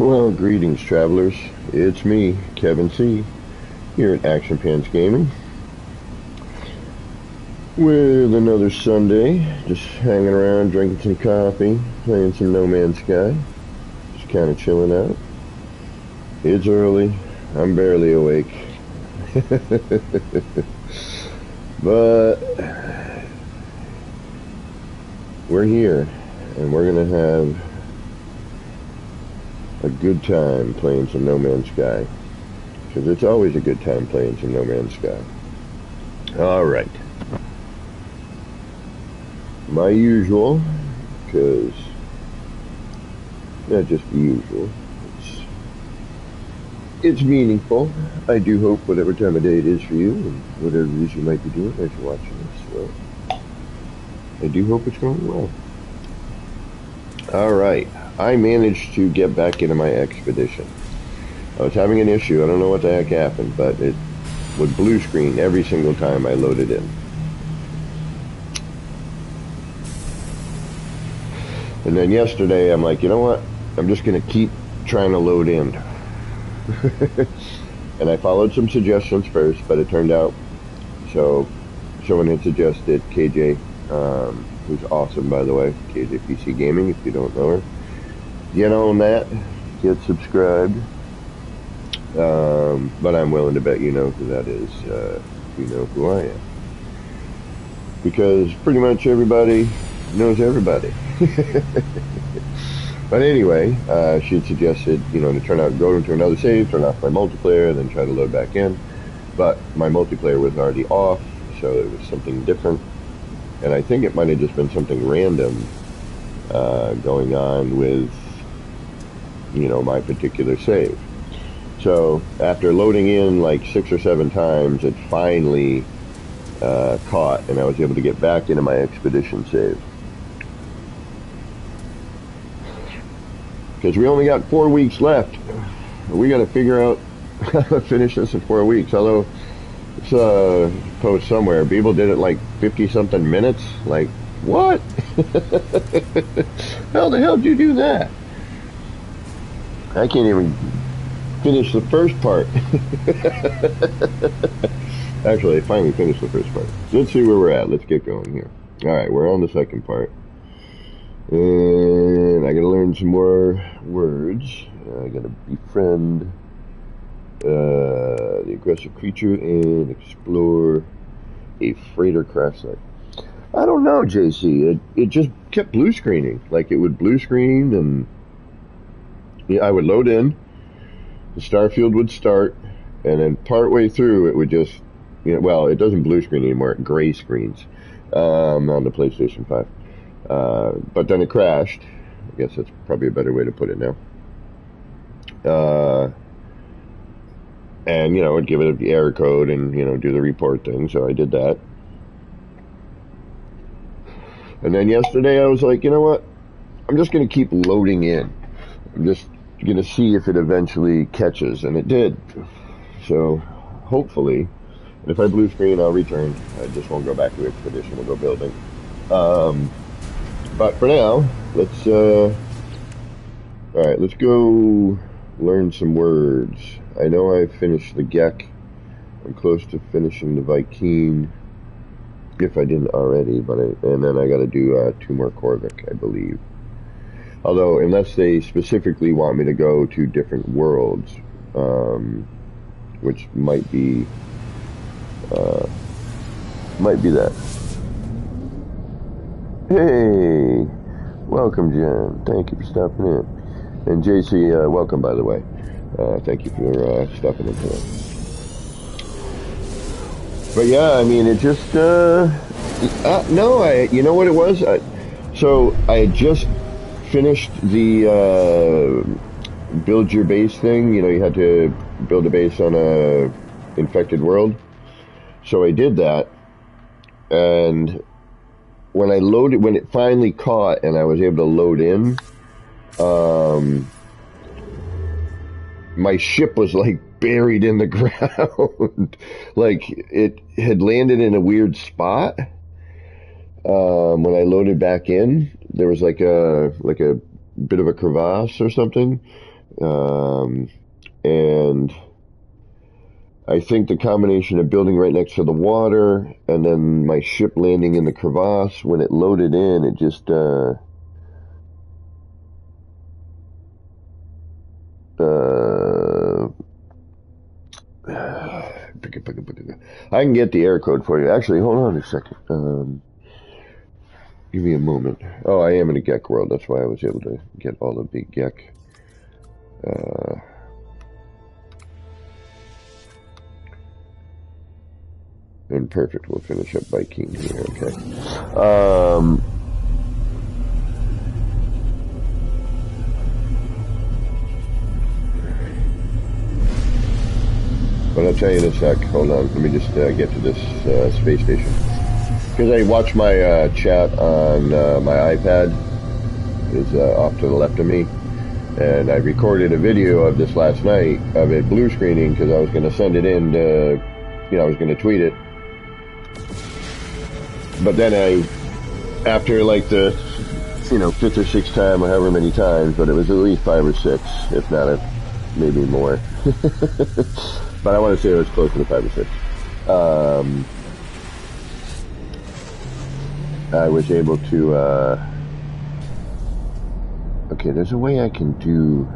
Well, greetings, travelers. It's me, Kevin C, here at Action Pants Gaming, with another Sunday, just hanging around, drinking some coffee, playing some No Man's Sky, just kind of chilling out. It's early. I'm barely awake. But we're here, and we're going to have a good time playing some No Man's Sky, because it's always a good time playing some No Man's Sky. Alright. My usual, because not just the usual, it's meaningful. I do hope whatever time of day it is for you, and whatever it is you might be doing as you're watching this, well, I do hope it's going well. Alright, I managed to get back into my expedition. I was having an issue, I don't know what the heck happened, but it would blue screen every single time I loaded in. And then yesterday, I'm like, you know what? I'm just going to keep trying to load in. And I followed some suggestions first, but it turned out, so someone had suggested KJ, who's awesome, by the way, KJ PC Gaming, if you don't know her. Get on that, get subscribed. But I'm willing to bet you know who that is, you know who I am. Because pretty much everybody knows everybody. But anyway, she had suggested, to go into another save, turn off my multiplayer, and then try to load back in. But my multiplayer was already off, so it was something different. And I think it might have just been something random going on with, my particular save. So after loading in like 6 or 7 times, it finally caught, and I was able to get back into my expedition save. Because we only got 4 weeks left. We got to figure out how to finish this in 4 weeks. Although, it's a post somewhere. People did it like 50-something minutes. Like, what? How the hell did you do that? I can't even finish the first part. Actually, I finally finished the first part. Let's see where we're at. Let's get going here. Alright, we're on the second part. And I gotta learn some more words. I gotta befriend the aggressive creature and explore a freighter craft site. I don't know, JC. It just kept blue screening. Like, it would blue screen, and I would load in, the starfield would start, and then partway through it would just, well, it doesn't blue screen anymore, it gray screens on the PlayStation 5. But then it crashed. I guess that's probably a better way to put it now. And, it'd give it the error code and, do the report thing, so I did that. And then yesterday I was like, you know what? I'm just going to keep loading in. I'm just going to see if it eventually catches, and it did. So, hopefully, if I blue screen, I'll return. I just won't go back to expedition. We'll go building. But for now, let's alright, let's go learn some words. I know I finished the Gek. I'm close to finishing the Vy'keen, if I didn't already, and then I gotta do 2 more Korvik, I believe. Although, unless they specifically want me to go to different worlds, which might be that. Hey, welcome, Jen. Thank you for stopping in. And JC, welcome, by the way. Thank you for stopping in today. But yeah, I mean, it just, no, you know what it was? So I had just finished the build your base thing. You had to build a base on a infected world. So I did that, and when it finally caught and I was able to load in, my ship was like buried in the ground. Like, it had landed in a weird spot. When I loaded back in, there was like a bit of a crevasse or something, And I think the combination of building right next to the water and then my ship landing in the crevasse, when it loaded in, it just, I can get the error code for you. Actually, hold on a second. Give me a moment. Oh, I am in a Gek world. That's why I was able to get all of the Gek. And perfect. We'll finish up Viking here. Okay. But I'll tell you in a sec. Hold on. Let me just get to this space station. Because I watch my chat on my iPad. Is off to the left of me. And I recorded a video of this last night of it blue screening because I was going to send it in to, I was going to tweet it. But then after like the, fifth or sixth time or however many times, but it was at least 5 or 6, if not maybe more. But I want to say it was closer to 5 or 6. I was able to, okay, there's a way I can do,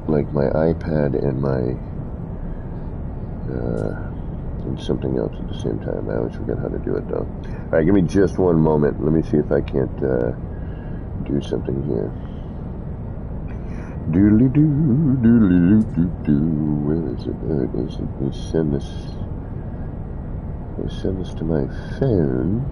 like, my iPad and my, and something else at the same time. I always forget how to do it, though. Alright, give me just one moment. Let me see if I can't, do something here. Doodly-doo, doodly-doo-doo-doo. Where is it? There it is. Let me send this. I'll send this to my phone.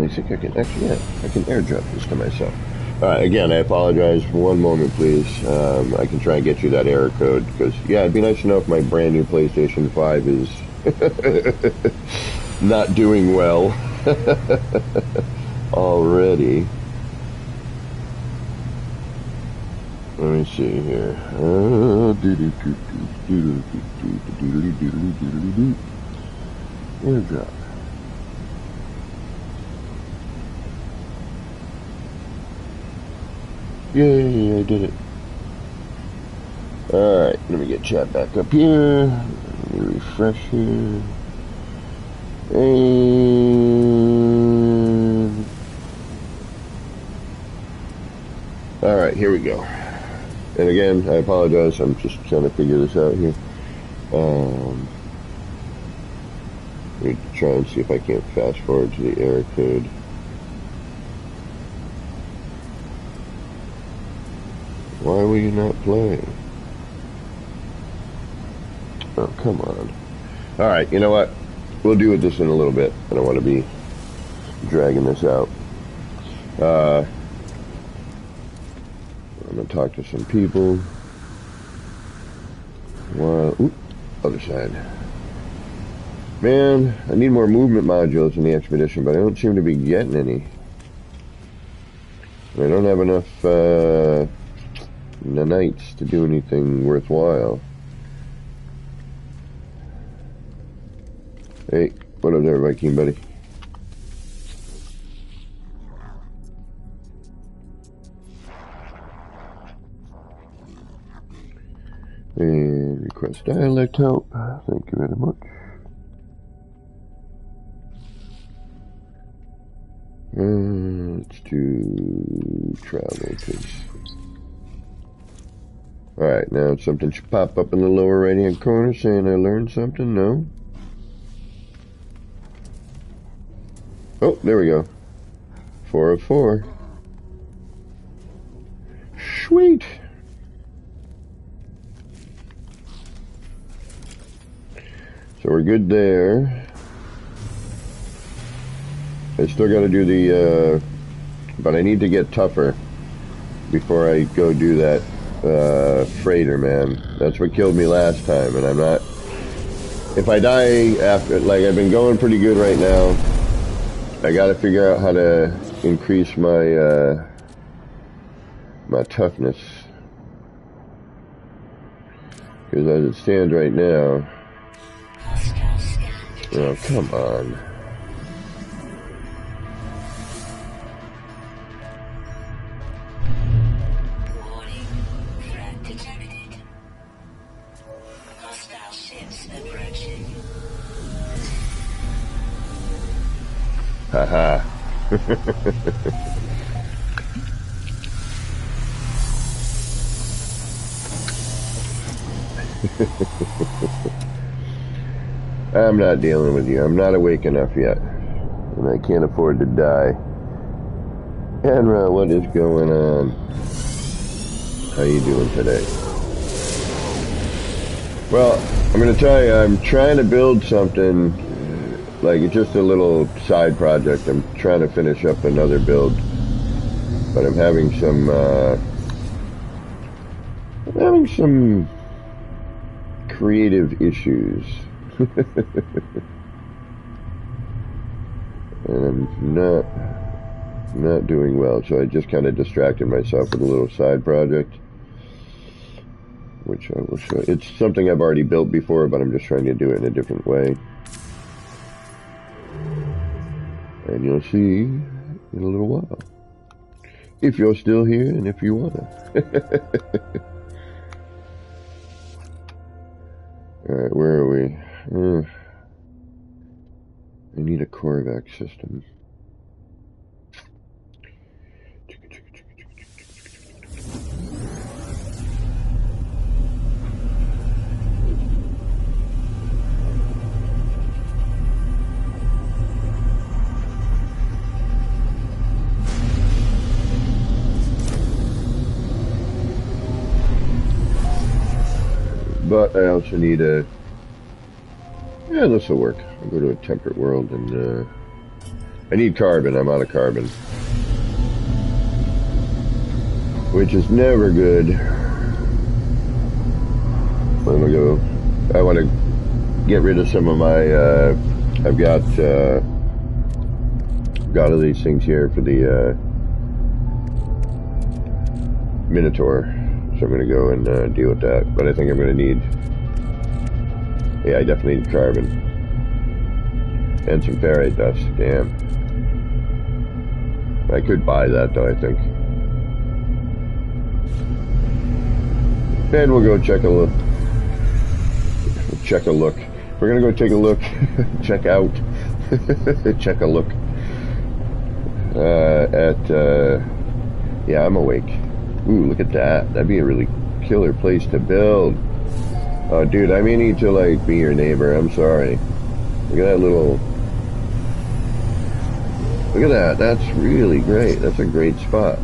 I think I can, actually, yeah, I can airdrop this to myself. Alright, again, I apologize. For one moment, please. I can try and get you that error code, because, yeah, it'd be nice to know if my brand new PlayStation 5 is not doing well already. Let me see here. Airdrop. Yay, I did it. Alright, let me get chat back up here. Let me refresh here. And... alright, here we go. And again, I apologize, I'm just trying to figure this out here. Let me try and see if I can't fast forward to the error code. Why will you not play? Oh, come on. Alright, you know what? We'll deal with this in a little bit. I don't want to be dragging this out. I'm going to talk to some people. While, other side. Man, I need more movement modules in the expedition, but I don't seem to be getting any. I don't have enough, nanites to do anything worthwhile. Hey, what up there, Viking buddy? And request dialect help. Thank you very much. Let's do travel, cause... alright, now something should pop up in the lower right hand corner saying I learned something. No? Oh, there we go. 4 of 4. Sweet! So we're good there. I still gotta do the, but I need to get tougher before I go do that, freighter, man. That's what killed me last time, and I'm not... if I die after... like, I've been going pretty good right now. I gotta figure out how to increase my, my toughness. Because as it stands right now... oh, come on. Haha. I'm not dealing with you. I'm not awake enough yet. And I can't afford to die. Enra, what is going on? How you doing today? Well, I'm going to tell you, I'm trying to build something, like it's just a little side project. I'm trying to finish up another build. But I'm having some creative issues. And I'm not doing well, so I just kind of distracted myself with a little side project, which I will show. It's something I've already built before, but I'm just trying to do it in a different way. And you'll see in a little while. If you're still here and if you wanna. Alright, where are we? I need a Korvac system. But I also need a... Yeah, this will work. I'll go to a temperate world and... I need carbon. I'm out of carbon. Which is never good. I'm gonna go... I want to get rid of some of my... I've got all these things here for the Minotaur. So I'm going to go and deal with that. But I think I'm going to need... Yeah, I definitely need carbon. And some ferrite dust. Damn. I could buy that, though, I think. And we'll go check a look. Check a look. We're going to go take a look. Check out. Check a look. Yeah, I'm awake. Ooh, look at that. That'd be a really killer place to build. Oh, dude, I may need to, like, be your neighbor. I'm sorry. Look at that little... Look at that. That's really great. That's a great spot.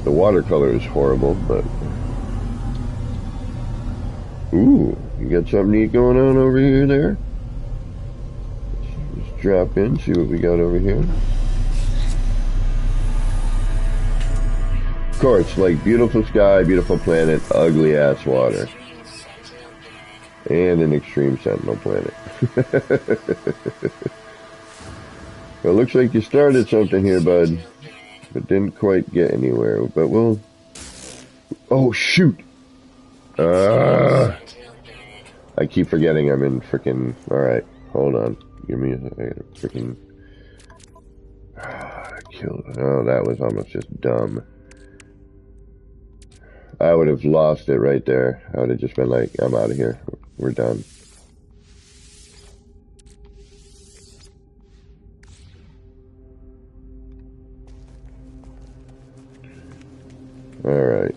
The watercolor is horrible, but... Ooh, you got something neat going on over here there? Let's drop in, see what we got over here. Of course, like beautiful sky, beautiful planet, ugly ass water. And an extreme sentinel planet. Well, it looks like you started something here, bud. But didn't quite get anywhere. But we'll... Oh, shoot! I keep forgetting I'm in frickin'... Alright, hold on. Give me a frickin'... Killed... Oh, that was almost just dumb. I would have lost it right there. I would have just been like, I'm out of here. We're done. Alright.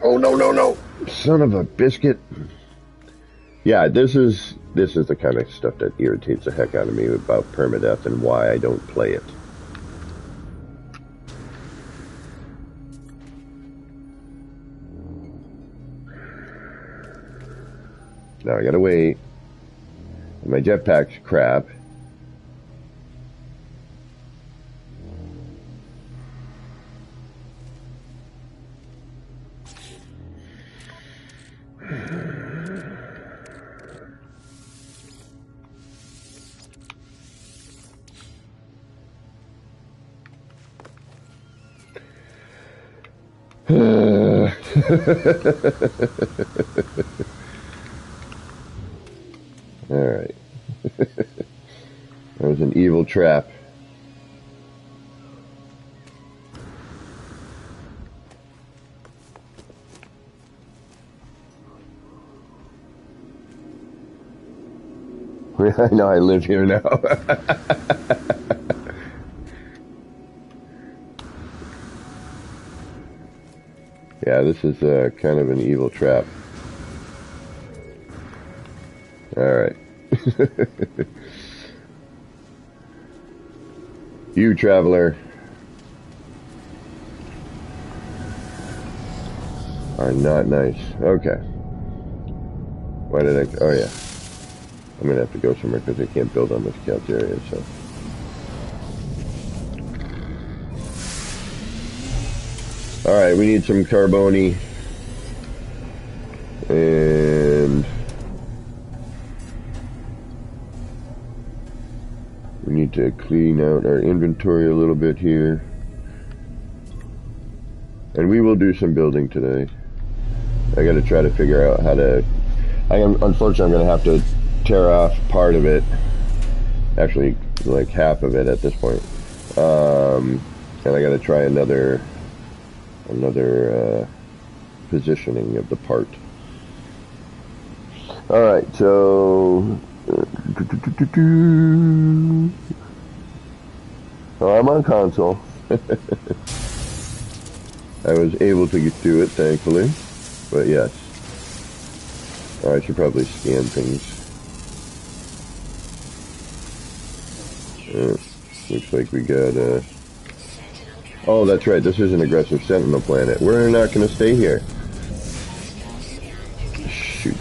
Oh, no, no, no. Son of a biscuit. Yeah, this is the kind of stuff that irritates the heck out of me about permadeath and why I don't play it. Now I gotta wait. My jetpack's crap. Alright. That was an evil trap. I know, I live here now. Yeah, this is kind of an evil trap. Alright. You, traveler, are not nice. Okay. Why did I... Oh, yeah. I'm going to have to go somewhere because I can't build on this couch area, so... Alright, we need some carboni. And... we need to clean out our inventory a little bit here. And we will do some building today. I gotta try to figure out how to... unfortunately, I'm gonna have to tear off part of it. Actually, like half of it at this point. And I gotta try another positioning of the part. Alright, so... Oh, I'm on console. I was able to do it, thankfully. But yes. Oh, I should probably scan things. Looks like we got oh, that's right, this is an aggressive sentinel planet. We're not going to stay here. Shoot.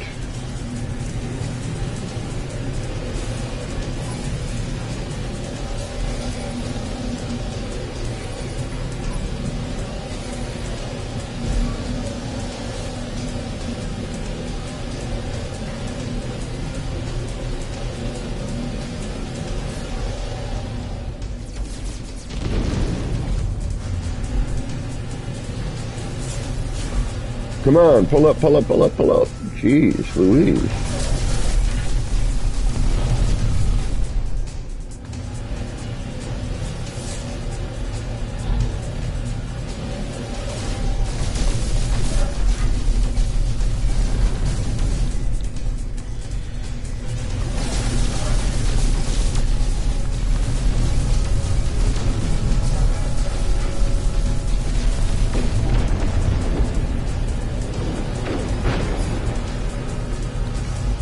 Come on, pull up, pull up, pull up, pull up. Jeez Louise.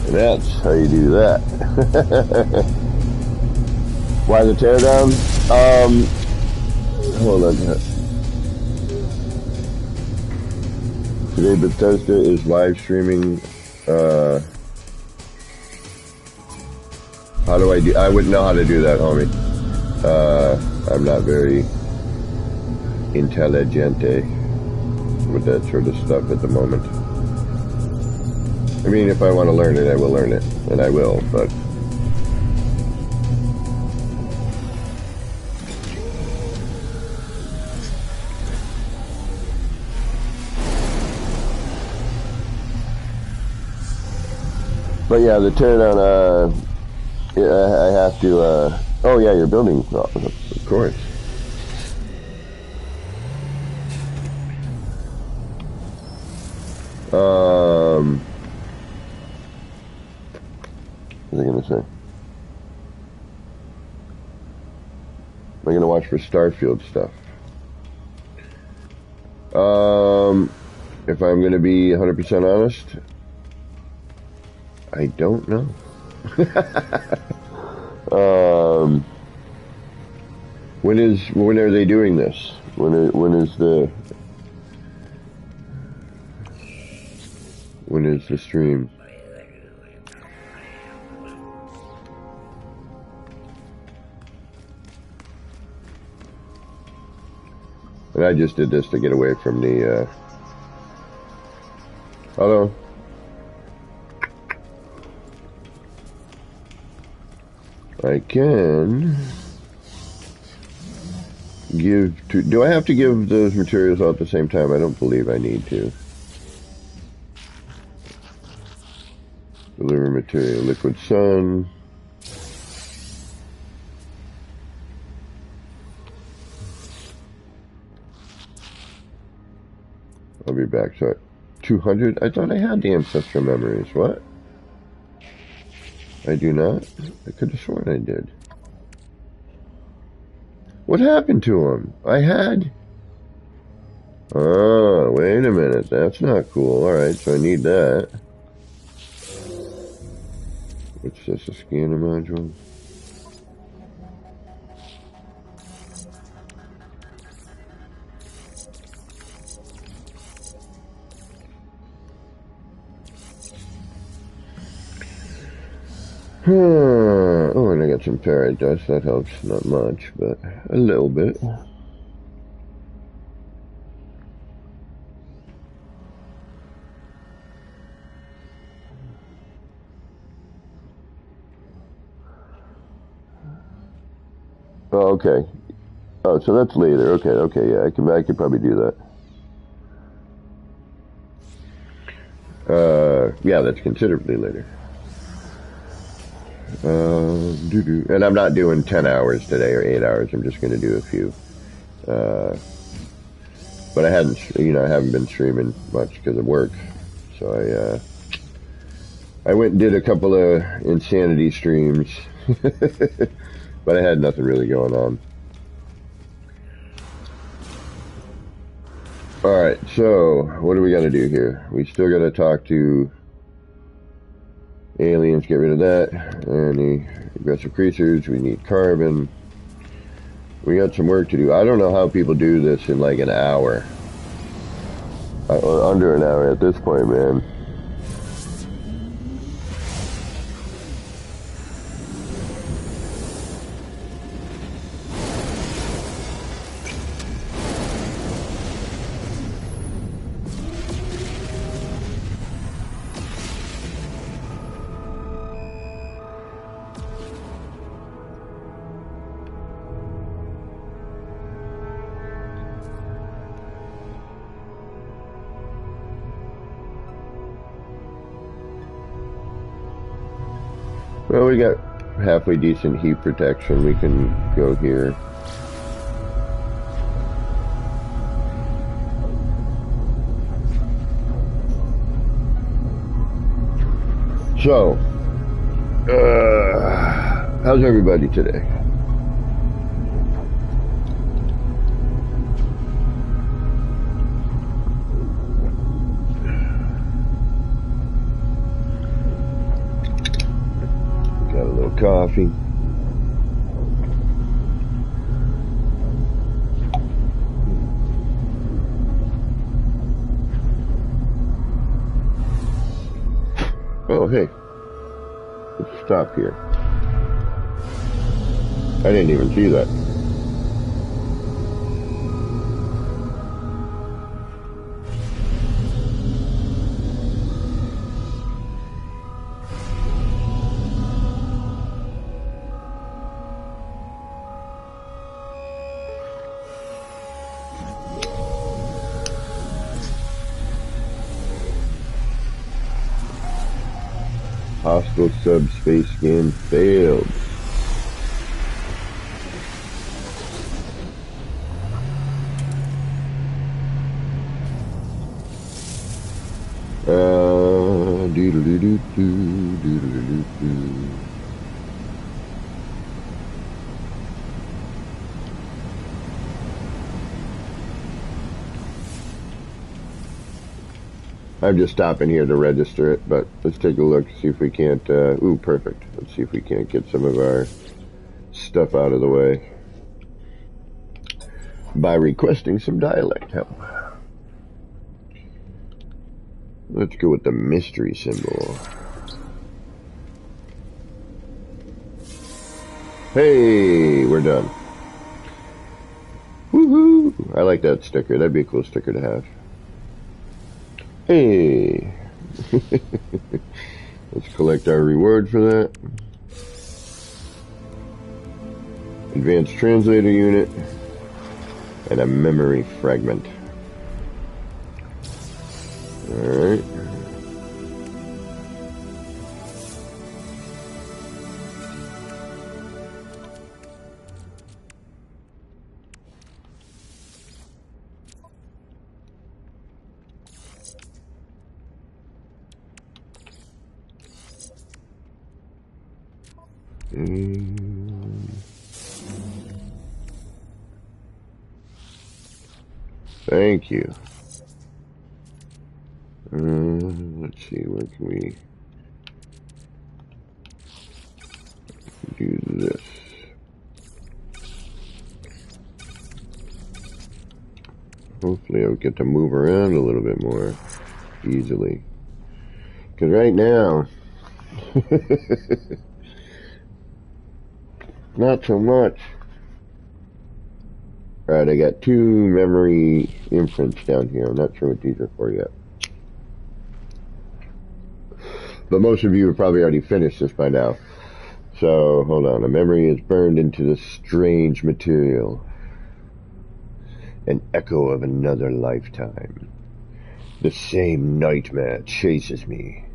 That's how you do that. Why the teardown? Hold on. Today Bethesda is live streaming. How do I do? I wouldn't know how to do that, homie. I'm not very intelligente with that sort of stuff at the moment. I mean, if I want to learn it, I will learn it, and I will, but... But yeah, the teardown, yeah, I have to, oh yeah, you're building, oh, of course. What was I going to say? Am I going to watch for Starfield stuff? If I'm going to be 100% honest, I don't know. When are they doing this? When is the stream? And I just did this to get away from the, hello? I can give to, do I have to give those materials out at the same time? I don't believe I need to. Deliver material, liquid sun. I'll be back. So, 200? I thought I had the ancestral memories. What? I do not? I could have sworn I did. What happened to him? I had... Oh, wait a minute. That's not cool. Alright, so I need that. What's this? A scanner module? Oh, and I got some ferrite dust. That helps. Not much, but a little bit. Oh, okay. Oh, so that's later. Okay, yeah, I could probably do that. Yeah, that's considerably later. And I'm not doing 10 hours today or 8 hours. I'm just going to do a few. But I haven't been streaming much because of work. So I went and did a couple of insanity streams. But I had nothing really going on. Alright, so what do we got to do here? We still got to talk to aliens, get rid of that. Any aggressive creatures, we need carbon. We got some work to do. I don't know how people do this in like an hour. Or under an hour at this point, man. Well, we got halfway decent heat protection. We can go here. So, how's everybody today? Coffee. Oh, hey. Let's stop here. I didn't even see that. Hostile subspace scan failed. Doodle-doo-doo-doo. I'm just stopping here to register it, but let's take a look, see if we can't, ooh, perfect. Let's see if we can't get some of our stuff out of the way by requesting some dialect help. Let's go with the mystery symbol. Hey, we're done. Woohoo! I like that sticker. That'd be a cool sticker to have. Hey! Let's collect our reward for that. Advanced translator unit. And a memory fragment. Alright. Thank you. Let's see, where can we do this? Hopefully I'll get to move around a little bit more easily. Because right now, not so much. Alright, I got 2 memory imprints down here. I'm not sure what these are for yet. But most of you have probably already finished this by now. So, hold on. A memory is burned into this strange material. An echo of another lifetime. The same nightmare chases me.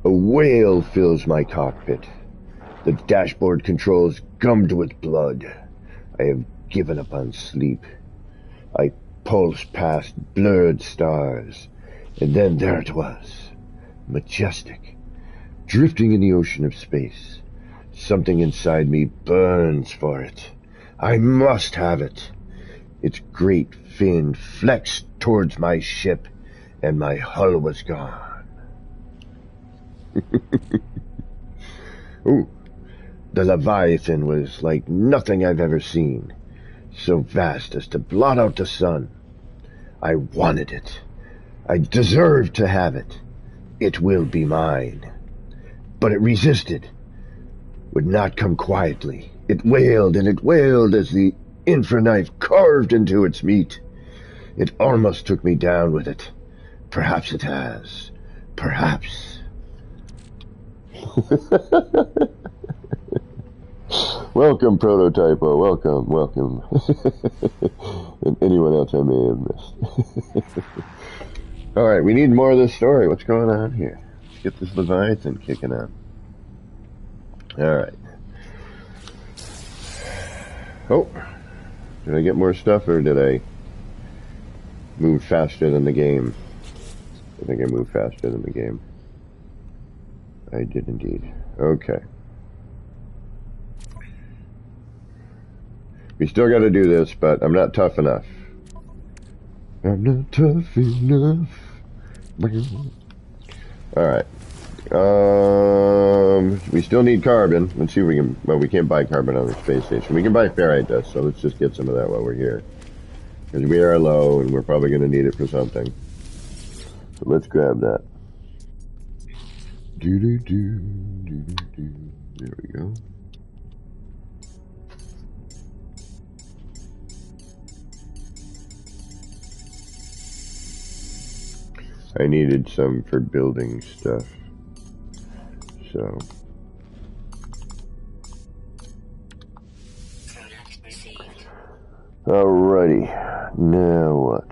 A wail fills my cockpit. The dashboard controls gummed with blood. I have given up on sleep. I pulse past blurred stars, and then there it was, majestic, drifting in the ocean of space. Something inside me burns for it. I must have it. Its great fin flexed towards my ship, and my hull was gone. Ooh, the Leviathan was like nothing I've ever seen. So vast as to blot out the sun. I wanted it. I deserved to have it. It will be mine. But it resisted. Would not come quietly. It wailed and it wailed as the infraknife carved into its meat. It almost took me down with it. Perhaps it has. Perhaps. Welcome, Prototypo. Welcome. And anyone else I may have missed. Alright, we need more of this story. What's going on here? Let's get this Leviathan kicking on. Alright. Oh. Did I get more stuff, or did I move faster than the game? I think I moved faster than the game. I did indeed. Okay. We still got to do this, but I'm not tough enough. I'm not tough enough. Alright. We still need carbon. Let's see if we can... Well, we can't buy carbon on the space station. We can buy ferrite dust, so let's just get some of that while we're here. Because we are low, and we're probably going to need it for something. So let's grab that. There we go. I needed some for building stuff. So. Alrighty. Now what?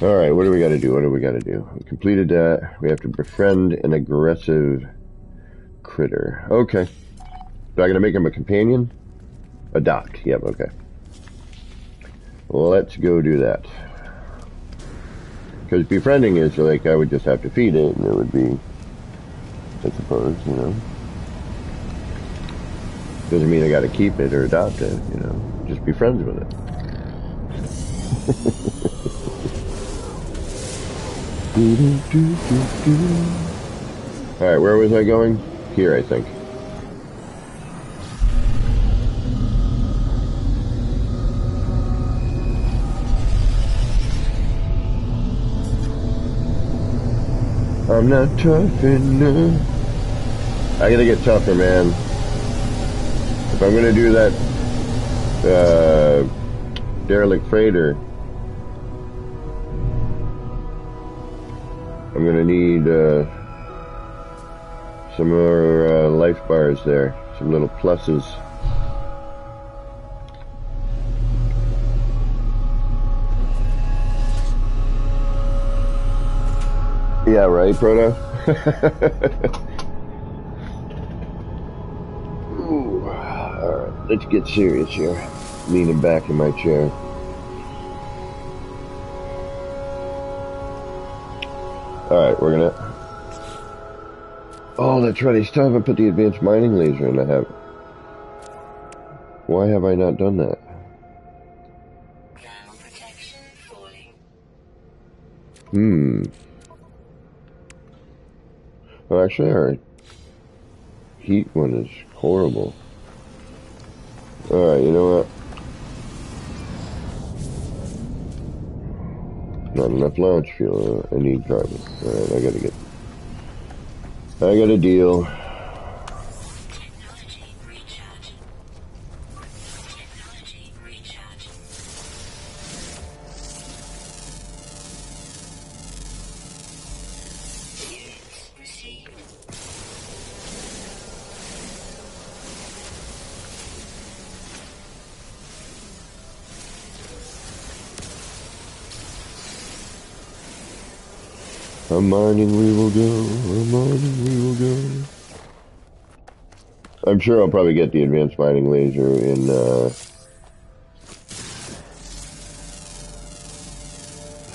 Alright, what do we gotta do? We completed that. We have to befriend an aggressive critter. Okay. Do I gotta make him a companion? Adopt. Yep, okay. Let's go do that. Because befriending is like I would just have to feed it, and it would be, I suppose, you know. Doesn't mean I gotta keep it or adopt it, you know. Just be friends with it. Alright, where was I going? Here, I think. I'm not tough enough. I gotta get tougher, man. If I'm gonna do that derelict freighter, I'm gonna need some more life bars there, some little pluses. Yeah, right, Proto? Ooh, alright, let's get serious here. Leaning back in my chair. Alright, we're gonna Oh, that's right. I still haven't put the advanced mining laser in. I have. Why have I not done that? Thermal protection falling. Well, actually, our heat one is horrible. Alright, you know what? Not enough launch fuel. I need carbon. Alright, I got a deal. Technology recharge. Technology recharge. Units received. A mining we will go. A mining we will go. I'm sure I'll probably get the advanced mining laser in,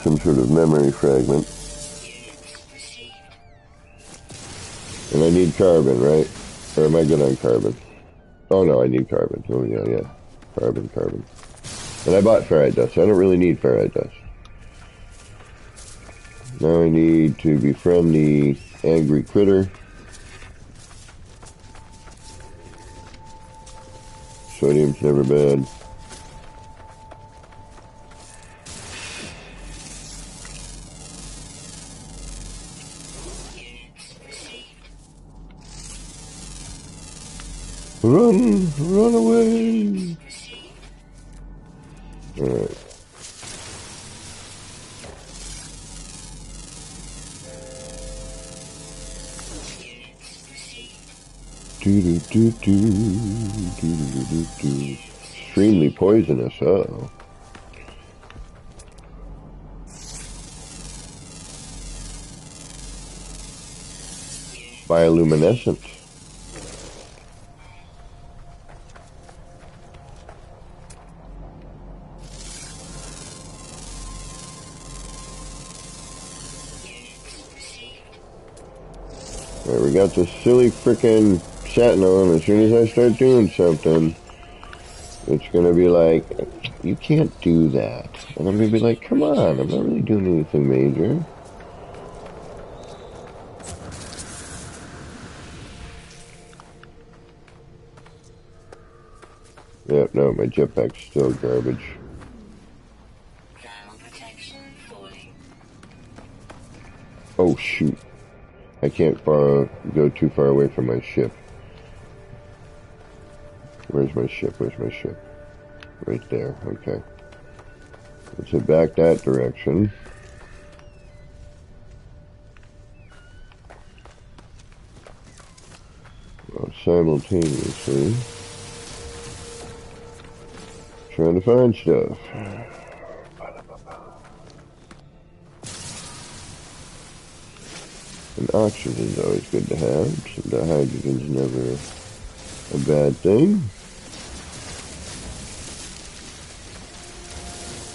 some sort of memory fragment. And I need carbon, right? Or am I good on carbon? Oh no, I need carbon. Oh yeah. Carbon. And I bought ferrite dust. I don't really need ferrite dust. Now I need to befriend the angry critter. Sodium's never bad. Run away! Alright. Extremely poisonous, uh-oh. Bioluminescent. Alright, we got this silly frickin' Sentinel, and as soon as I start doing something, it's gonna be like, you can't do that. And I'm gonna be like, come on, I'm not really doing anything major. Yep, no, my jetpack's still garbage. Thermal protection falling. Oh shoot. I can't go too far away from my ship. Where's my ship? Right there, okay. Let's head back that direction. Well, simultaneously trying to find stuff. And oxygen's always good to have, so the hydrogen's never a bad thing.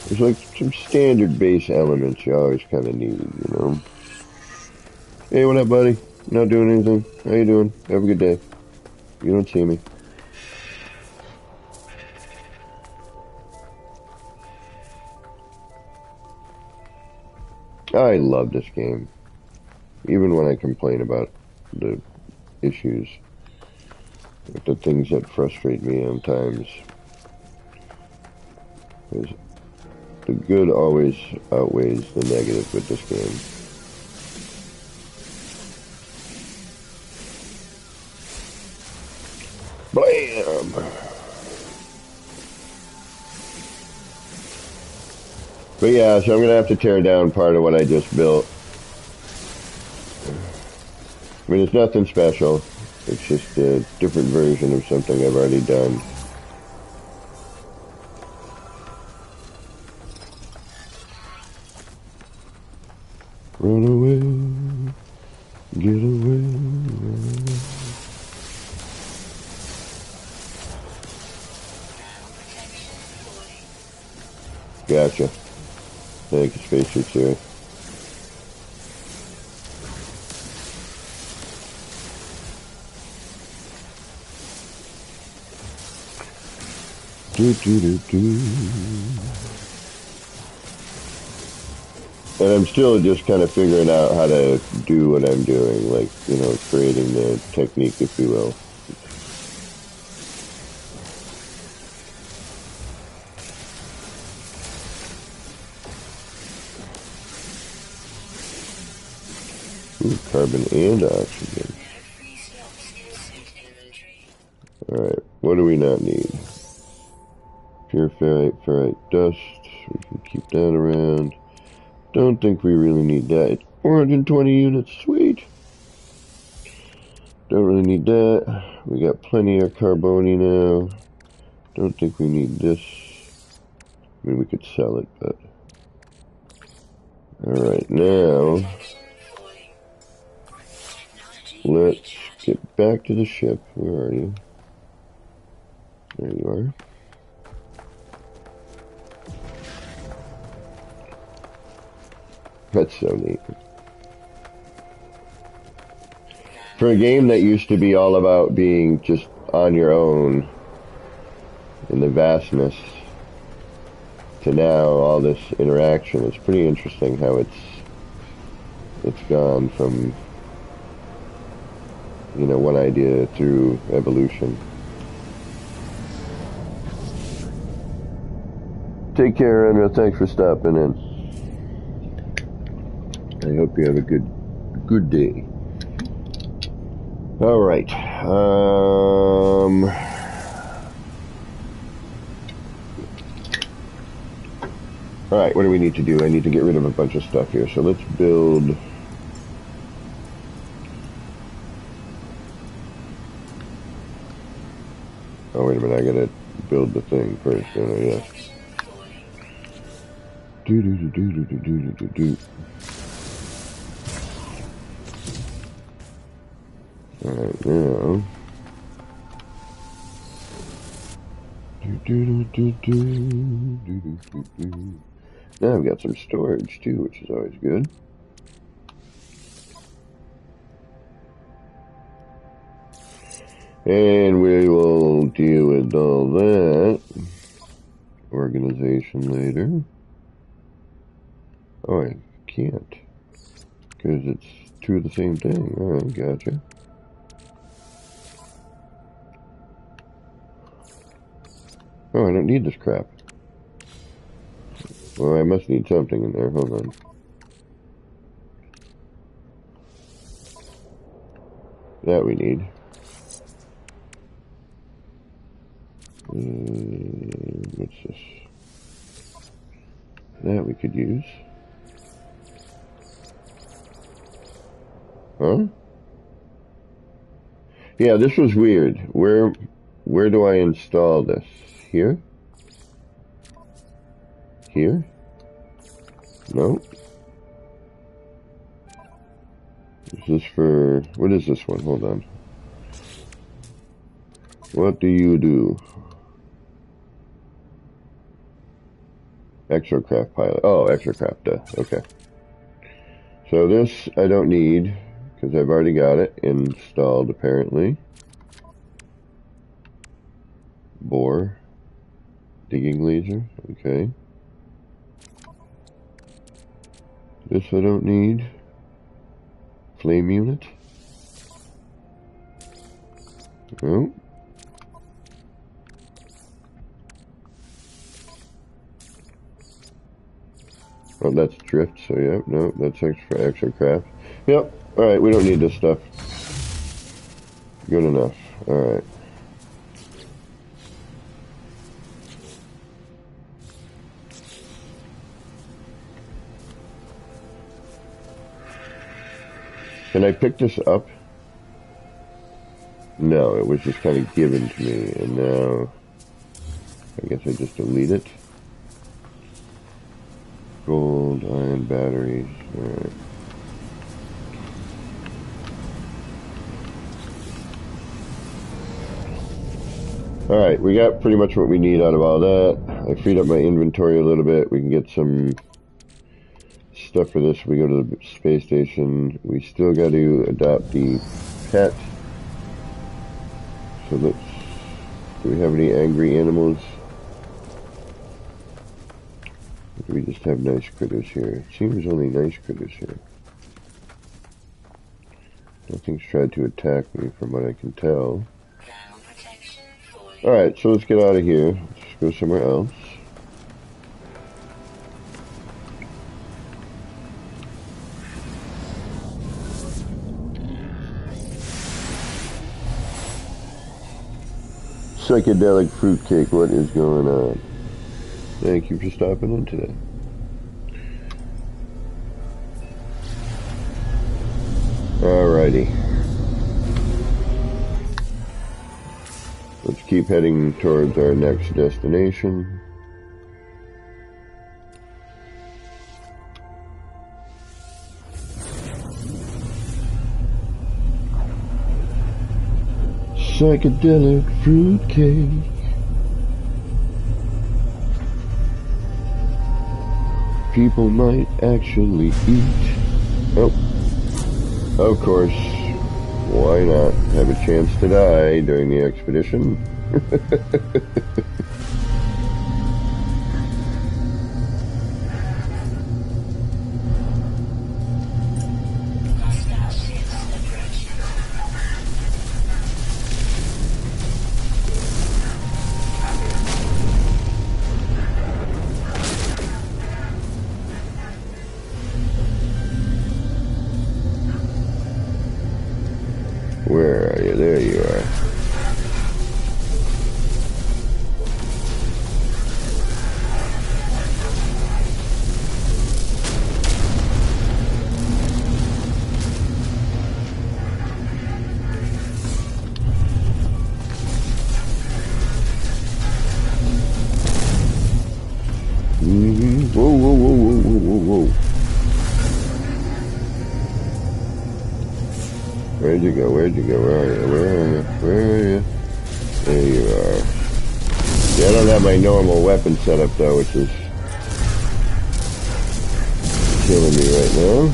There's like some standard base elements you always kind of need, you know. Hey, what up, buddy? Not doing anything. How you doing? Have a good day. You don't see me. I love this game. Even when I complain about the issues, the things that frustrate me sometimes, because the good always outweighs the negative with this game. Blam! But yeah, so I'm going to have to tear down part of what I just built. I mean, it's nothing special. It's just a different version of something I've already done. Run away, get away, run away. Gotcha. Thank you, spacesuit, sir. Do, do, do, do. And I'm still just kind of figuring out how to do what I'm doing, like, you know, creating the technique, if you will. Ooh, carbon and oxygen. Every slot's consumed inventory. Alright, what do we not need? Pure ferrite dust. We can keep that around. Don't think we really need that. It's 420 units, sweet! Don't really need that. We got plenty of carboni now. Don't think we need this. I mean, we could sell it, but... Alright, now... Let's get back to the ship. Where are you? There you are. That's so neat. For a game that used to be all about being just on your own in the vastness to now all this interaction, it's pretty interesting how it's gone from, you know, one idea through evolution. Take care, Andrew. Thanks for stopping in. I hope you have a good day. All right. All right. What do we need to do? I need to get rid of a bunch of stuff here. So let's build. Oh, wait a minute. I gotta build the thing first, don't I? Yeah. Do do do do do do do do do. Alright, now. Now I've got some storage too, which is always good. And we will deal with all that organization later. Oh, I can't. Because it's two of the same thing. Alright, gotcha. Oh, I don't need this crap. Well, I must need something in there. Hold on. That we need. What's this? That we could use. Huh? Yeah, this was weird. Where do I install this? Here? Here? No. Is this for... What is this one? Hold on. What do you do? Exocraft pilot. Oh, exocraft, duh. Okay. So this I don't need, because I've already got it installed, apparently. Bore. Digging laser. Okay. This I don't need. Flame unit. Oh. Oh, that's drift, so yeah, no, that's extra exocraft. Yep, alright, we don't need this stuff. Good enough, alright. Can I pick this up? No, it was just kind of given to me, and now I guess I just delete it. Gold, iron batteries, alright. Alright, we got pretty much what we need out of all that. I freed up my inventory a little bit. We can get some stuff for this. We go to the space station. We still got to adopt the pet. So let's... Do we have any angry animals? We just have nice critters here. It seems only nice critters here. Nothing's tried to attack me from what I can tell. Alright, so let's get out of here. Let's go somewhere else. Psychedelic fruitcake, what is going on? Thank you for stopping in today. Alrighty. Let's keep heading towards our next destination. Psychedelic fruitcake. People might actually eat. Oh, of course. Why not have a chance to die during the expedition? Where are you? There you are. Whoa, whoa, whoa, whoa, whoa, whoa, whoa. Where'd you go? Where'd you go? Where are you? Where are you? Where are you? There you are. Yeah, I don't have my normal weapon setup though, which is killing me right now.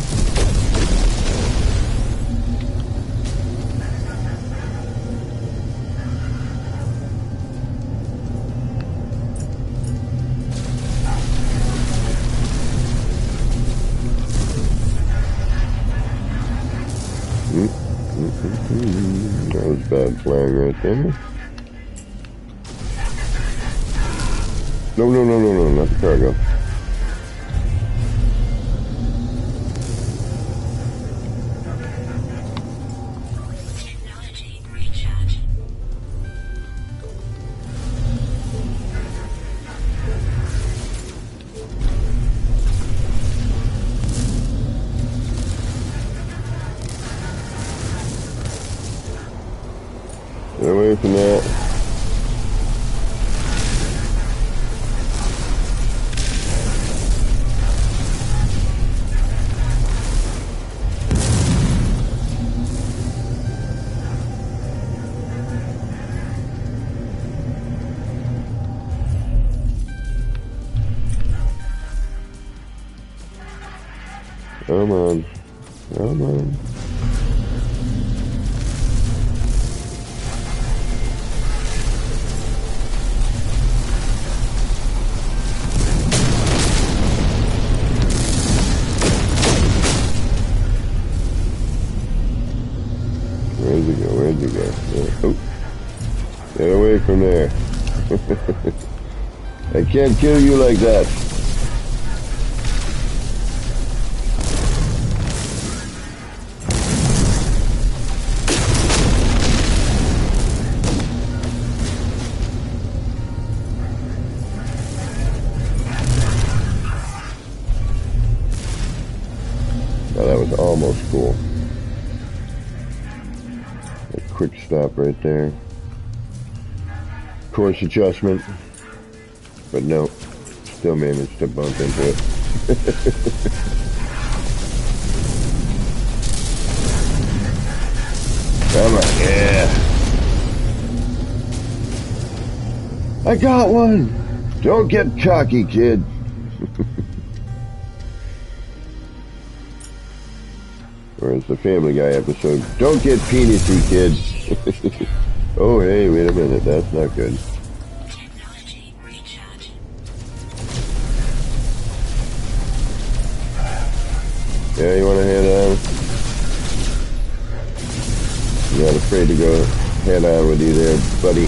That was bad flying right there. No, no, no, no, no, not the cargo. Technology recharge. Get away from that. Come on. Come on. Where'd you go? Where'd you go? Yeah. Oh. Get away from there. I can't kill you like that. Oh, that was almost cool. A quick stop right there. Course adjustment. But no, still managed to bump into it. Come on, yeah. I got one! Don't get cocky, kid. Whereas the Family Guy episode, don't get penisy, kid. Oh, hey, wait a minute, that's not good. Technology recharge. Yeah, you want to head on? I'm not afraid to go head on with you there, buddy.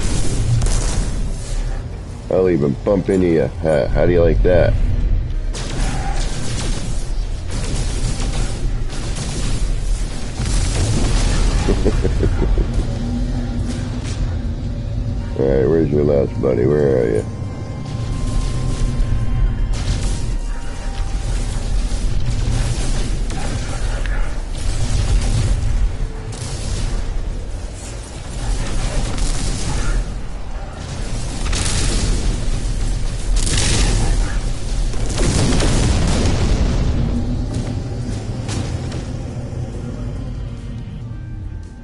I'll even bump into you. How do you like that? Alright, where's your last buddy? Where are you?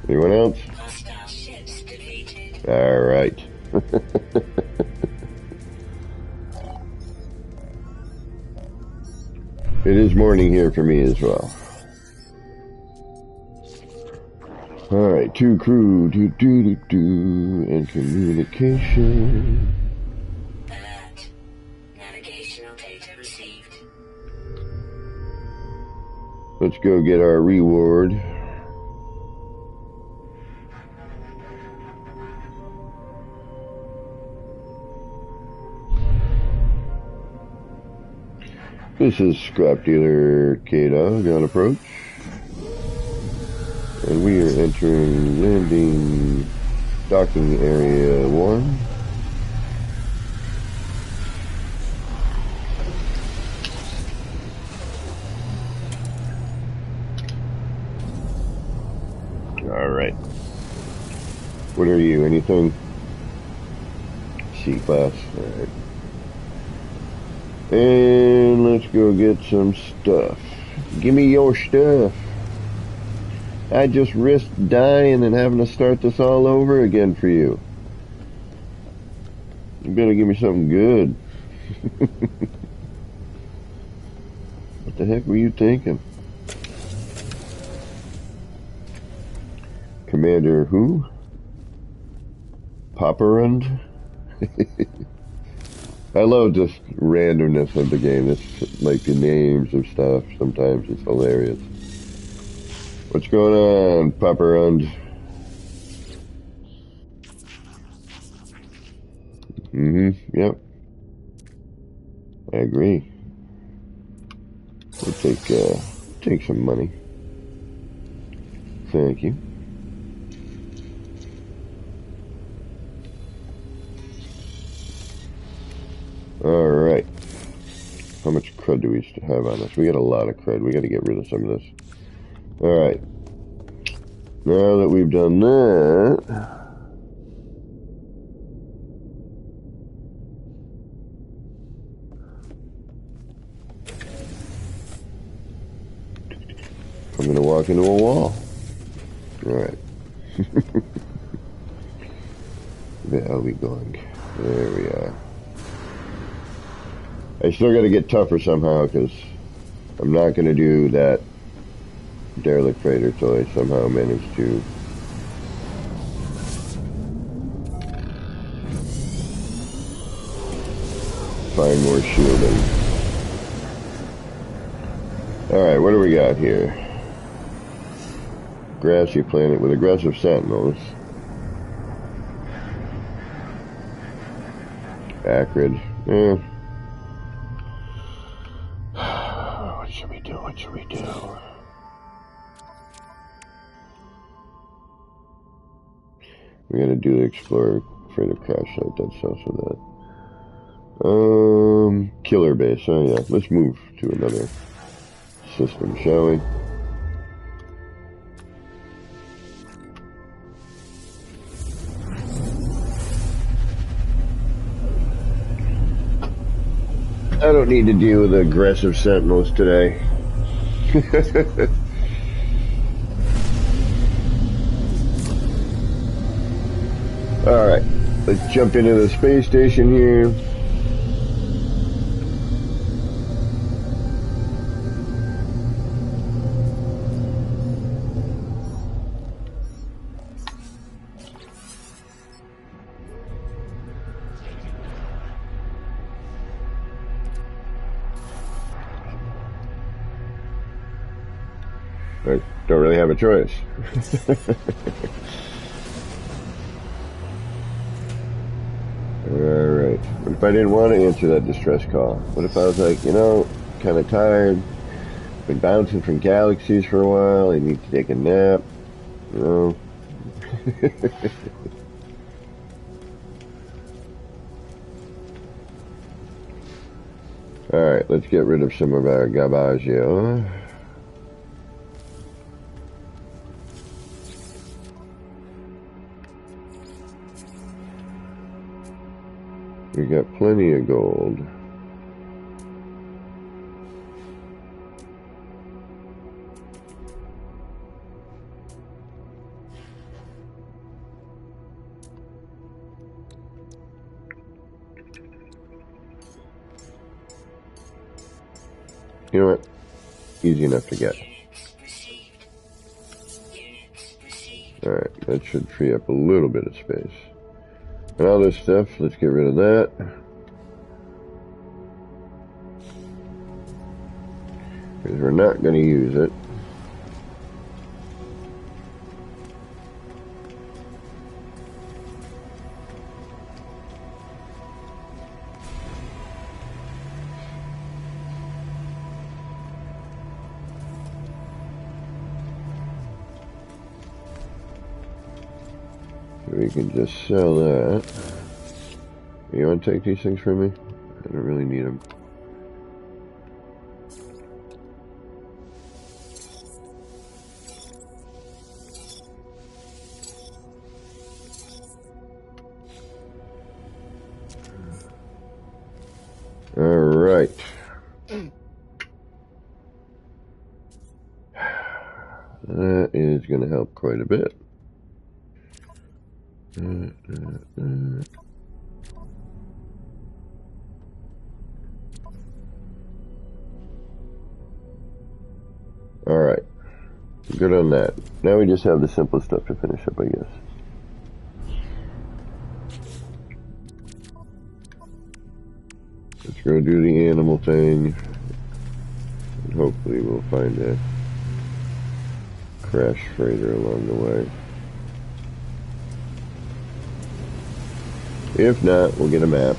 Anyone else? Hostile ships defeated. Alright. It is morning here for me as well. Alright, to crew, and communication. Alert. Navigational data received. Let's go get our reward. This is Scrap Dealer K-Dog on approach. And we are entering landing docking area 1. Alright. What are you? Anything? C-class. Alright. And let's go get some stuff. Give me your stuff. I just risked dying and having to start this all over again for you. You better give me something good. What the heck were you thinking? Commander who? Paparund? I love just randomness of the game. It's like the names of stuff. Sometimes it's hilarious. What's going on, Paparund? Yep. I agree. We'll take some money. Thank you. Alright. How much crud do we have on us? We got a lot of crud. We got to get rid of some of this. Alright. Now that we've done that... I'm going to walk into a wall. Alright. Where are we going? There we are. I still got to get tougher somehow, because I'm not going to do that derelict freighter till I somehow manage to find more shielding. Alright, what do we got here? Grassy planet with aggressive sentinels. Acrid. What should we do? What should we do? We gotta do the Explorer Freighter crash site. That's also that. Killer base. Oh yeah. Let's move to another system, shall we? I don't need to deal with aggressive sentinels today. Alright, let's jump into the space station here. I don't really have a choice. Alright. What if I didn't want to answer that distress call? What if I was like, you know, kind of tired, been bouncing from galaxies for a while, I need to take a nap, you know? Alright, let's get rid of some of our garbaggio. We got plenty of gold. You know what? Easy enough to get. Alright, that should free up a little bit of space. And all this stuff, let's get rid of that. Because we're not going to use it. We can just sell that. You want to take these things from me? I don't really need them. Alright. That is going to help quite a bit. Alright. Good on that. Now we just have the simple stuff to finish up, I guess. Let's go do the animal thing. And hopefully we'll find a crash freighter along the way. If not, we'll get a map.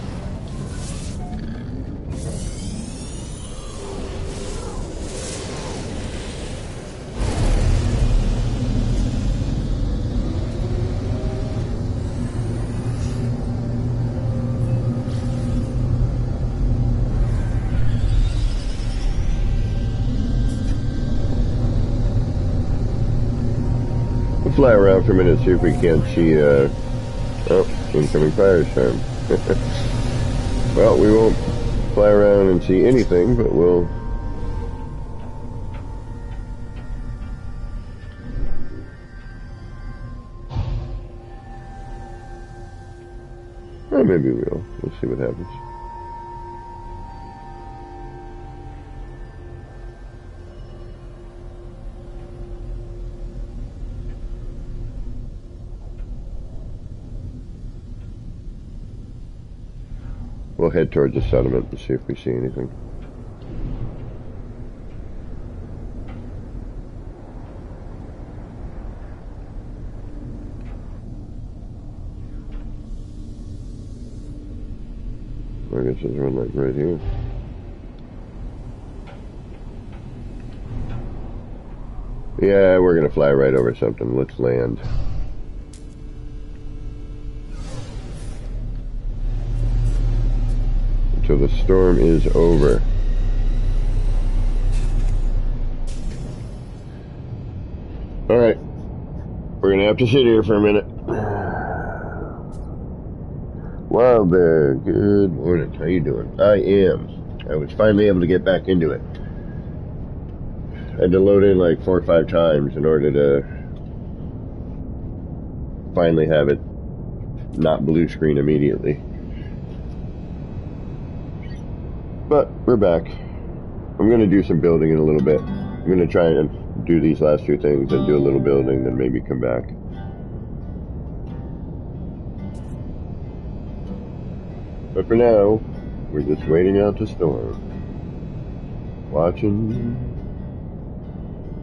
We'll fly around for a minute, see if we can't see, oh, incoming fire storm. Well, we won't fly around and see anything, but we'll... Or maybe we will. We'll see what happens. We'll head towards the settlement and see if we see anything. I guess there's one like right here. Yeah, we're gonna fly right over something. Let's land. So the storm is over. Alright. We're gonna have to sit here for a minute. Wild Bear, good morning. How you doing? I am. I was finally able to get back into it. I had to load in like 4 or 5 times in order to finally have it not blue screen immediately. But we're back. I'm going to do some building in a little bit. I'm going to try and do these last 2 things and do a little building, then maybe come back. But for now, we're just waiting out the storm. Watching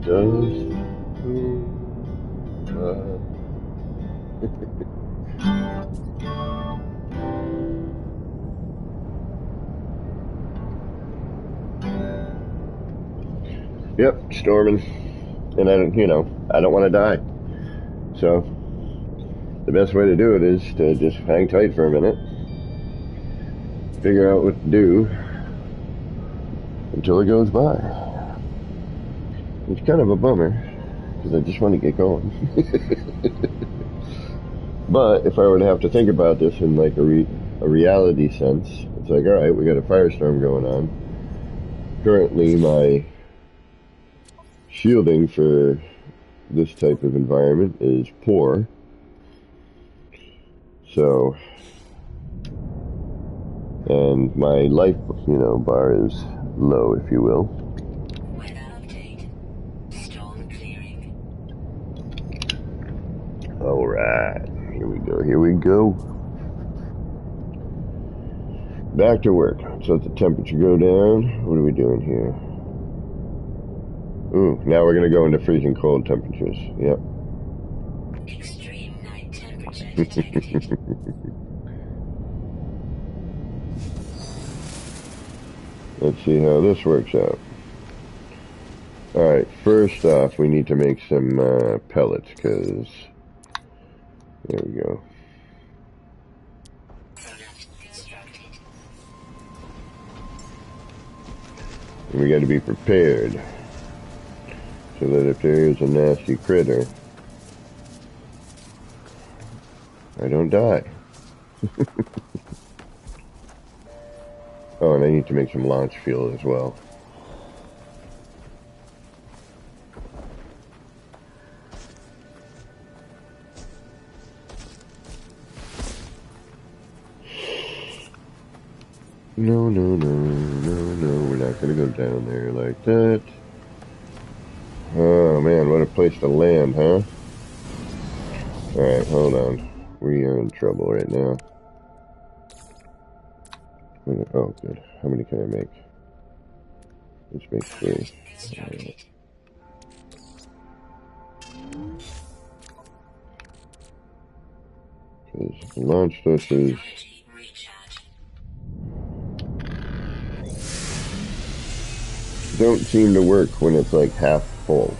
dust Yep, storming, and I don't want to die. So the best way to do it is to just hang tight for a minute, figure out what to do until it goes by. It's kind of a bummer because I just want to get going. But if I were to have to think about this in like a reality sense, it's like, all right, we got a firestorm going on. Currently, my shielding for this type of environment is poor. So, and my life, bar is low, if you will. Weather update. Storm clearing. Alright, here we go. Back to work. Let's let the temperature go down. What are we doing here? Ooh, now we're going to go into freezing cold temperatures. Yep. Extreme night temperature detected. Let's see how this works out. Alright, first off, we need to make some pellets, because... There we go. And we got to be prepared, so that if there is a nasty critter, I don't die. Oh, and I need to make some launch fuel as well. No, we're not gonna go down there like that. Oh man, what a place to land, huh? Alright, hold on. We are in trouble right now. Oh, good. How many can I make? Let's make 3. Right. Because launch thrusters don't seem to work when it's like half full.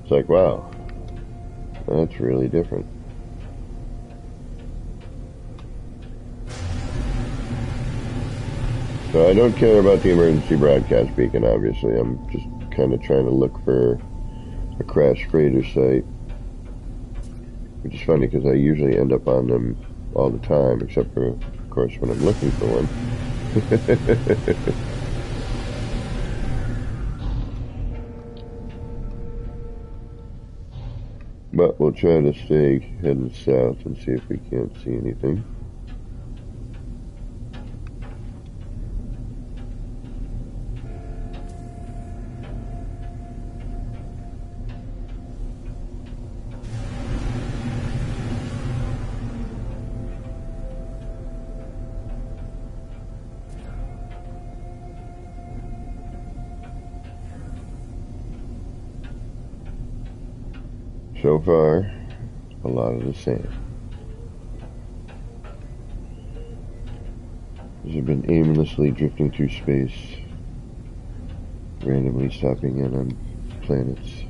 It's like, wow, that's really different. So I don't care about the emergency broadcast beacon, obviously. I'm just kind of trying to look for a crashed freighter site. Which is funny because I usually end up on them all the time, except for, of course, when I'm looking for one. But we'll try to stay heading south and see if we can't see anything. So far, a lot of the same. As I've been aimlessly drifting through space, randomly stopping in on planets,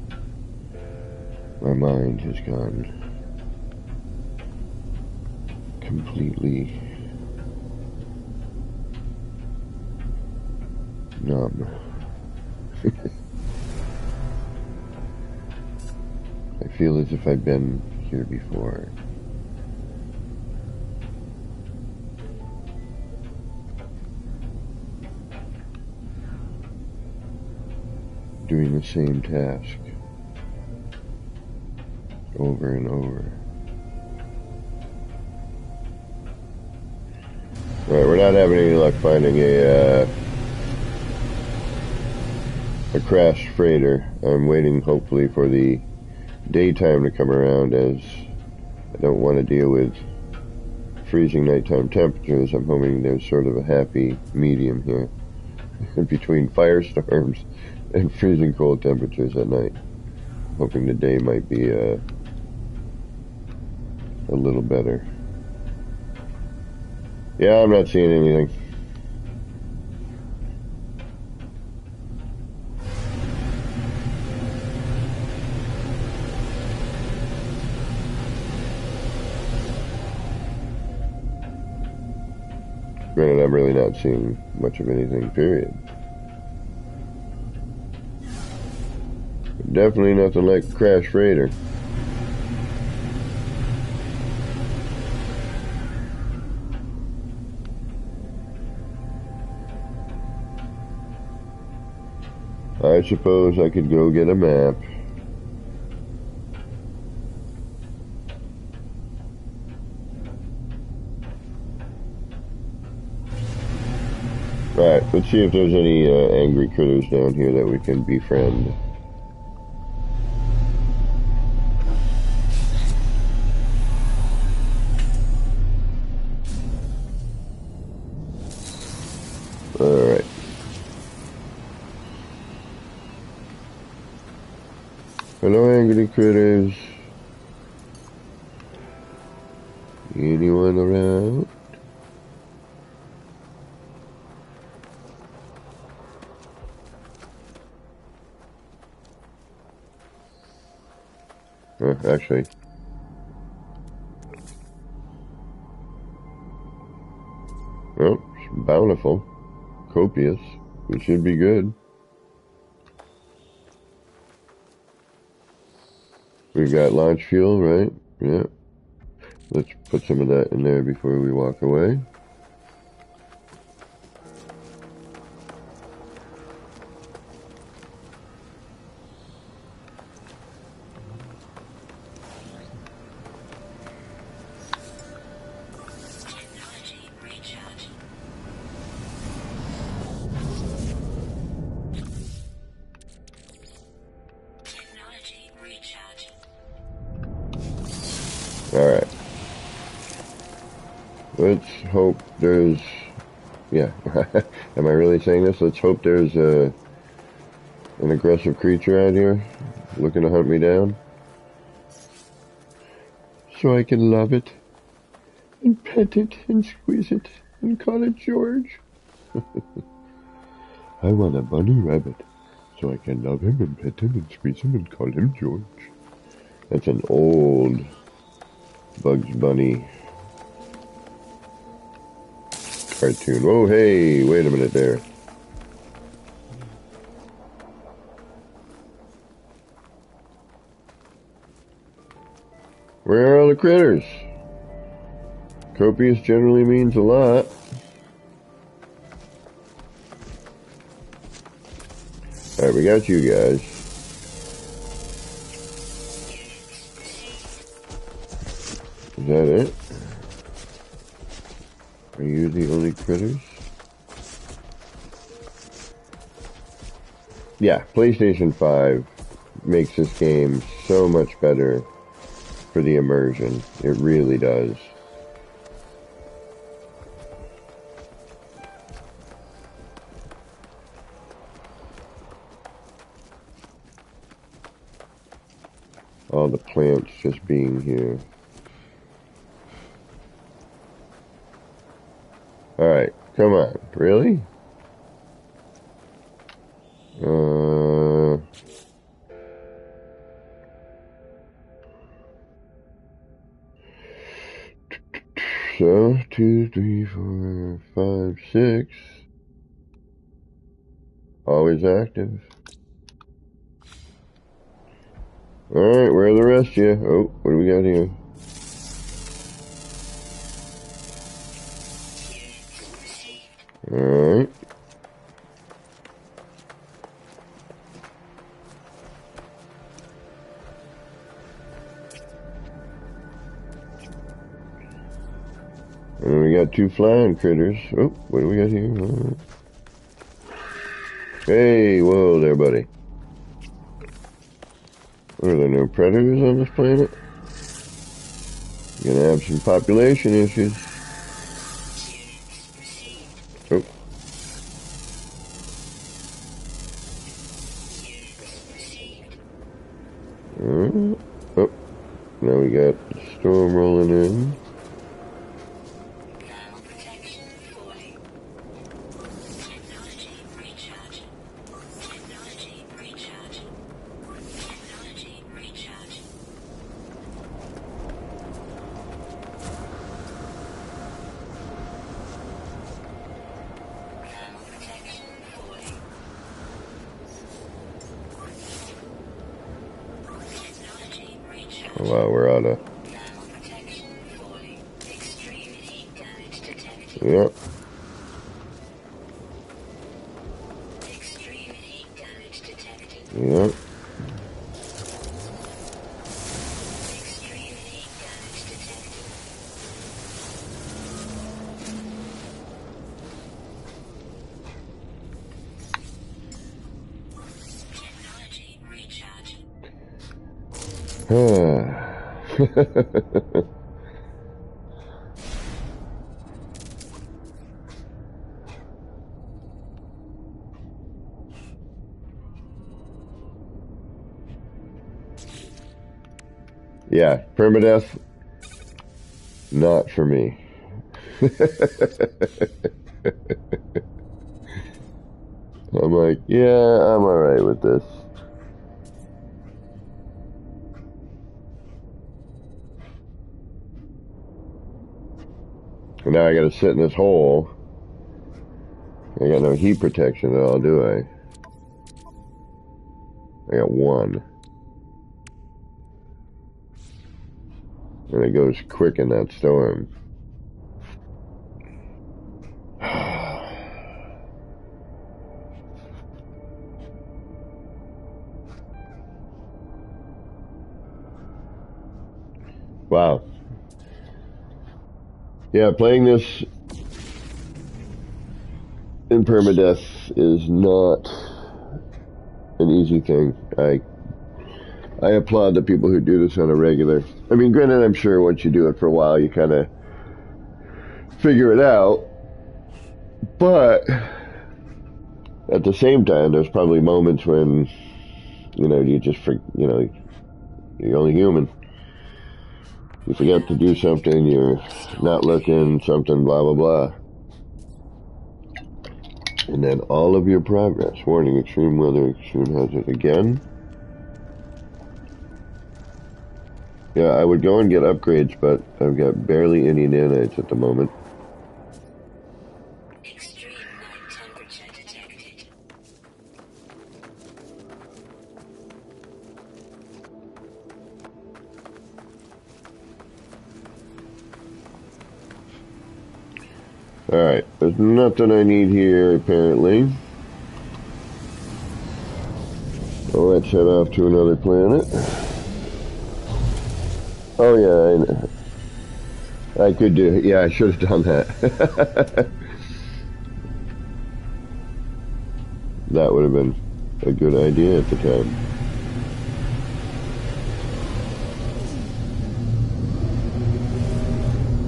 my mind has gone completely numb. I feel as if I've been here before. Doing the same task over and over. Alright, we're not having any luck finding a crashed freighter. I'm waiting hopefully for the daytime to come around, as I don't want to deal with freezing nighttime temperatures. I'm hoping there's sort of a happy medium here between firestorms and freezing cold temperatures at night. Hoping the day might be a little better. Yeah, I'm not seeing anything. Granted, I'm really not seeing much of anything, period. Definitely nothing like Crash Raider. I suppose I could go get a map. Alright, let's see if there's any angry critters down here that we can befriend. Alright. Hello, angry critters. Anyone around? Actually. Well, bountiful. Copious. We should be good. We've got launch fuel, right? Yeah. Let's put some of that in there before we walk away. Technology recharge. Technology recharge. Alright. Let's hope there's... Yeah. Am I really saying this? Let's hope there's an aggressive creature out here looking to hunt me down. So I can love it. And pet it and squeeze it and call it George. I want a bunny rabbit so I can love him and pet him and squeeze him and call him George. That's an old Bugs Bunny cartoon. Oh, hey, wait a minute there. Where are all the critters? Copious generally means a lot. Alright, we got you guys. Is that it? Are you the only critters? Yeah, PlayStation 5 makes this game so much better for the immersion. It really does. All the plants just being here. Alright, come on. Really? So, 2, 3, 4, 5, 6. Always active. Alright, where are the rest of you? Oh, what do we got here? Alright. And we got 2 flying critters. Oh, what do we got here? Right. Hey, whoa there, buddy. Are there no predators on this planet? You're gonna have some population issues. Oh. Oh, now we got the storm rolling in. Thermal protection falling. Technology recharge. Technology recharge. Technology recharge. Thermal protection falling. Technology recharge. Wow, we're out of... Thermal protection falling. Extreme heat damage detected. Yep. Extreme heat damage detected. Yep. Extreme heat damage detected. Technology recharge. Yeah, permadeath, not for me. I'm like, yeah, I'm alright with this. And now I gotta sit in this hole. I got no heat protection at all, do I? I got one. And it goes quick in that storm. Wow. Yeah, playing this in permadeath is not an easy thing. I applaud the people who do this on a regular. I mean, granted, I'm sure once you do it for a while, you kind of figure it out. But at the same time, there's probably moments when, you just, you're only human. You forget to do something, you're not looking, something, blah, blah, blah. And then all of your progress. Warning, extreme weather, extreme hazard. Again? Yeah, I would go and get upgrades, but I've got barely any nanites at the moment. Extreme night temperature detected. Alright, there's nothing I need here, apparently. Well, let's head off to another planet. Oh, yeah, I could do it. Yeah, I should have done that. That would have been a good idea at the time.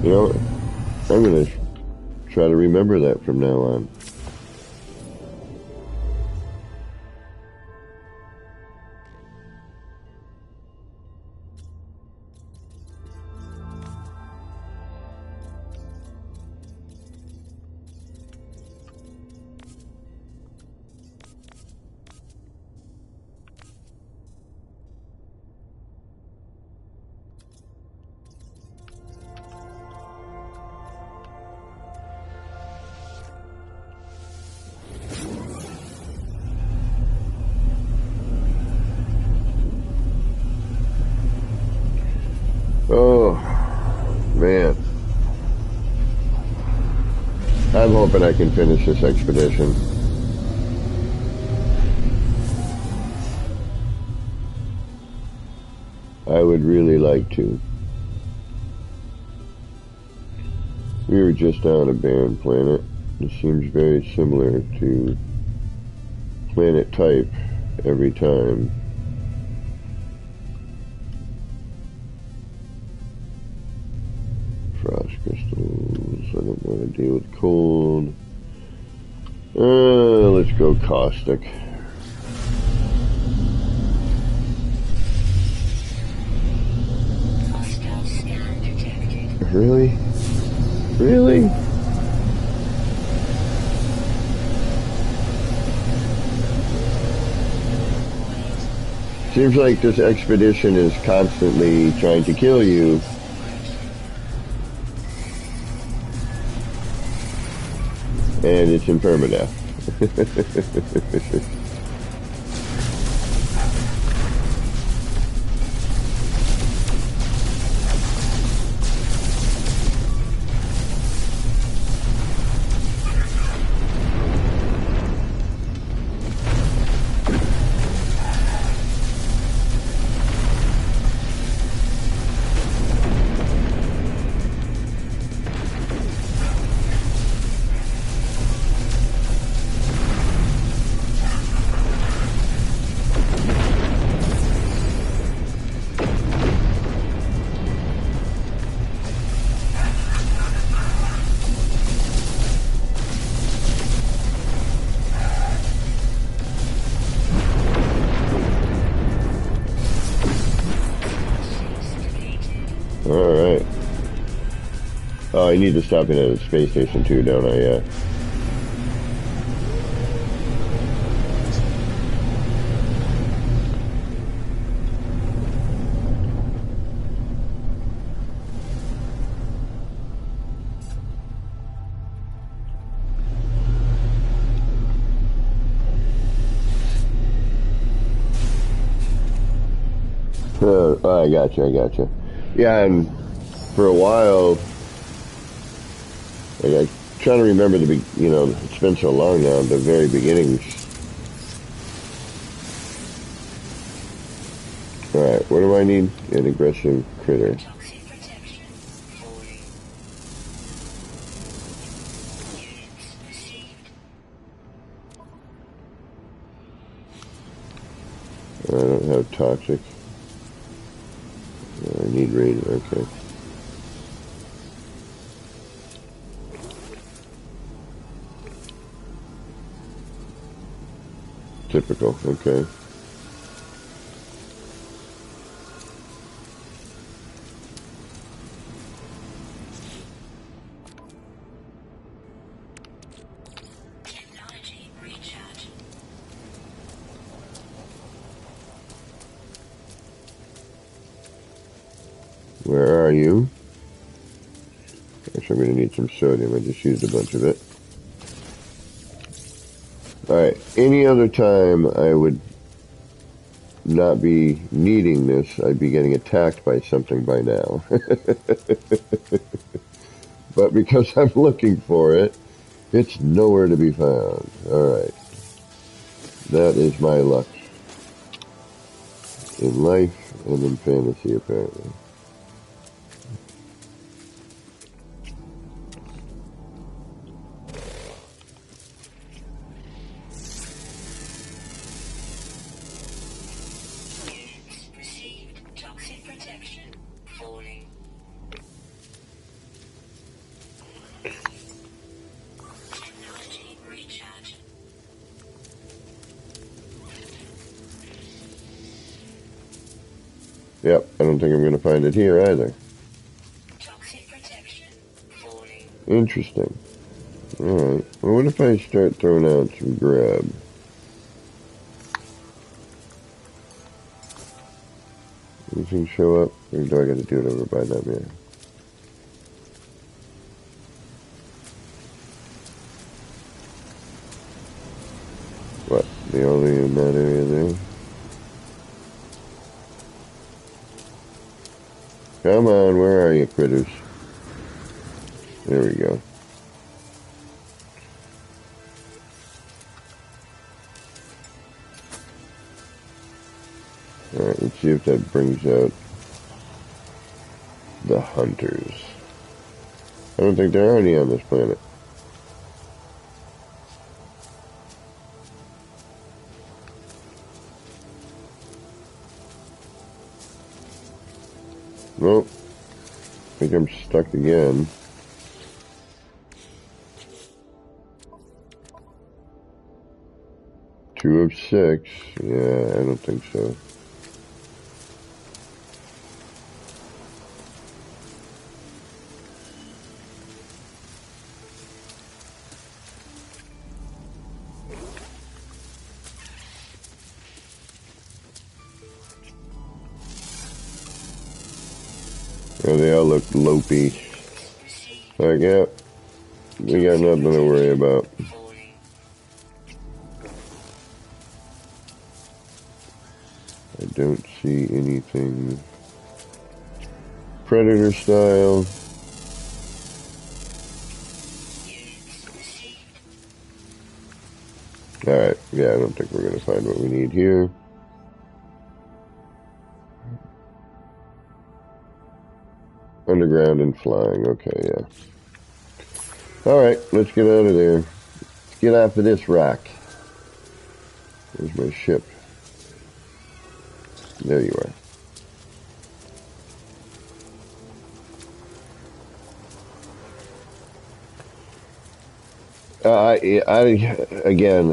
You know, I'm going to try to remember that from now on. Oh, man. I'm hoping I can finish this expedition. I would really like to. We were just on a barren planet. It seems very similar to planet type every time. Frost crystals. I don't want to deal with cold. Let's go caustic. Really? Really? Seems like this expedition is constantly trying to kill you. And it's in permadeath. Alright. Oh, I need to stop in at a space station too, don't I? Yeah. I gotcha. Yeah, and for a while, like, I'm trying to remember it's been so long now, the very beginnings. Alright, what do I need? An aggressive critter. Toxic protection falling. Units received. I don't have toxic. I need radiant, okay. Typical, okay. Technology recharge. Where are you? Actually, I'm going to need some sodium. I just used a bunch of it. Alright, any other time I would not be needing this, I'd be getting attacked by something by now. But because I'm looking for it, it's nowhere to be found. Alright. That is my luck. In life and in fantasy, apparently. Units received. Toxic protection falling. Technology recharge. Yep, I don't think I'm going to find it here either. Toxic protection falling. Interesting. Alright, well, what if I start throwing out some grub? Anything show up? Or do I got to do it over by them here? What? The only in that area there? Come on, where are you, critters? There we go. Alright, let's see if that brings out the hunters. I don't think there are any on this planet. Nope. I think I'm stuck again. Two of 6. Yeah, I don't think so. Yeah, they all look lopey. Like, yeah, we got nothing to worry about. I don't see anything Predator style. Alright, yeah, I don't think we're going to find what we need here. Underground and flying, okay, yeah. Alright, let's get out of there. Let's get off of this rock. Where's my ship? There you are. Again,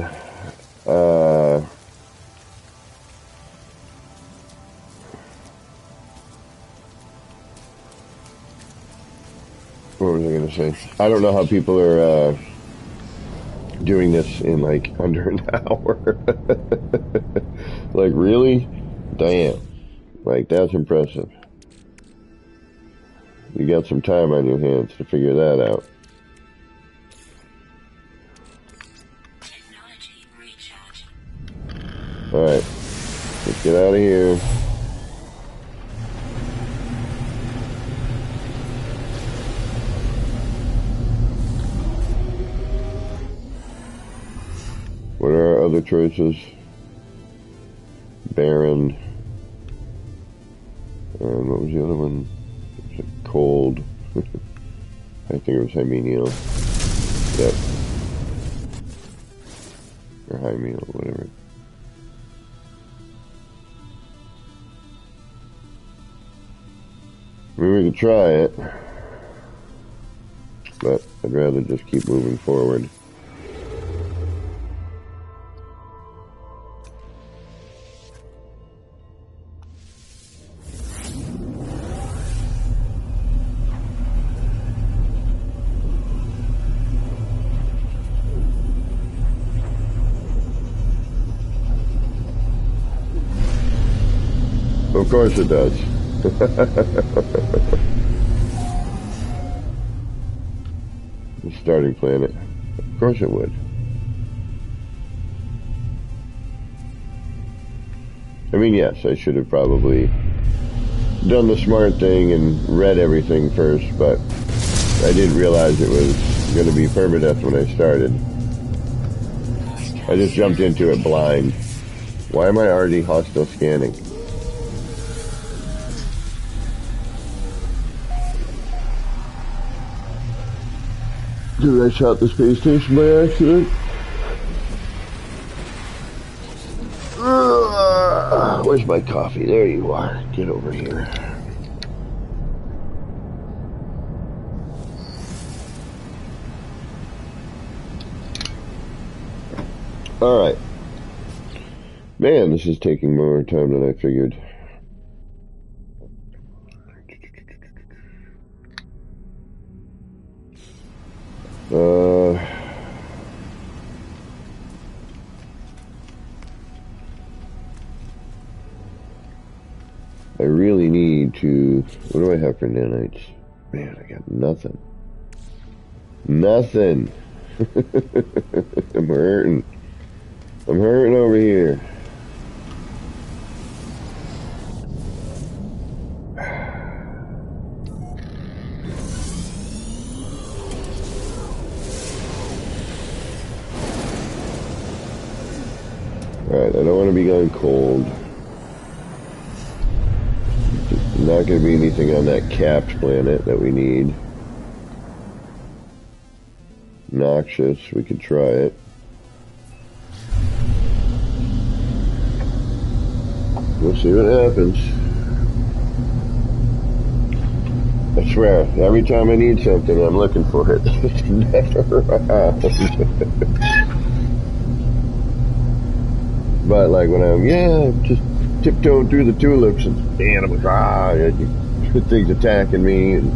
what was I going to say? I don't know how people are doing this in like under an hour. Like, really? Damn. Like, that's impressive. You got some time on your hands to figure that out. Alright. Let's get out of here. What are our other choices? Baron. And what was the other one? Was it cold? I think it was Hymeneo. Yep. Or Hymeneo, whatever. I mean, we could try it. But I'd rather just keep moving forward. Of course it does. The starting planet. Of course it would. I mean, yes, I should have probably done the smart thing and read everything first, but I didn't realize it was going to be permadeath when I started. I just jumped into it blind. Why am I already hostile scanning? Dude, I shot the space station by accident. Where's my coffee? There you are. Get over here. Alright. Man, this is taking more time than I figured. I really need to... What do I have for nanites? Man, I got nothing. Nothing! I'm hurting. I'm hurting over here. Alright, I don't want to be going cold. Not going to be anything on that capped planet that we need. Noxious, we could try it. We'll see what happens. I swear, every time I need something, I'm looking for it. It's never around. But like when I'm, just tiptoeing through the tulips and animals, things attacking me. And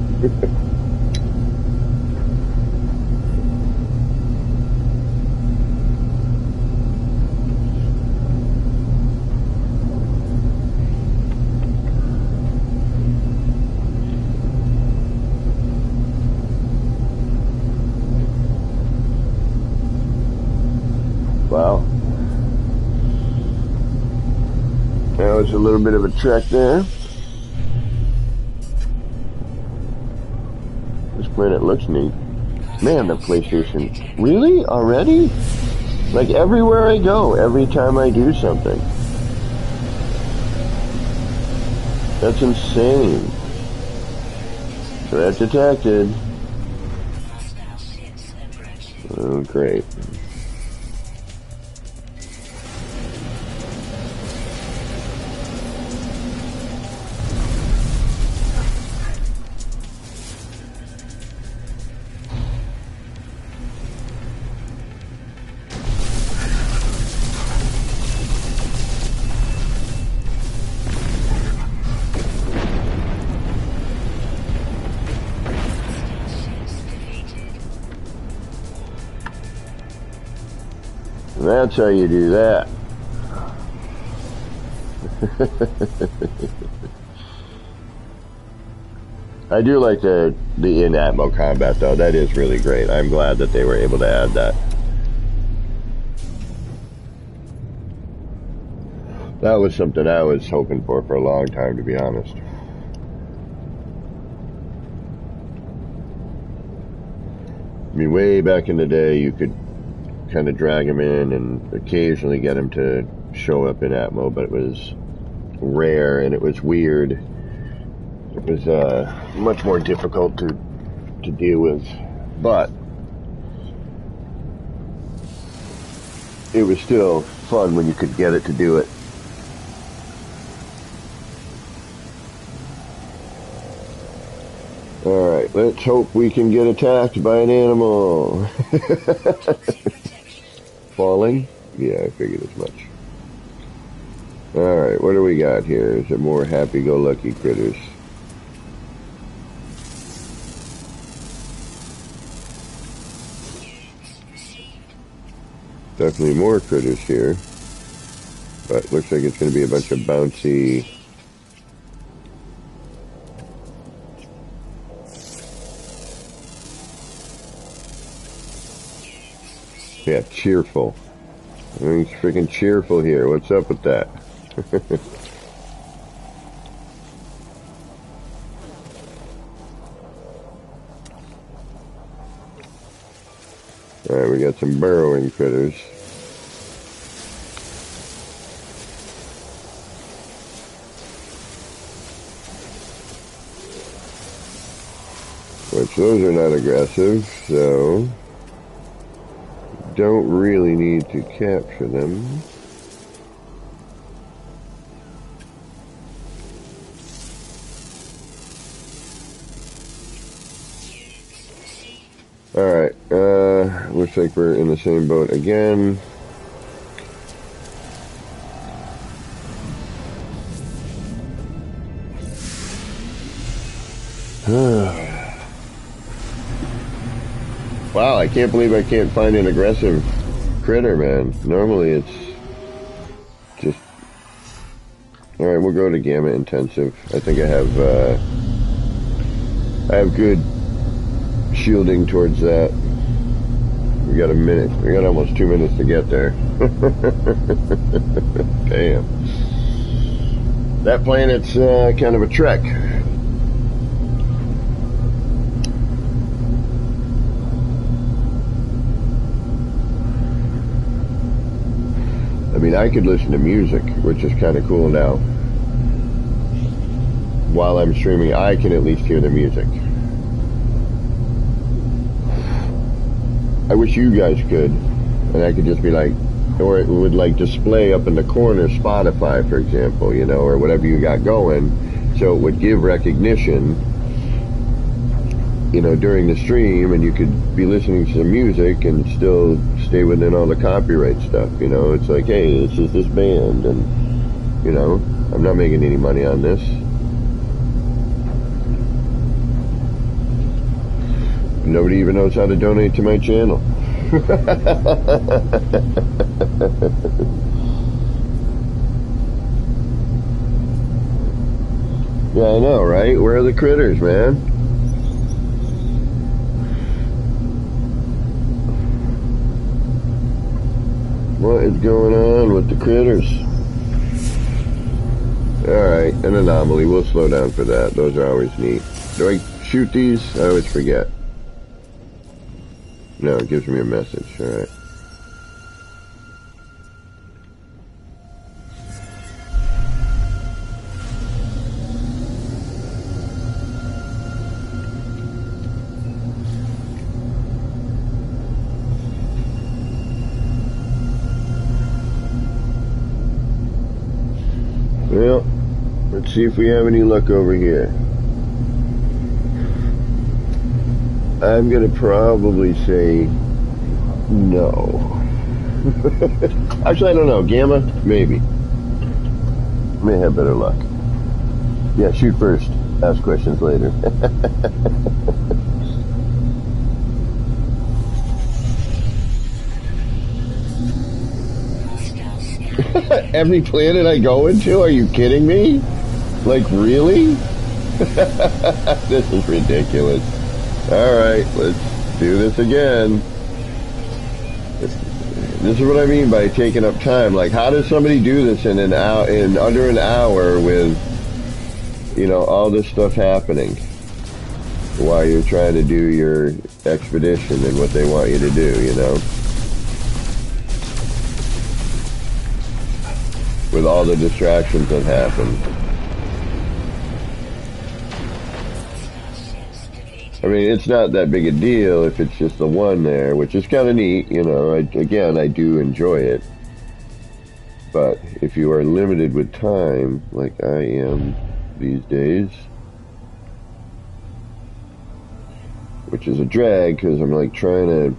was a little bit of a trek there. This planet looks neat. Man, the PlayStation. Really? Already? Like everywhere I go, every time I do something. That's insane. Threat detected. Oh, great. That's how you do that. I do like the in-atmo combat, though. That is really great. I'm glad that they were able to add that. That was something I was hoping for a long time, to be honest. I mean, way back in the day, you could kind of drag him in and occasionally get him to show up in Atmo, but it was rare and it was weird. It was much more difficult to deal with, but it was still fun when you could get it to do it. Alright, let's hope we can get attacked by an animal. Falling? Yeah, I figured as much. Alright, what do we got here? Is it more happy-go-lucky critters? Definitely more critters here. But looks like it's going to be a bunch of bouncy... Yeah, cheerful. Everything's freaking cheerful here. What's up with that? Alright, we got some burrowing critters. Which those are not aggressive, so don't really need to capture them. Alright, looks like we're in the same boat again. Wow, I can't believe I can't find an aggressive critter, man. Normally it's just... Alright, we'll go to Gamma Intensive. I think I have good shielding towards that. We got a minute. We got almost 2 minutes to get there. Damn. That planet's kind of a trek. I mean, I could listen to music, which is kind of cool now. While I'm streaming, I can at least hear the music. I wish you guys could, and I could just be like, or it would like display up in the corner Spotify, for example, you know, or whatever you got going, so it would give recognition, you know, during the stream, and you could be listening to some music and still stay within all the copyright stuff, you know. It's like, hey, this is this band, and, you know, I'm not making any money on this. Nobody even knows how to donate to my channel. Yeah, I know, right? Where are the critters, man? What is going on with the critters? Alright, an anomaly. We'll slow down for that. Those are always neat. Do I shoot these? I always forget. No, it gives me a message. Alright. Well, let's see if we have any luck over here. I'm gonna probably say no. Actually, I don't know. Gamma? Maybe. May have better luck. Yeah, shoot first. Ask questions later. Every planet I go into? Are you kidding me? Like, really? This is ridiculous. Alright, let's do this again. This is what I mean by taking up time. Like, how does somebody do this in an hour, in under an hour with, you know, all this stuff happening while you're trying to do your expedition and what they want you to do, you know? With all the distractions that happen. I mean, it's not that big a deal if it's just the one there, which is kind of neat, you know. Again, I do enjoy it. But if you are limited with time, like I am these days, which is a drag because I'm like trying to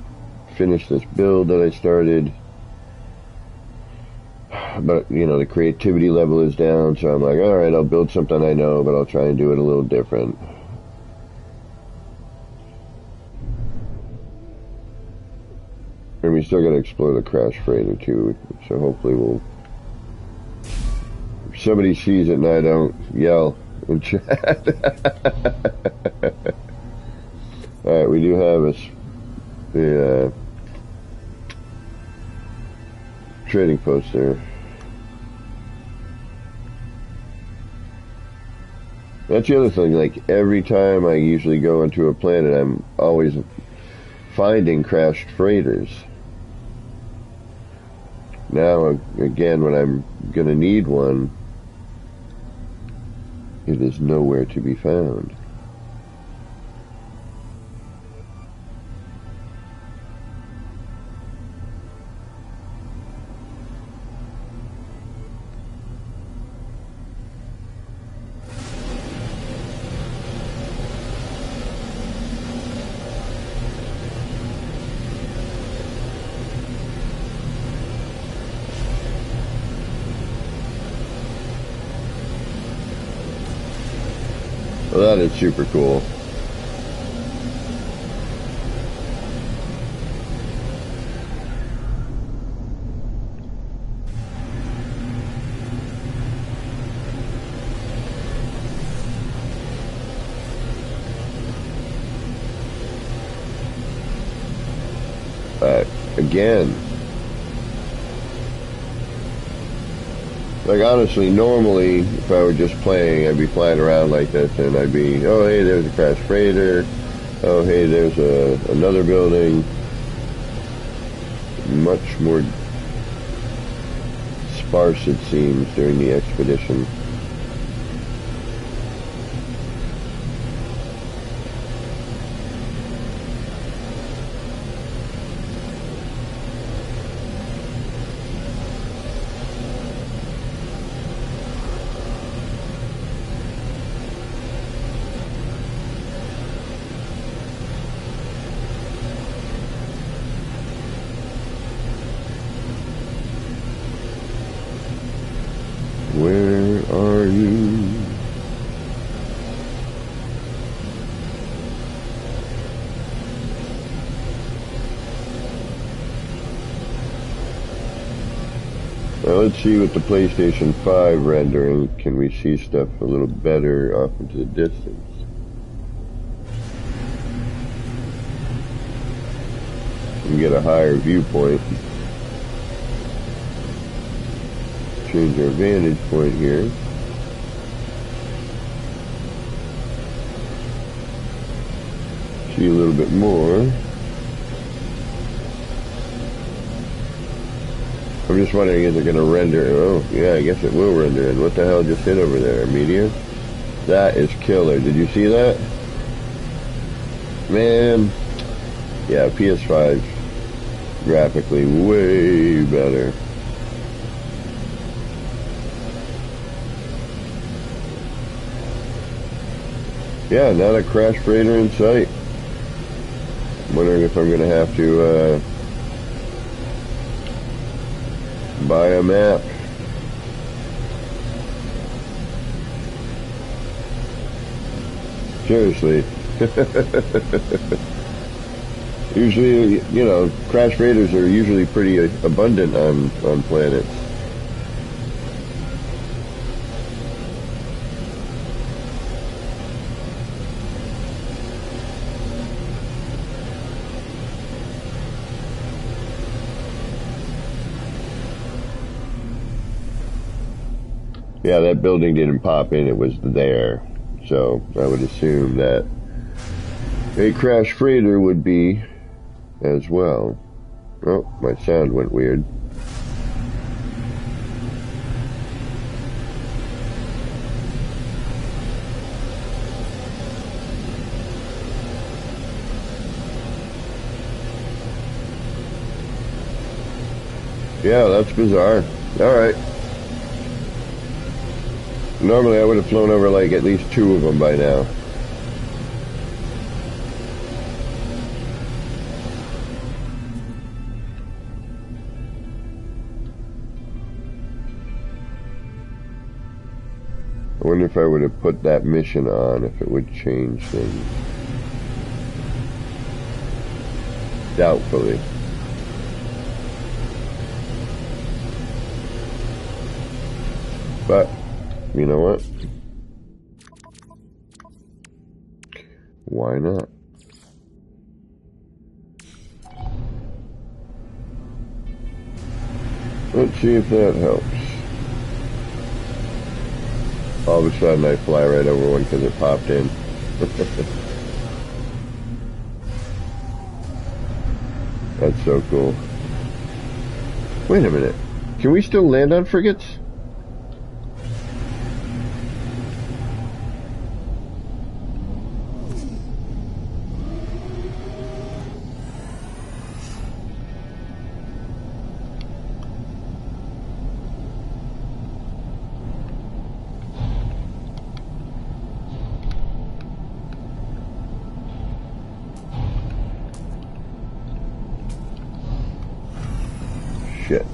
finish this build that I started. But, you know, the creativity level is down, so I'm like, alright, I'll build something I know, but I'll try and do it a little different. And we still gotta explore the crash freighter too, so hopefully we'll... If somebody sees it and I don't yell in chat. Alright, we do have the trading post there. That's the other thing, like every time I usually go into a planet, I'm always finding crashed freighters. Now, again, when I'm gonna need one, it is nowhere to be found. Well, that is super cool. Again, like honestly, normally if I were just playing, I'd be flying around like this and I'd be, oh hey, there's a crashed freighter, oh hey, there's another building. Much more sparse it seems during the expedition. Where are you? Well, let's see with the PlayStation 5 rendering, can we see stuff a little better off into the distance? We can get a higher viewpoint. Change our vantage point here. see a little bit more. I'm just wondering, is it going to render? Oh, yeah, I guess it will render. And what the hell just hit over there? A meteor? That is killer. Did you see that? Man. Yeah, PS5 graphically way better. Yeah, not a crash freighter in sight. I'm wondering if I'm going to have to buy a map. Seriously. Usually, you know, crash freighters are usually pretty abundant on planets. Yeah, that building didn't pop in, it was there. So I would assume that a crash freighter would be as well. Oh, my sound went weird. Yeah, that's bizarre. Alright. Normally I would have flown over like at least 2 of them by now. I wonder if I would have put that mission on, if it would change things. Doubtfully. But, you know what? Why not? Let's see if that helps. All of a sudden I fly right over one because it popped in. That's so cool. Wait a minute. Can we still land on frigates? Shit.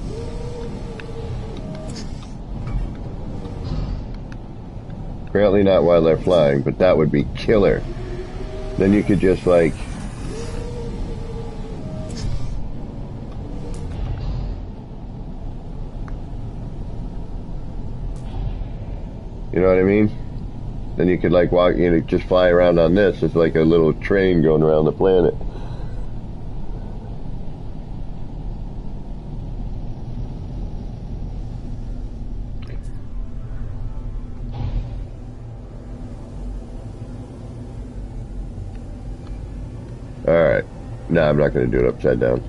Apparently not while they're flying, but that would be killer. Then you could just like... You know what I mean? Then you could like walk, you know, just fly around on this. It's like a little train going around the planet. Alright. No, I'm not going to do it upside down.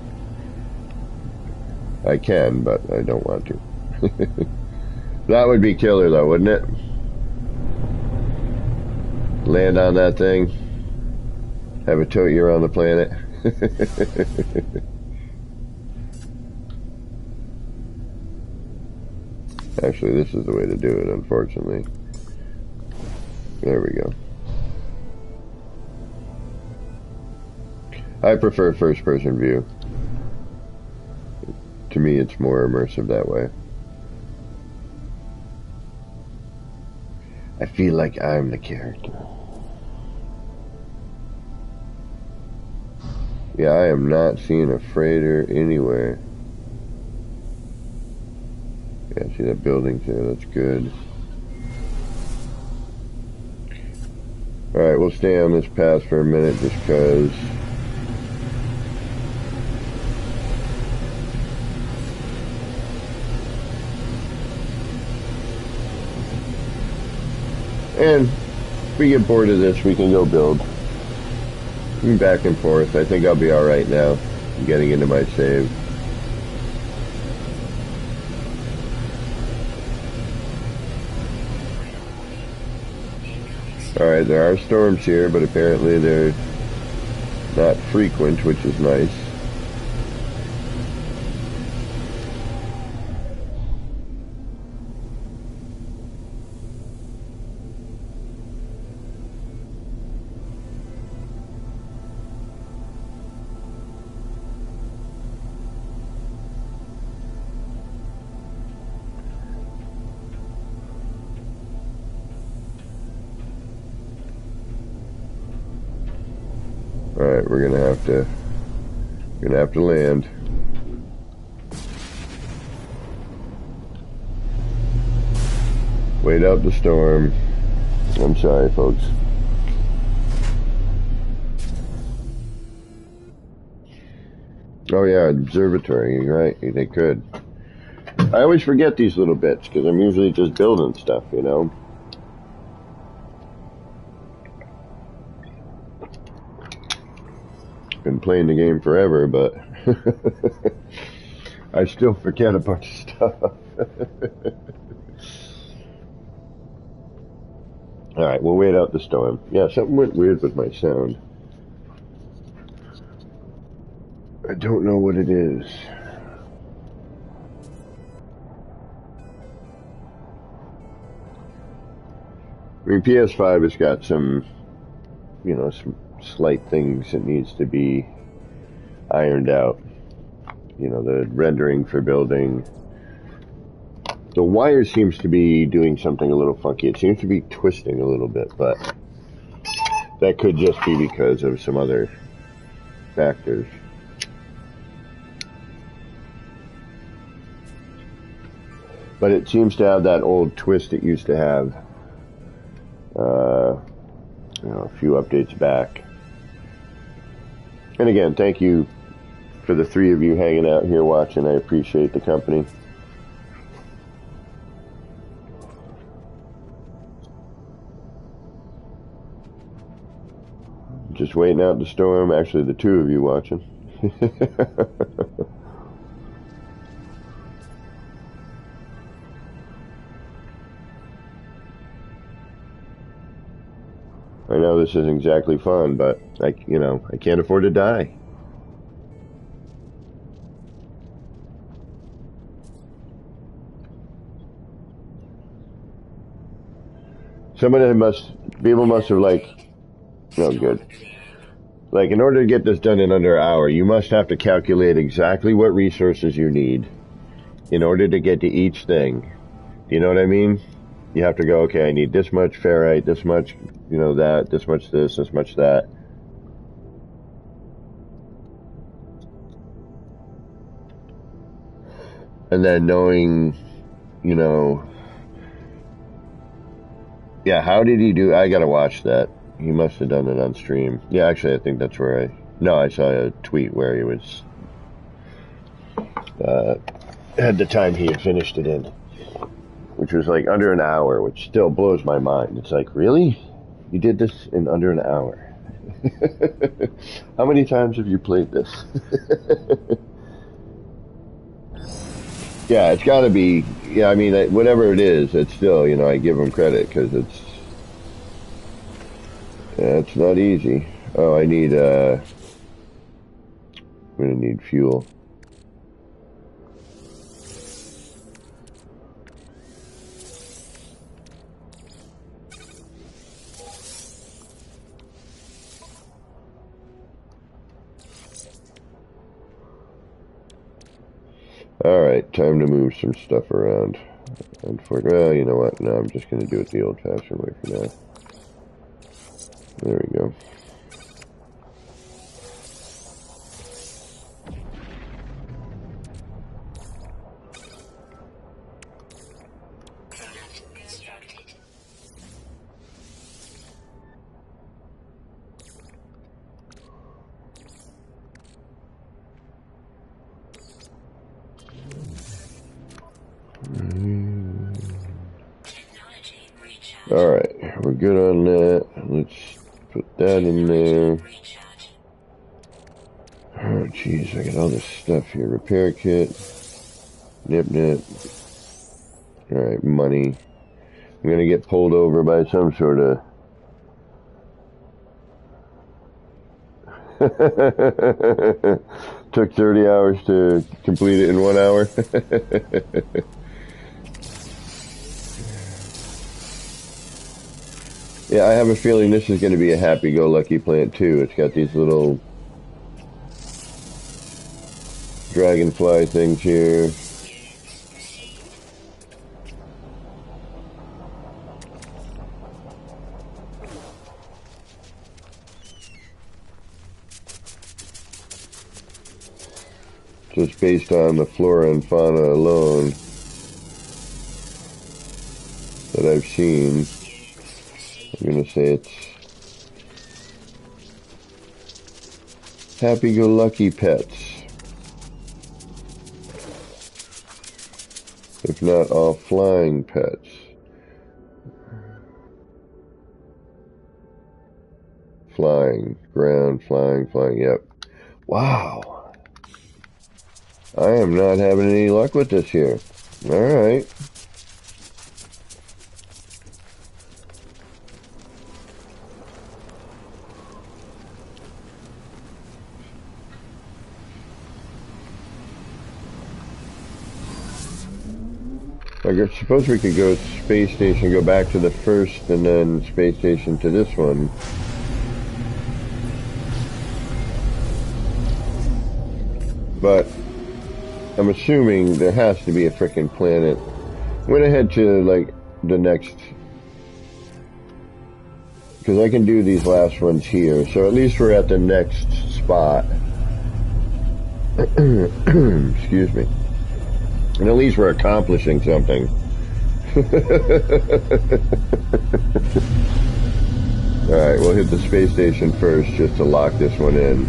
I can, but I don't want to. That would be killer though, wouldn't it? Land on that thing. Have it tote you around the planet. Actually, this is the way to do it, unfortunately. There we go. I prefer first-person view. To me, it's more immersive that way. I feel like I'm the character. Yeah, I am not seeing a freighter anywhere. Yeah, see that building there, that's good. Alright, we'll stay on this path for a minute just because... And if we get bored of this, we can go build. Back and forth. I think I'll be alright now. I'm getting into my save. Alright, there are storms here, but apparently they're not frequent, which is nice. Alright, we're gonna have to land. Wait out the storm. I'm sorry, folks. Oh yeah, observatory, you're right, they could. I always forget these little bits, because I'm usually just building stuff, you know? Been playing the game forever, but I still forget a bunch of stuff. Alright, we'll wait out the storm. Yeah, something went weird with my sound. I don't know what it is. I mean, PS5 has got some, you know, some slight things that needs to be ironed out. You know, the rendering for building. The wire seems to be doing something a little funky. It seems to be twisting a little bit, but that could just be because of some other factors. But it seems to have that old twist it used to have, you know, a few updates back. And again, thank you for the 3 of you hanging out here watching. I appreciate the company. Just waiting out the storm. Actually, the 2 of you watching. I know this isn't exactly fun, but I can't afford to die. People must have like, oh good. Like, in order to get this done in under an hour, you must have to calculate exactly what resources you need in order to get to each thing. You know what I mean? You have to go, okay, I need this much ferrite, this much, you know, that, this much this much that. And then knowing, you know, yeah, how did he do? I gotta watch that. He must have done it on stream. Yeah, actually, I think that's where I saw a tweet where he was, had the time he had finished it in, which was like under an hour, which still blows my mind. It's like, really? You did this in under an hour? How many times have you played this? Yeah, it's gotta be, yeah, I mean, whatever it is, it's still, you know, I give him credit, because it's not easy. Oh, I'm gonna need fuel. Alright, time to move some stuff around. Well, you know what? No, I'm just going to do it the old-fashioned way for now. There we go. Alright, we're good on that. Let's put that in there. Oh, jeez, I got all this stuff here. Repair kit. Nip. Alright, money. I'm gonna get pulled over by some sort of... Took 30 hours to complete it in 1 hour. Yeah, I have a feeling this is going to be a happy-go-lucky plant too. It's got these little dragonfly things here. Just based on the flora and fauna alone that I've seen, I'm going to say it's happy-go-lucky pets. If not all flying pets. Flying, ground, flying, yep. Wow. I am not having any luck with this here. Alright. I suppose we could go space station, go back to the first, and then space station to this one. But I'm assuming there has to be a frickin' planet. I'm gonna head to, like, the next... Because I can do these last ones here, so at least we're at the next spot. Excuse me. And at least we're accomplishing something. Alright, we'll hit the space station first just to lock this one in.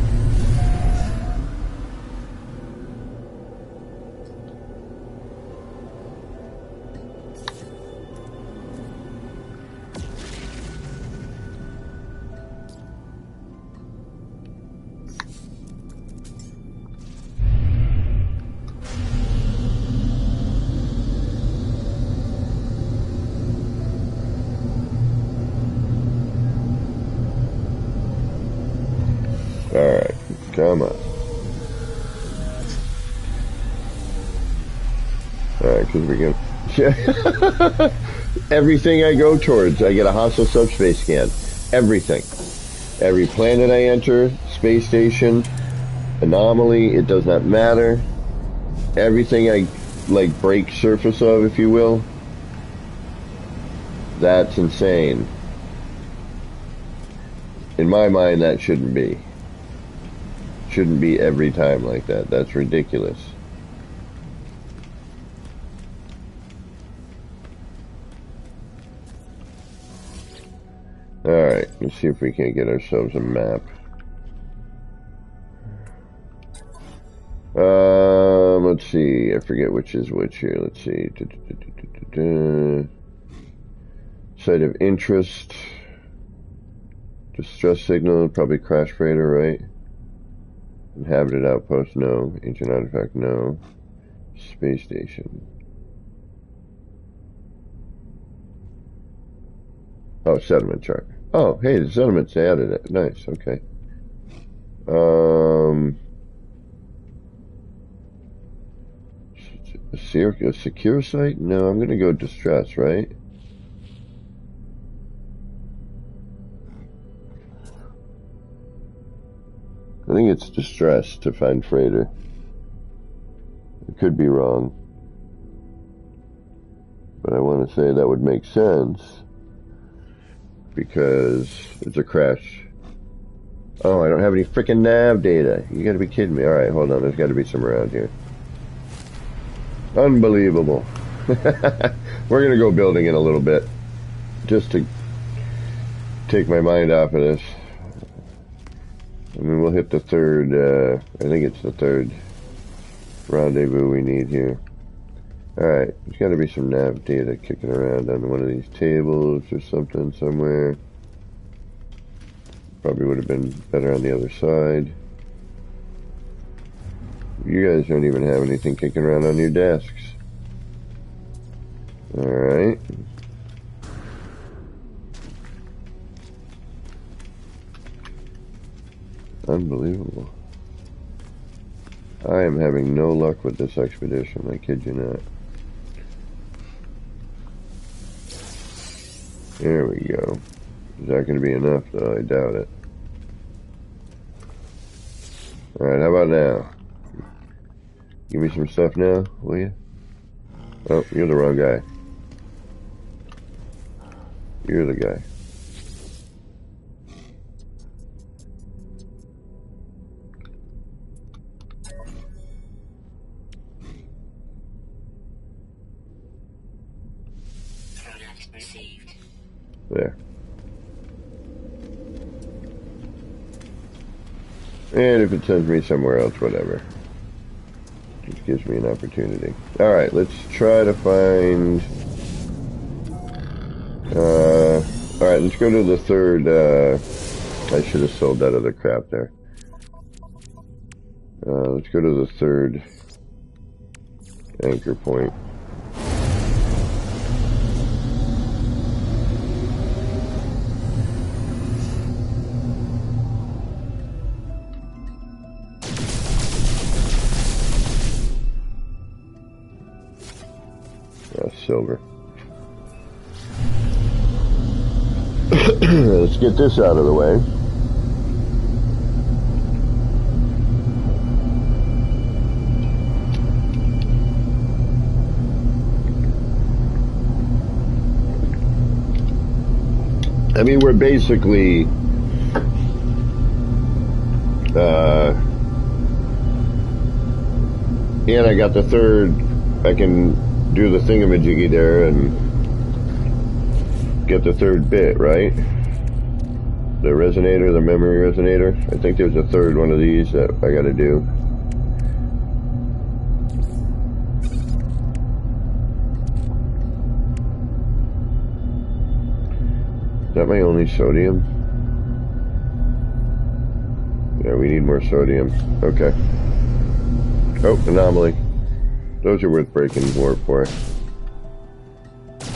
Alright, come on. Alright, because we can... Everything I go towards, I get a hostile subspace scan. Everything. Every planet I enter, space station, anomaly, it does not matter. Everything I, like, break surface of, if you will. That's insane. In my mind, that shouldn't be. Shouldn't be every time like that. That's ridiculous. Alright, let's see if we can get ourselves a map. Let's see. I forget which is which here. Let's see. Site of interest. Distress signal, probably crash freighter, right? Inhabited outpost, no. Ancient artifact, no. Space station. Oh, settlement chart. Oh, hey, the settlements, they added it. Nice, okay. A secure site? No, I'm gonna go distress, right? I think it's distress to find freighter. I could be wrong. But I want to say that would make sense. Because it's a crash. Oh, I don't have any freaking nav data. You gotta be kidding me. Alright, hold on. There's gotta be some around here. Unbelievable. We're gonna go building in a little bit. Just to take my mind off of this. I mean, we'll hit the third, I think it's the third rendezvous we need here. Alright, there's got to be some nav data kicking around on one of these tables or something somewhere. Probably would have been better on the other side. You guys don't even have anything kicking around on your desks. Alright. Unbelievable. I am having no luck with this expedition, I kid you not. There we go. Is that going to be enough, though? I doubt it. Alright, how about now? Give me some stuff now, will you? Oh, you're the wrong guy. You're the guy. Product received. There. And if it sends me somewhere else, whatever. Just gives me an opportunity. Alright, let's try to find... Alright, let's go to the third, I should have sold that other crap there. Let's go to the third anchor point. Silver. Let's get this out of the way. I mean, we're basically and I got the third. I can do the thingamajiggy there and get the third bit, right? The resonator, the memory resonator. I think there's a third one of these that I gotta do. Is that my only sodium? Yeah, we need more sodium. Okay. Oh, anomaly. Those are worth breaking warp for.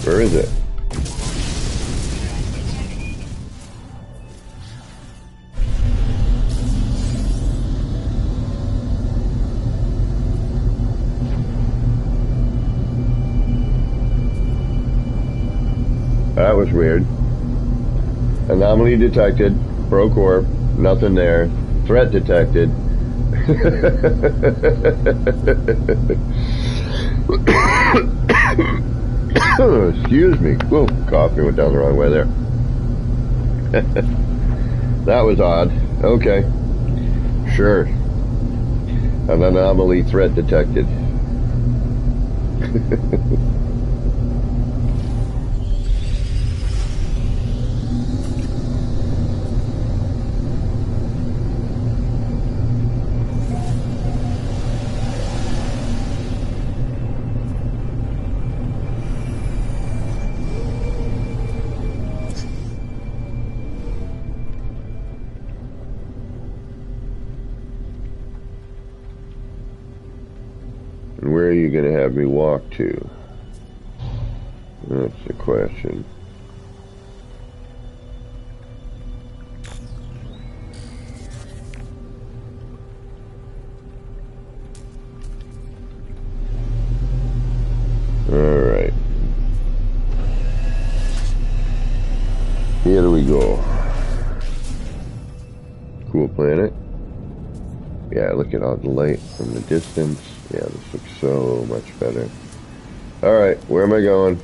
Where is it? That was weird. Anomaly detected. Broke warp. Nothing there. Threat detected. Excuse me. Whoa, coffee went down the wrong way there. That was odd. Okay. Sure. An anomaly threat detected. Where are you going to have me walk to? That's the question. Alright. Here we go. Cool planet. Yeah, look at all the light from the distance. Yeah, this looks so much better. Alright, where am I going?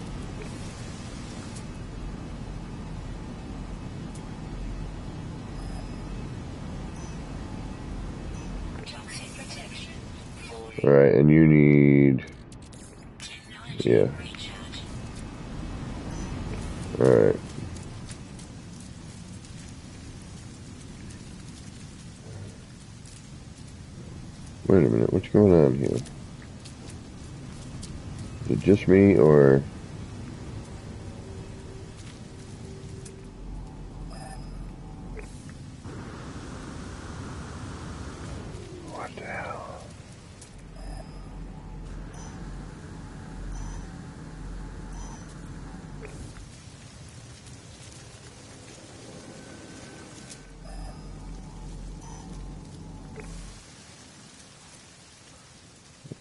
Alright, and you need... Yeah. Alright. Wait a minute, what's going on here? Is it just me, or... What the hell?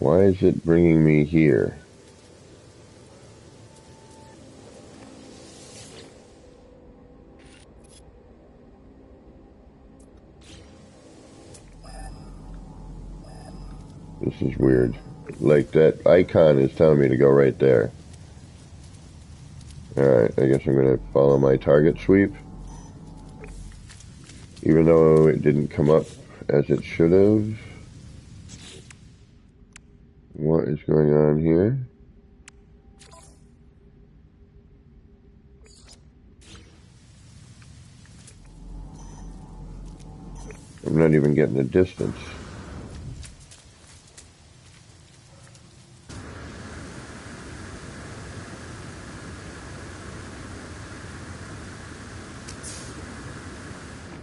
Why is it bringing me here? This is weird. Like, that icon is telling me to go right there. Alright, I guess I'm going to follow my target sweep. Even though it didn't come up as it should have. What is going on here? I'm not even getting the distance.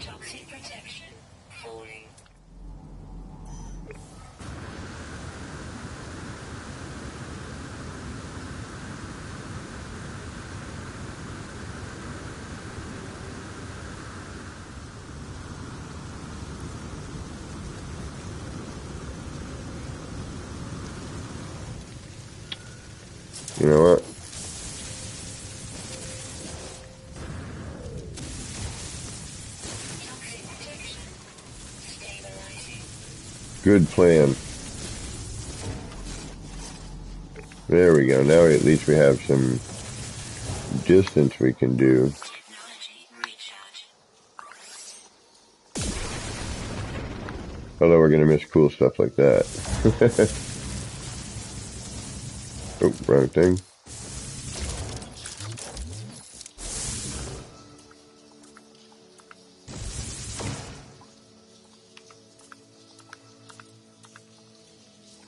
Toxic protection falling. You know what? Toxic protection stabilizing. Good plan. There we go. Now at least we have some distance we can do. Technology recharge. Although we're going to miss cool stuff like that. Oh, wrong thing.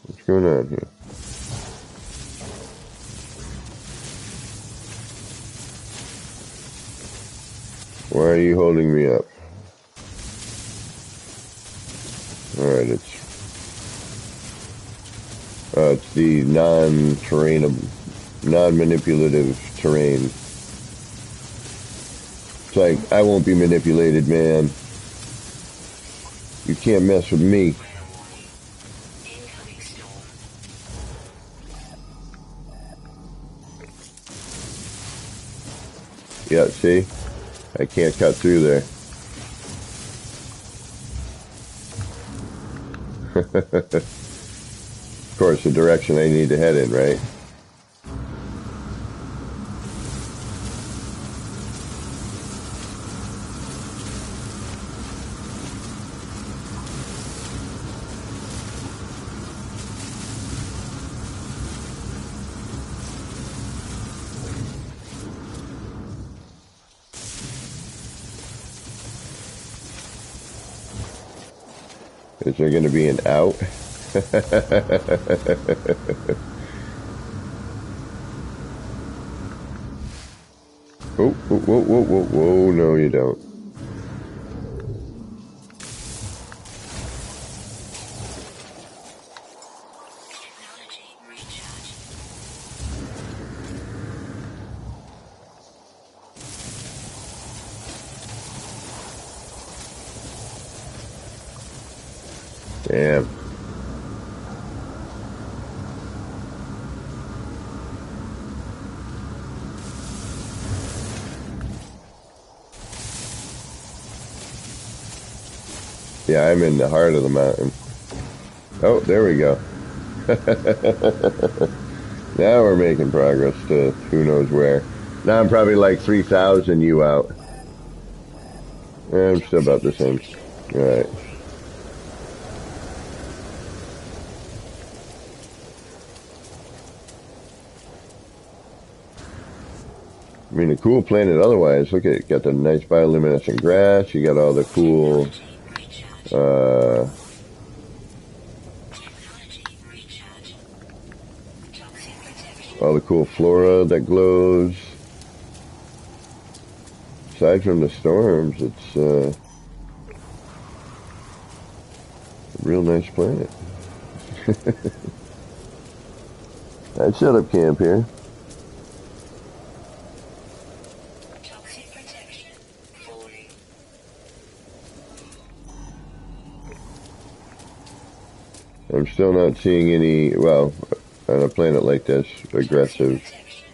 What's going on here? Why are you holding me up? Alright, it's the non-manipulative terrain. It's like, I won't be manipulated, man. You can't mess with me. Incoming storm. Yeah, see? I can't cut through there. Of course, the direction I need to head in, right? Is there going to be an out? Oh, whoa, whoa, whoa, whoa, whoa, no you don't. Technology recharge. Damn. Yeah, I'm in the heart of the mountain. Oh, there we go. Now we're making progress to who knows where. Now I'm probably like 3,000 you out. I'm still about the same. Alright. I mean, a cool planet otherwise. Look at it. Got the nice bioluminescent grass. You got all the cool, Technology recharge. Toxic protection. all the cool flora that glows. Aside from the storms, it's a real nice planet. I'd set up camp here. Toxic protection falling. I'm still not seeing any, well, on a planet like this, aggressive Protection.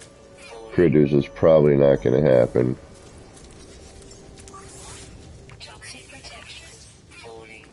critters is probably not going to happen. Toxic protection. Falling.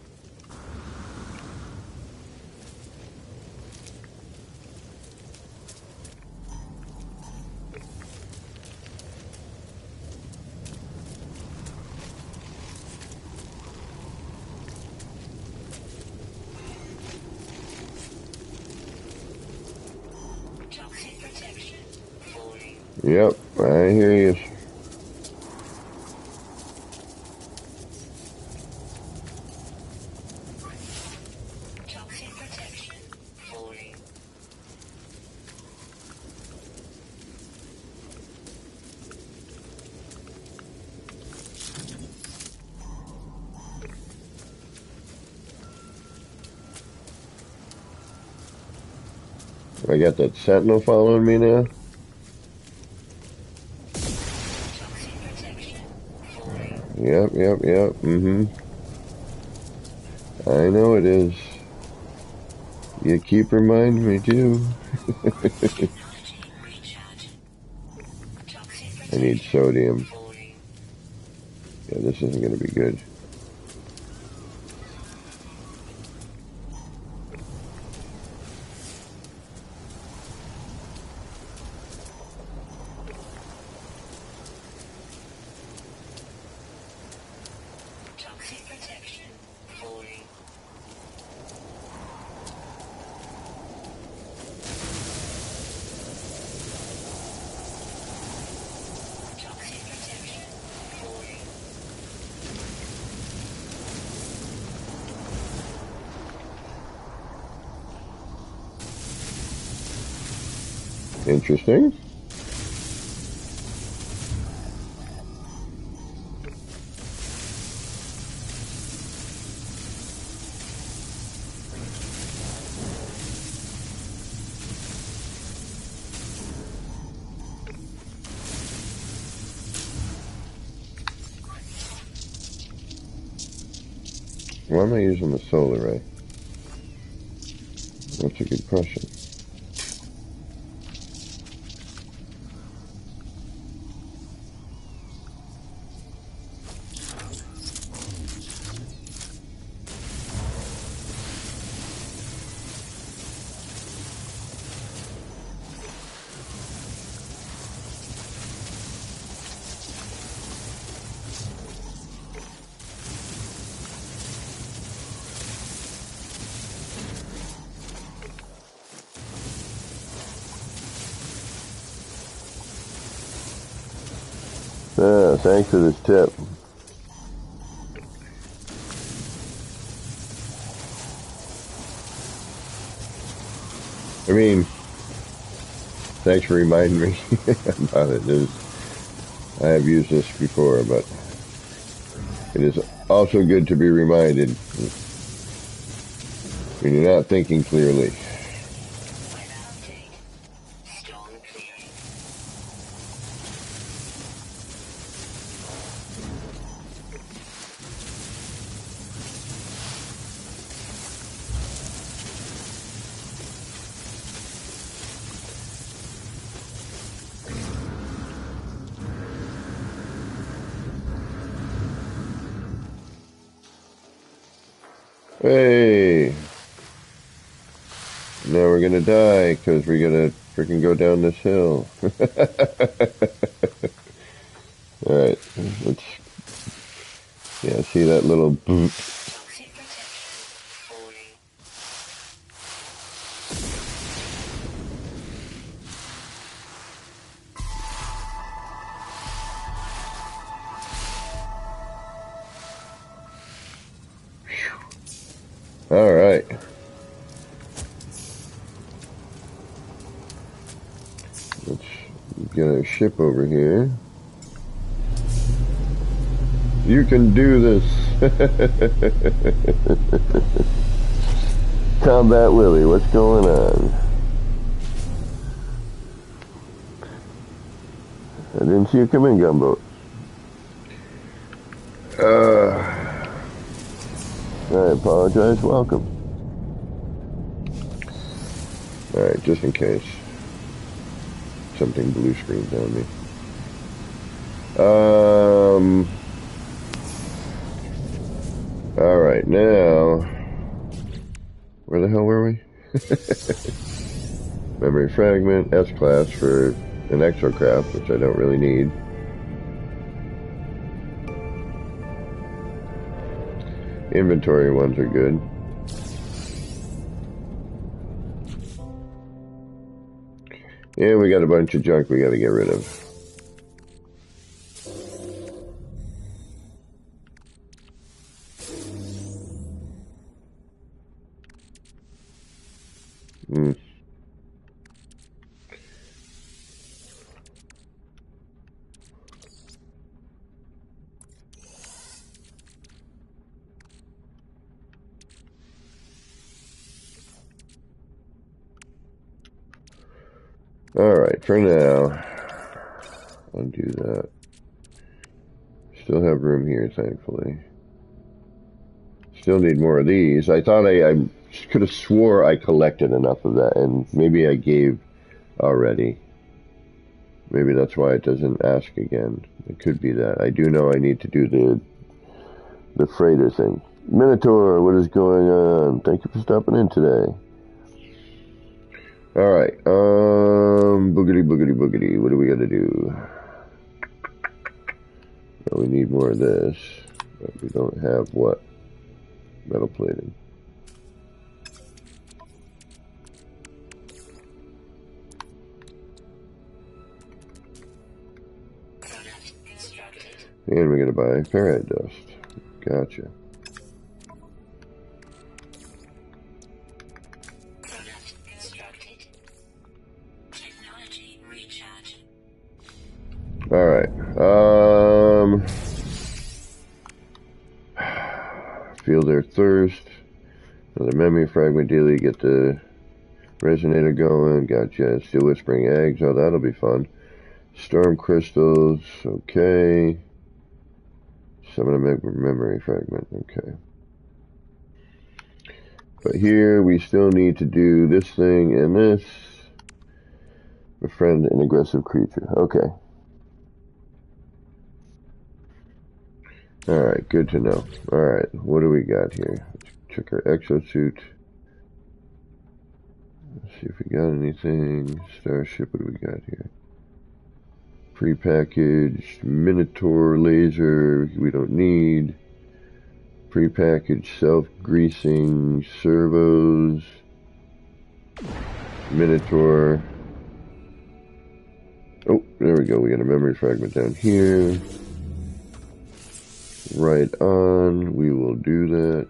Toxic protection. Falling. Yep, I hear you. Toxic protection. Falling. I got that sentinel following me now. Toxic protection. Falling. Yep. I know it is. You keep reminding me too. Energy recharge. Toxic I protection. need sodium. Falling. Yeah, this isn't going to be good. Toxic protection. Falling. Toxic protection. Falling. Interesting. Why am I using the solar ray? That's a good question. Thanks for this tip. I mean, thanks for reminding me about it. I have used this before, but it is also good to be reminded when you're not thinking clearly. Weather update. Storm clearing. Hey! Now we're gonna die because we're gonna freaking go down this hill. Alright, let's, yeah, see that little boot. Toxic protection. Falling. Alright. Let's get a ship over here. You can do this. Combat Willie, what's going on? I didn't see you come in, Gumboat. I apologize. Welcome. just in case something blue screens on me. All right, now where the hell were we? Memory fragment, S-class for an exocraft, which I don't really need. Inventory ones are good. And we got a bunch of junk we got to get rid of. Alright, for now, I'll do that. Still have room here, thankfully. Still need more of these. I thought I could have swore I collected enough of that, and maybe I gave already. Maybe that's why it doesn't ask again. It could be that. I do know I need to do the freighter thing. Minotaur, what is going on? Thank you for stopping in today. Alright, boogity, boogity, boogity. What do we gotta do? Well, we need more of this, but we don't have what? Metal plating. And we gotta buy ferrite dust. Gotcha. Alright, feel their thirst. Another memory fragment daily, get the resonator going. Gotcha. Steel whispering eggs, oh that'll be fun. Storm crystals, okay. Summon a memory fragment, okay. But here we still need to do this thing and this. Befriend an aggressive creature, okay. Alright, good to know. Alright, what do we got here? Let's check our exosuit. Let's see if we got anything. Starship, what do we got here? Prepackaged Minotaur laser, we don't need. Prepackaged self-greasing servos. Minotaur. Oh, there we go, we got a memory fragment down here. Right on, we will do that.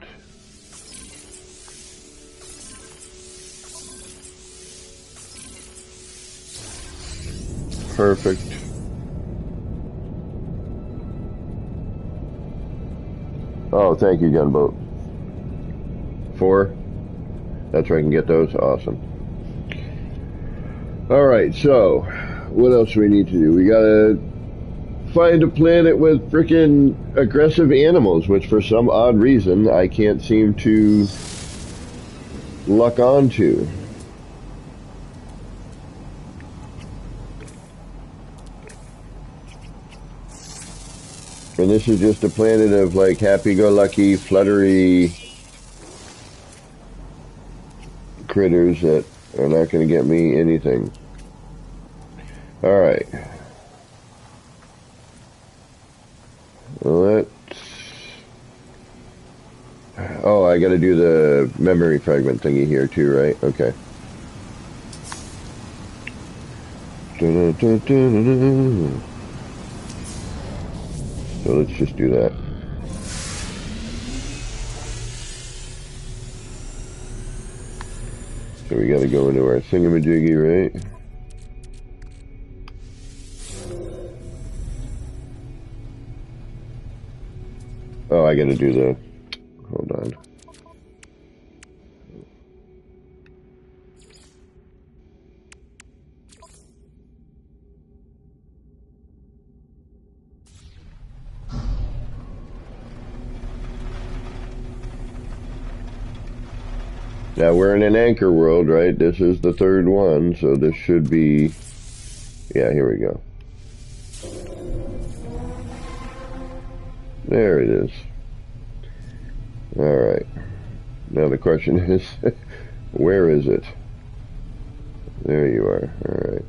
Perfect. Oh, thank you, gunboat. 4? That's where I can get those? Awesome. Alright, so, what else do we need to do? We gotta find a planet with frickin' aggressive animals, which for some odd reason I can't seem to luck onto. And this is just a planet of like happy-go-lucky, fluttery critters that are not going to get me anything. Alright. Let's... Oh, I gotta do the memory fragment thingy here too, right? Okay. So let's just do that. So we gotta go into our thingamajiggy, right? Oh, I gotta do the... Hold on. Now we're in an anchor world, right? This is the third one, so this should be... Yeah, here we go. There it is. Alright. Now the question is, where is it? There you are. Alright.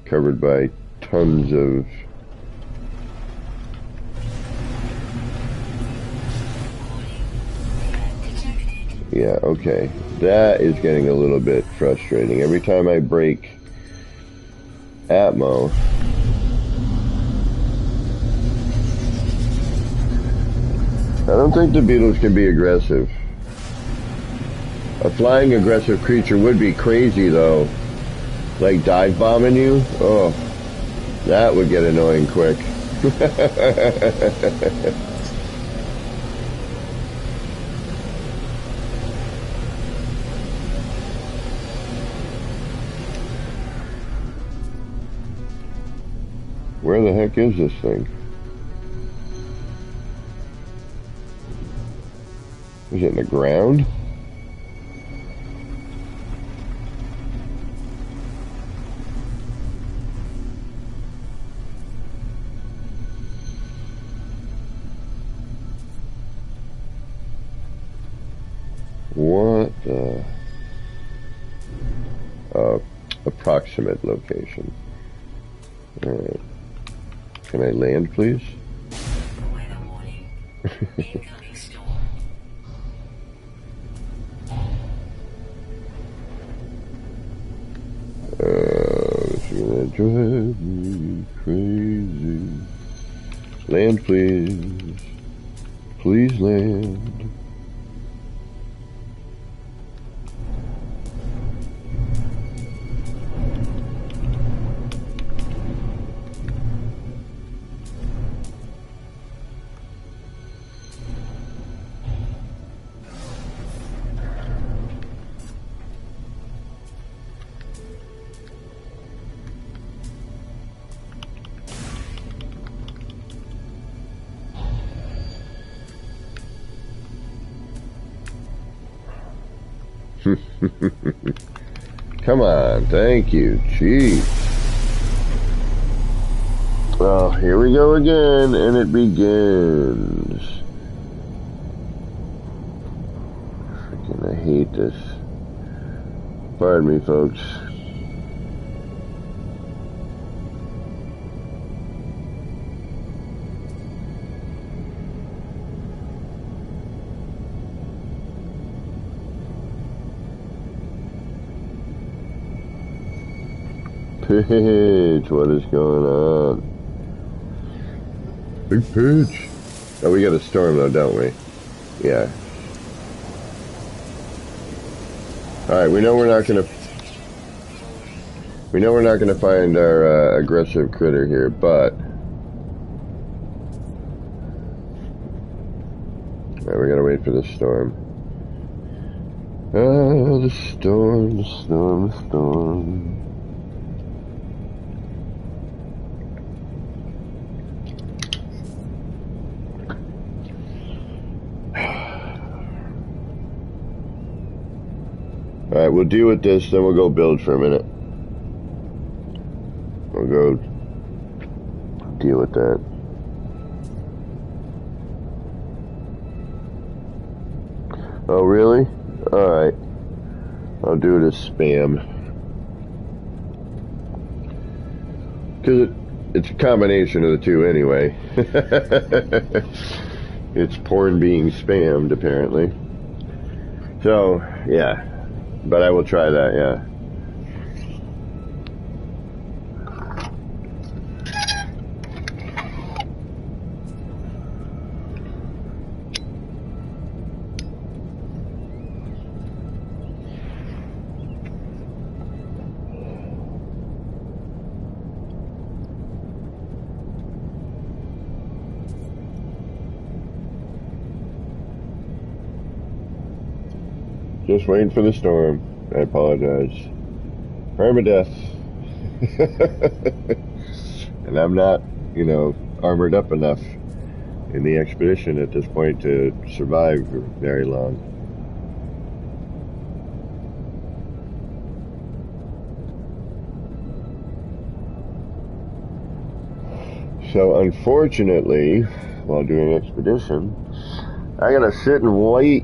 Covered by tons of... Yeah, okay. That is getting a little bit frustrating. Every time I break Atmo, I don't think the beetles can be aggressive. A flying aggressive creature would be crazy though. Like dive bombing you? Oh, that would get annoying quick. Where the heck is this thing? Is it in the ground? What the... approximate location. Alright. Can I land, please? Weather warning. Incoming storm. It's gonna drive me crazy. Land, please. Please land. Come on, thank you, jeez. Well, here we go again, and it begins. Freaking, I hate this. Pardon me, folks. Pitch, what is going on? Big pitch. Oh, we got a storm though, don't we? Yeah. Alright, we know we're not gonna find our aggressive critter here, but alright, we gotta wait for the storm. Ah, the storm, the storm, the storm. Alright, we'll deal with this, then we'll go build for a minute. We'll go deal with that. Oh, really? Alright. I'll do it as spam. Because it's a combination of the two anyway. It's porn being spammed, apparently. So, yeah. But I will try that, yeah. Just waiting for the storm. I apologize. Permadeath. And I'm not, you know, armored up enough in the expedition at this point to survive very long. So unfortunately, while doing expedition, I gotta sit and wait.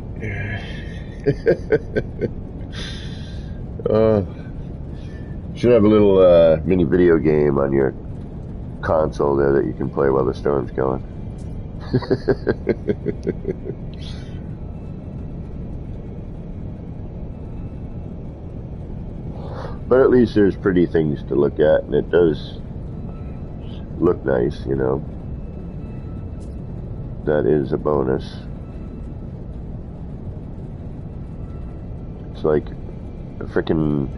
Should have a little mini video game on your console there that you can play while the storm's going. But at least there's pretty things to look at, and it does look nice, you know. That is a bonus. It's like a freaking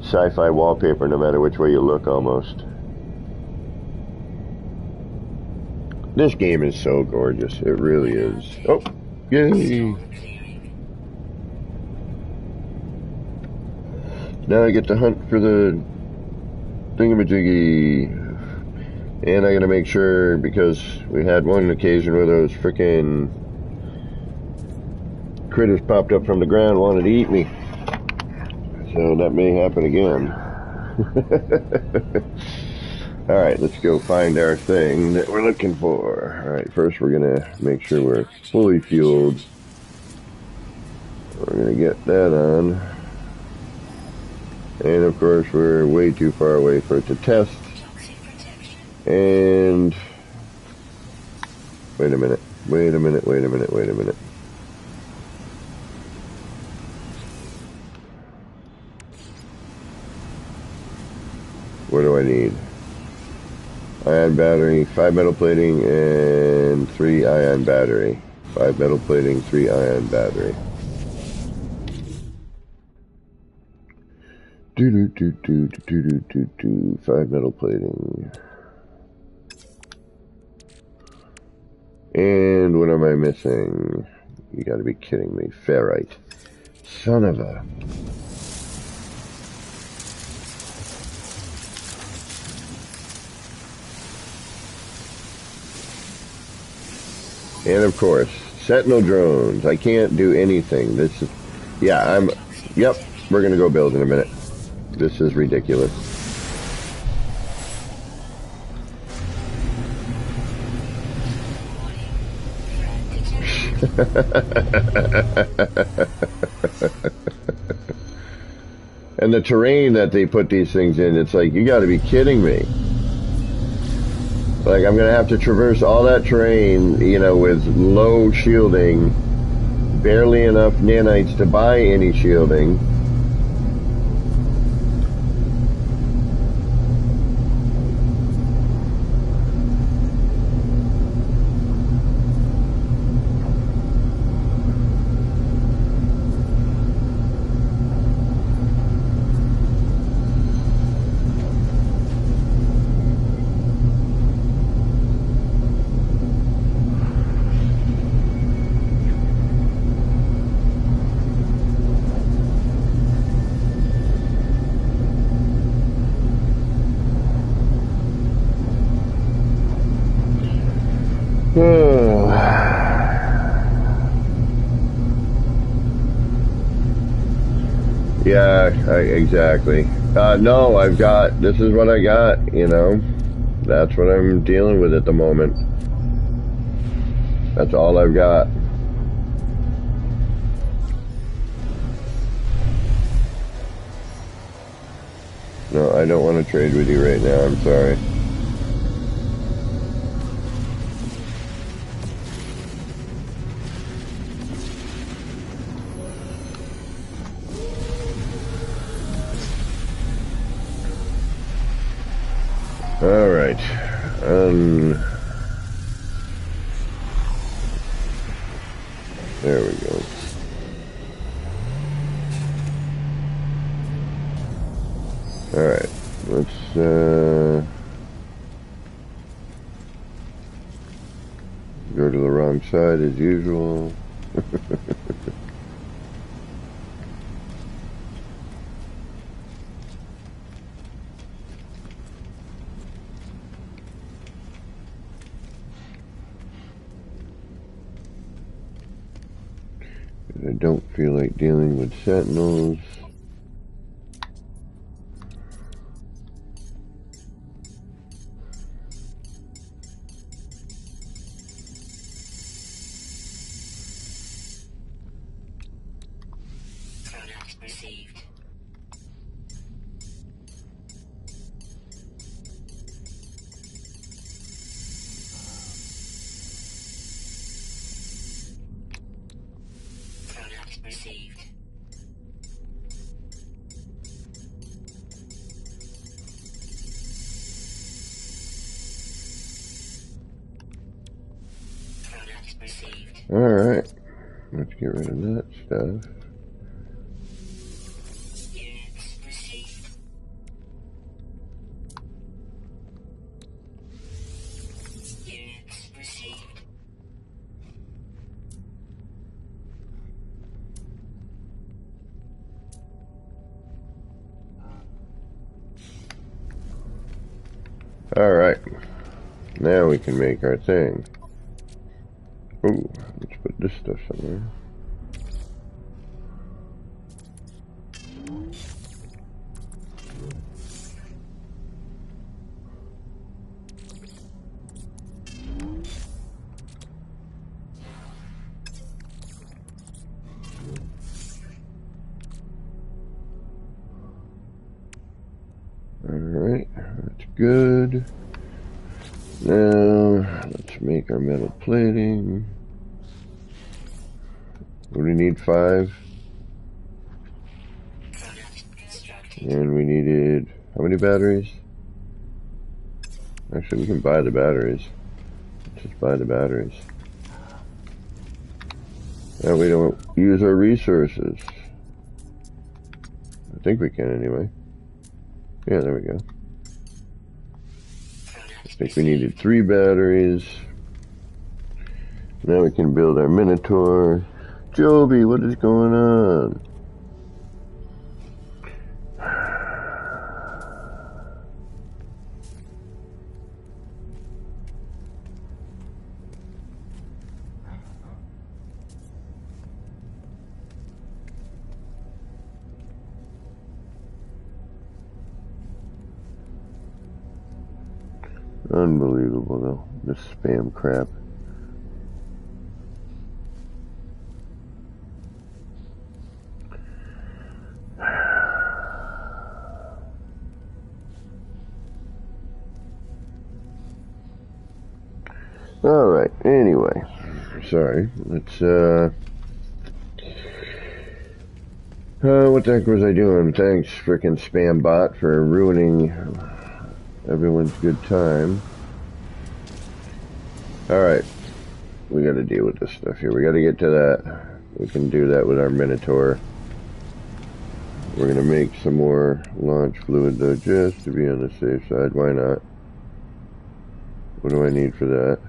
sci-fi wallpaper no matter which way you look, almost. This game is so gorgeous. It really is. Oh, yay! Now I get to hunt for the thingamajiggy. And I gotta make sure, because we had one occasion where those frickin' critters popped up from the ground and wanted to eat me. So that may happen again. Alright, let's go find our thing that we're looking for. Alright, first we're gonna make sure we're fully fueled. We're gonna get that on. And of course we're way too far away for it to test. And wait a minute. What do I need? Ion battery, 5 metal plating, and 3 ion battery. 5 metal plating, 3 ion battery. 5 metal plating. And what am I missing? You gotta be kidding me. Ferrite. Son of a... And of course, Sentinel drones. I can't do anything. This is... Yeah, Yep, we're gonna go build in a minute. This is ridiculous. And the terrain that they put these things in, it's like, you gotta be kidding me. Like, I'm gonna have to traverse all that terrain, you know, with low shielding, barely enough nanites to buy any shielding. Yeah, exactly. No, this is what I got, you know. That's what I'm dealing with at the moment. That's all I've got. No, I don't want to trade with you right now, I'm sorry. All right. There we go. All right. Let's go to the wrong side as usual. I don't feel like dealing with sentinels. received. Product received. Product received. Alright. Let's get rid of that stuff. Units received. Units received. Alright. Now we can make our thing. Ooh, let's put this stuff somewhere. Alright, that's good. Now, let's make our metal plating. What do we need? 5? Product constructed. And we needed, how many batteries? Actually, we can buy the batteries. Let's just buy the batteries. Now we don't use our resources. I think we can anyway. Yeah, there we go. I think we needed 3 batteries. Now we can build our Minotaur. Joby, what is going on? Unbelievable though, this spam crap. Alright, anyway. Sorry, let's, what the heck was I doing? Thanks, frickin' spam bot, for ruining everyone's good time. Alright, we gotta deal with this stuff here. We gotta get to that. We can do that with our Minotaur. We're gonna make some more launch fluid though, just to be on the safe side. Why not? What do I need for that?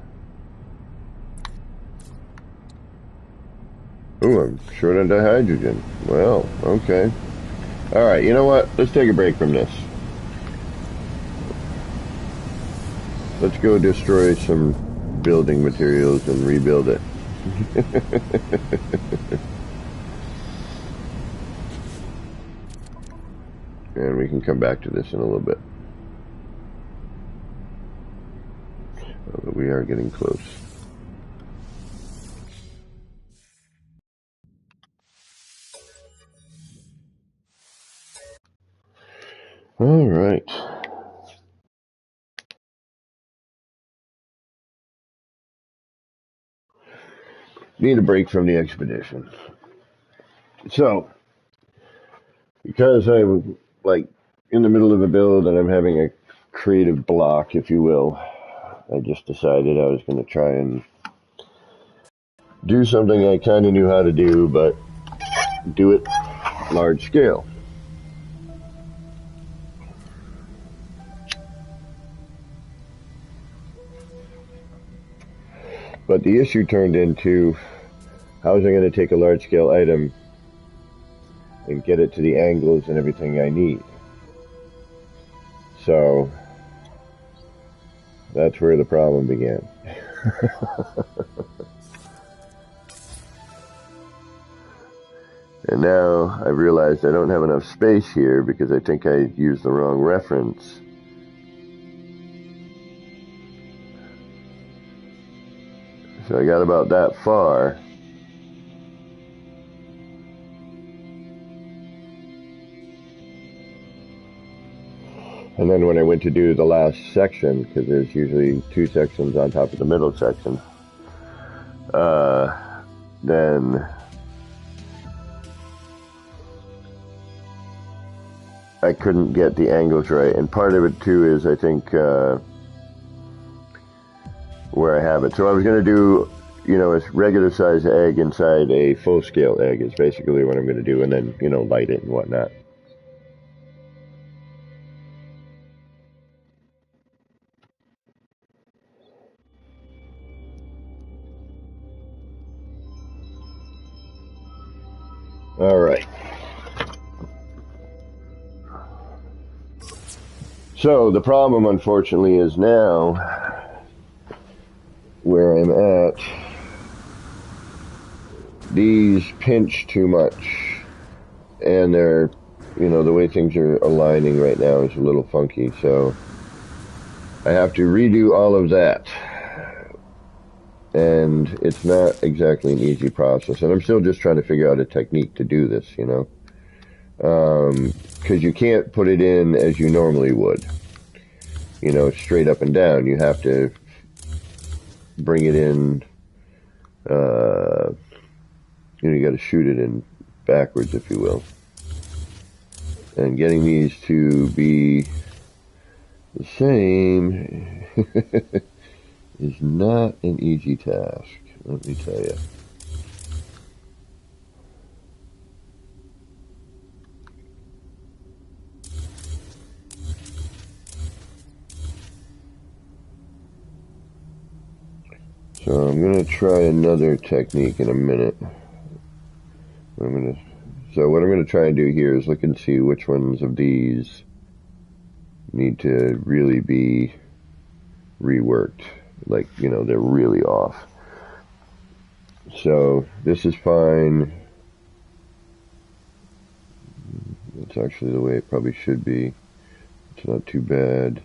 Ooh, I'm short on dihydrogen. Well, okay. Alright, you know what? Let's take a break from this. Let's go destroy some building materials and rebuild it. And we can come back to this in a little bit. But we are getting close. All right. Need a break from the expedition. So, because I'm like in the middle of a build and I'm having a creative block, if you will, I just decided I was going to try and do something I kind of knew how to do, but do it large scale. But the issue turned into, how was I going to take a large scale item and get it to the angles and everything I need? So that's where the problem began. And now I realized I don't have enough space here because I think I used the wrong reference. So I got about that far. And then when I went to do the last section, because there's usually 2 sections on top of the middle section, then I couldn't get the angles right. And part of it too is, I think, where I have it. So I was going to do, you know, a regular size egg inside a full scale egg is basically what I'm going to do, and then, you know, light it and whatnot. All right. So the problem, unfortunately, is now where I'm at, these pinch too much, and they're, you know, the way things are aligning right now is a little funky, so I have to redo all of that, and it's not exactly an easy process, and I'm still just trying to figure out a technique to do this, you know, because you can't put it in as you normally would, you know, straight up and down. You have to bring it in, you know, you got to shoot it in backwards, if you will. And getting these to be the same is not an easy task, let me tell you. So I'm going to try another technique in a minute. So what I'm going to try and do here is look and see which ones of these need to really be reworked. Like, you know, they're really off. So this is fine. That's actually the way it probably should be. It's not too bad.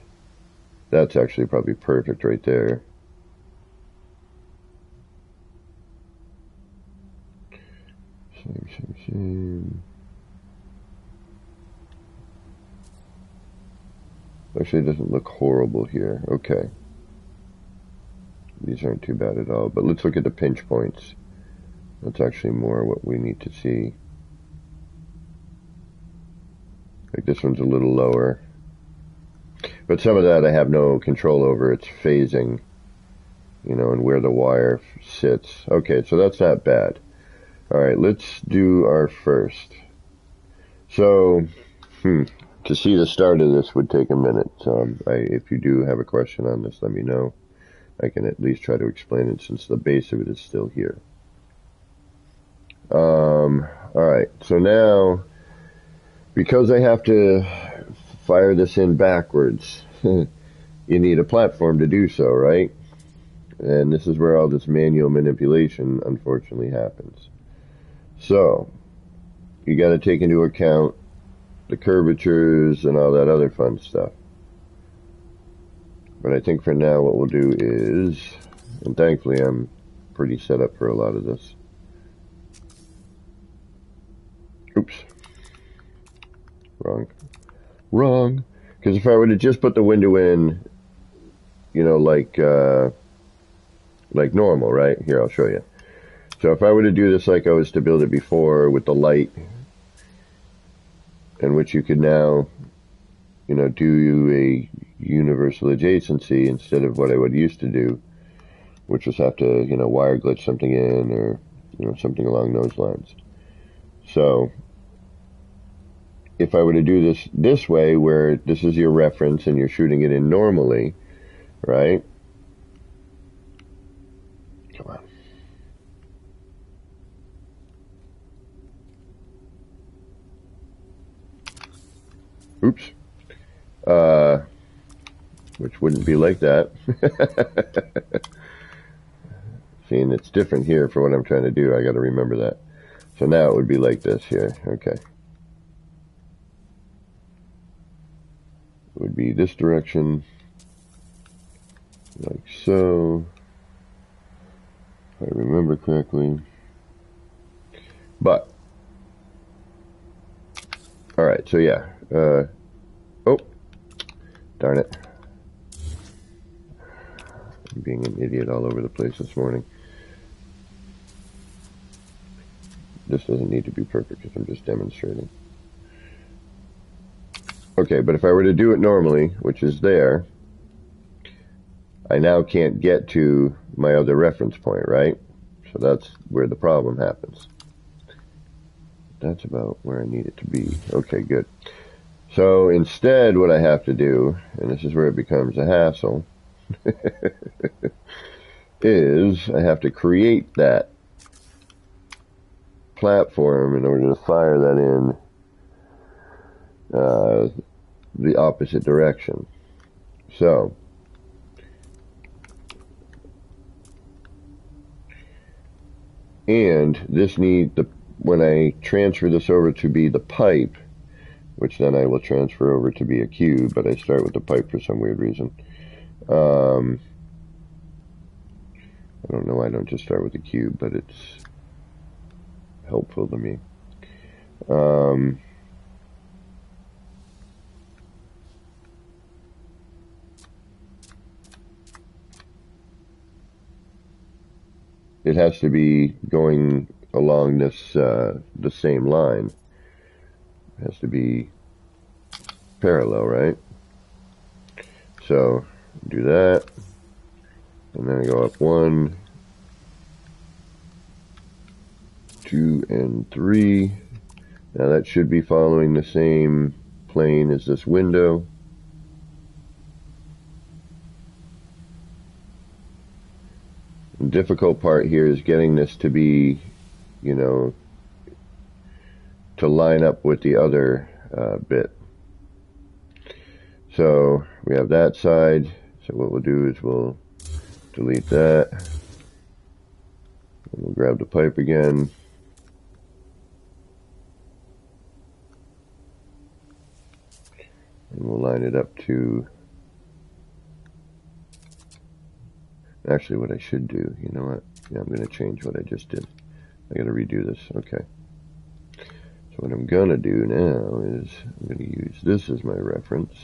That's actually probably perfect right there. Same. Actually, it doesn't look horrible here. Okay. These aren't too bad at all. But let's look at the pinch points. That's actually more what we need to see. Like this one's a little lower. But some of that I have no control over. It's phasing, you know, and where the wire sits. Okay, so that's not bad. Alright, let's do our first. So, to see the start of this would take a minute. So if you do have a question on this, let me know. I can at least try to explain it since the base of it is still here. Alright, so now, because I have to fire this in backwards, you need a platform to do so, right? And this is where all this manual manipulation, unfortunately, happens. So, you got to take into account the curvatures and all that other fun stuff. But I think for now what we'll do is, and thankfully I'm pretty set up for a lot of this. Oops. Wrong. Because if I were to just put the window in, you know, like normal, right? Here, I'll show you. So if I were to do this like I was to build it before with the light, in which you could now, you know, do a universal adjacency instead of what I would used to do, which was have to, you know, wire glitch something in or, you know, something along those lines. So if I were to do this way, where this is your reference and you're shooting it in normally, right? Come on. Oops. Which wouldn't be like that. Seeing it's different here for what I'm trying to do, I got to remember that. So now it would be like this here. Okay. It would be this direction, like so, if I remember correctly. But, alright, so yeah. Oh, Darn it. I'm being an idiot all over the place this morning. This doesn't need to be perfect because I'm just demonstrating. Okay, but if I were to do it normally, which is there, I now can't get to my other reference point, right? So that's where the problem happens. That's about where I need it to be. Okay, good. So instead, what I have to do, and this is where it becomes a hassle, is I have to create that platform in order to fire that in the opposite direction. So and this when I transfer this over to be the pipe, which then I will transfer over to be a cube, but I start with the pipe for some weird reason. I don't know why I don't just start with the cube, but it's helpful to me. It has to be going along this the same line. It has to be parallel, right? So do that, and then I go up 1, 2, and 3. Now that should be following the same plane as this window. The difficult part here is getting this to be, to line up with the other bit. So we have that side. So what we'll do is we'll delete that. And we'll grab the pipe again. And we'll line it up to... Actually, what I should do, you know what? Yeah, I'm going to change what I just did. I got to redo this. Okay. So what I'm going to do now is I'm going to use this as my reference.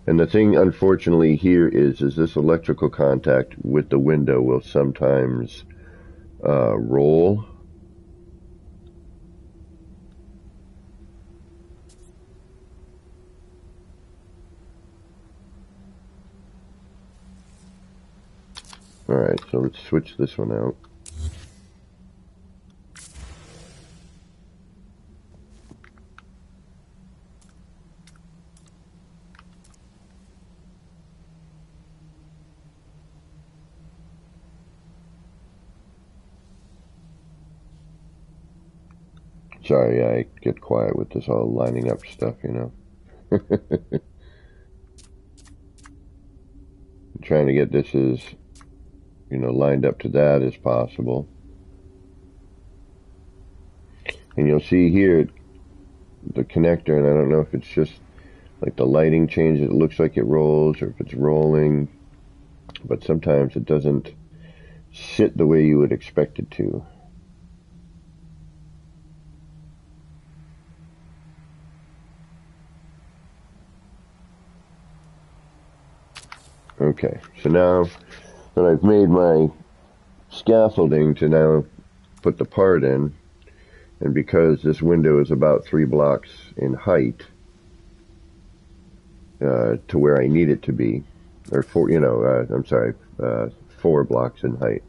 And the thing, unfortunately, here is this electrical contact with the window will sometimes roll. Alright, so let's switch this one out. Sorry, I get quiet with this all lining up stuff, I'm trying to get this as, lined up to that as possible. And you'll see here the connector, and I don't know if it's just like the lighting changes, it looks like it rolls, or if it's rolling, but sometimes it doesn't sit the way you would expect it to. Okay, so now that I've made my scaffolding to now put the part in, and because this window is about 3 blocks in height to where I need it to be, or 4, I'm sorry, 4 blocks in height.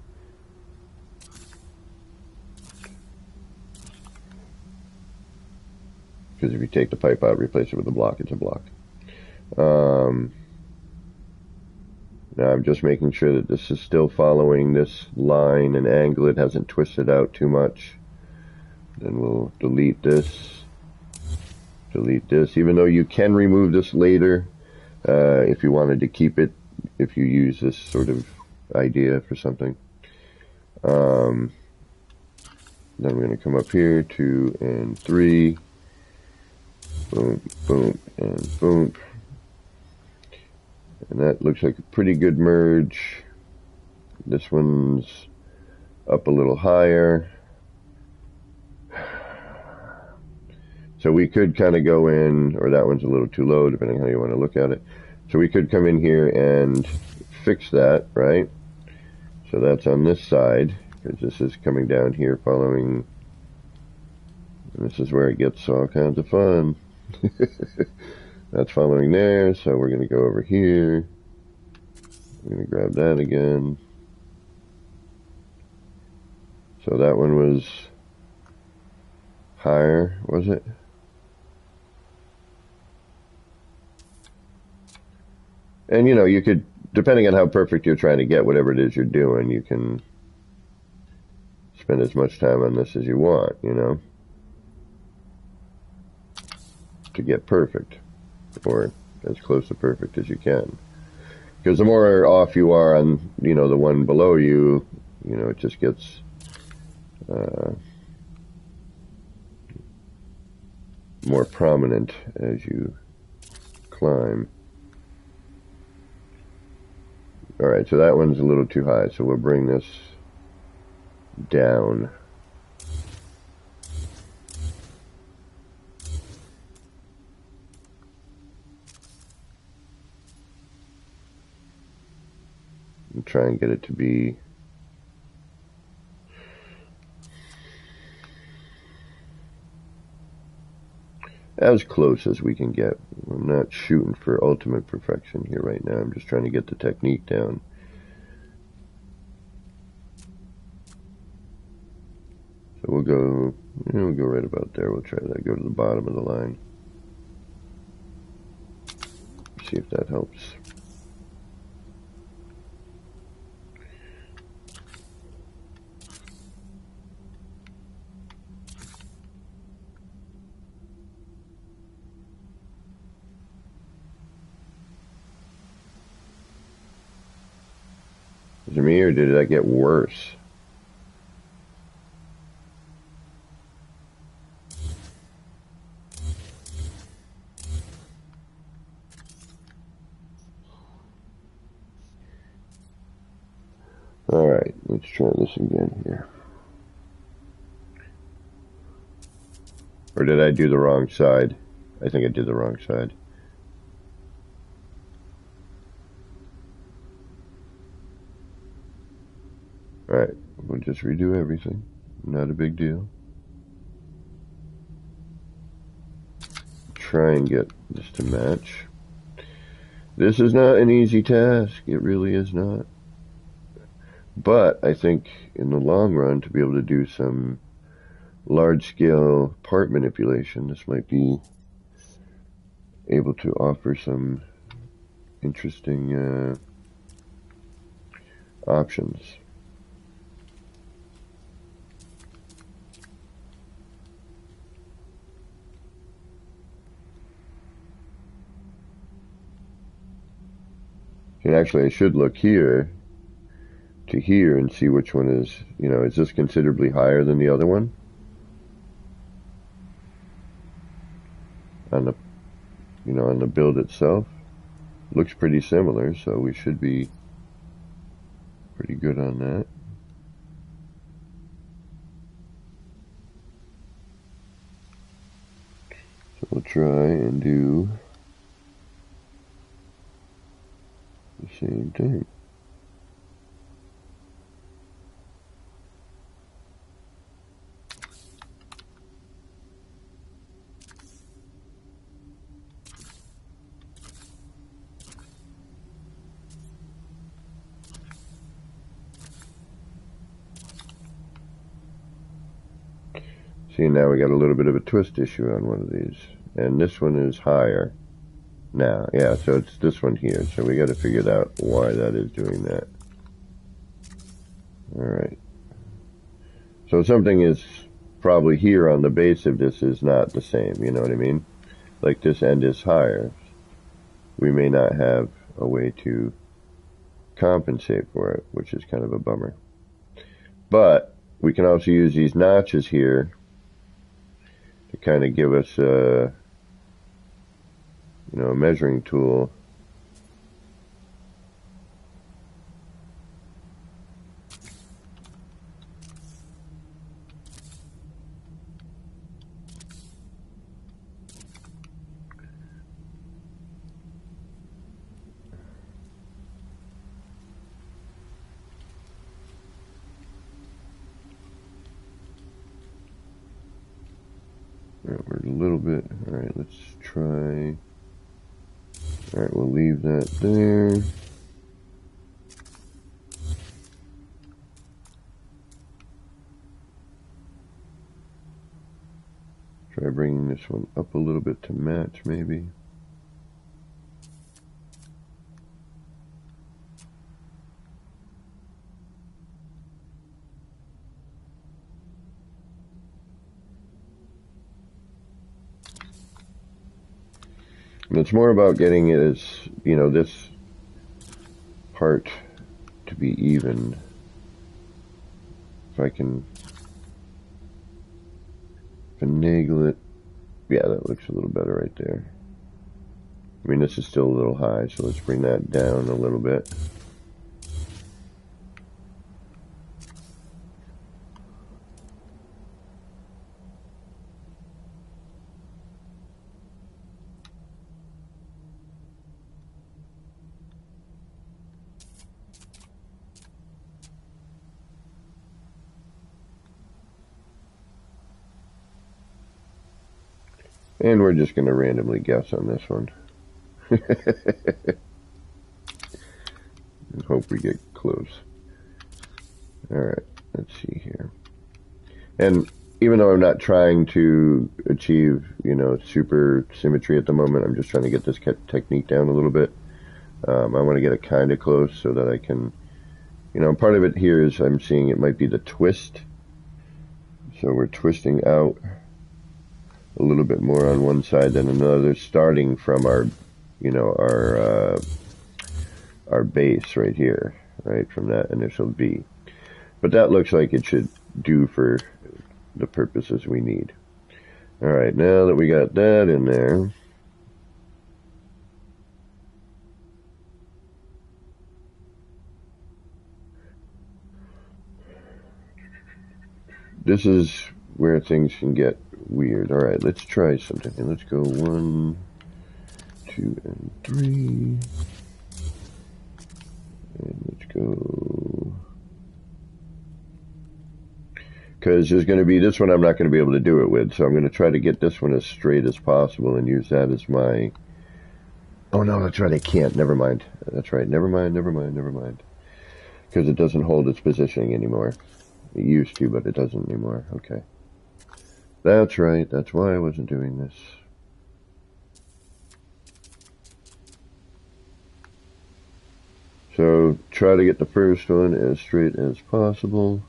Because if you take the pipe out, replace it with a block, it's a block. Now I'm just making sure that this is still following this line and angle. It hasn't twisted out too much. Then we'll delete this, even though you can remove this later if you wanted to keep it, if you use this sort of idea for something. Then I'm going to come up here, 2 and 3, boom, boom, and boom. And that looks like a pretty good merge. This one's up a little higher. So we could kind of go in, or that one's a little too low, depending on how you want to look at it. So we could come in here and fix that, right? So that's on this side, because this is coming down here following, and this is where it gets all kinds of fun. That's following there, so we're going to go over here. We're going to grab that again. So that one was higher, was it? And you know, you could, depending on how perfect you're trying to get whatever it is you're doing, you can spend as much time on this as you want, you know, to get perfect, or as close to perfect as you can. Because the more off you are on, you know, the one below you, you know, it just gets more prominent as you climb. Alright, so that one's a little too high, so we'll bring this down. And try and get it to be as close as we can get. I'm not shooting for ultimate perfection here right now. I'm just trying to get the technique down. So we'll go, we'll go right about there. We'll try that. Go to the bottom of the line. See if that helps. Is it me, or did that get worse? Alright, let's try this again here. Or did I do the wrong side? I think I did the wrong side. Alright, we'll just redo everything. Not a big deal. Try and get this to match. This is not an easy task. It really is not. But I think in the long run, to be able to do some large-scale part manipulation, this might be able to offer some interesting options. And actually, I should look here to here and see which one is, you know, is this considerably higher than the other one? On the, you know, on the build itself. Looks pretty similar, so we should be pretty good on that. So we'll try and do the same thing. See, now we got a little bit of a twist issue on one of these. And this one is higher now. Yeah, so it's this one here. So we got to figure out why that is doing that. Alright. So something is probably here on the base of this is not the same, you know what I mean? Like this end is higher. We may not have a way to compensate for it, which is kind of a bummer. But we can also use these notches here to kind of give us a, you know, a measuring tool. We're a little bit. Alright, let's try. Alright, we'll leave that there. Try bringing this one up a little bit to match, maybe. And it's more about getting it as, you know, this part to be even. If I can finagle it. Yeah, that looks a little better right there. I mean, this is still a little high, so let's bring that down a little bit. And we're just going to randomly guess on this one. Hope we get close. Alright, let's see here. And even though I'm not trying to achieve, you know, super symmetry at the moment, I'm just trying to get this technique down a little bit. I want to get it kind of close so that I can, you know, part of it here is I'm seeing it might be the twist. So we're twisting out a little bit more on one side than another, starting from our, you know, our base right here, right, from that initial B. But that looks like it should do for the purposes we need. Alright, now that we got that in there, this is where things can get weird. Alright, let's try something. Let's go 1, 2, and 3. And let's go... Because there's going to be this one I'm not going to be able to do it with, so I'm going to try to get this one as straight as possible and use that as my... Oh no, that's right, I can't. Never mind. That's right, never mind. Because it doesn't hold its positioning anymore. It used to, but it doesn't anymore. Okay. That's right, that's why I wasn't doing this. So, try to get the first one as straight as possible.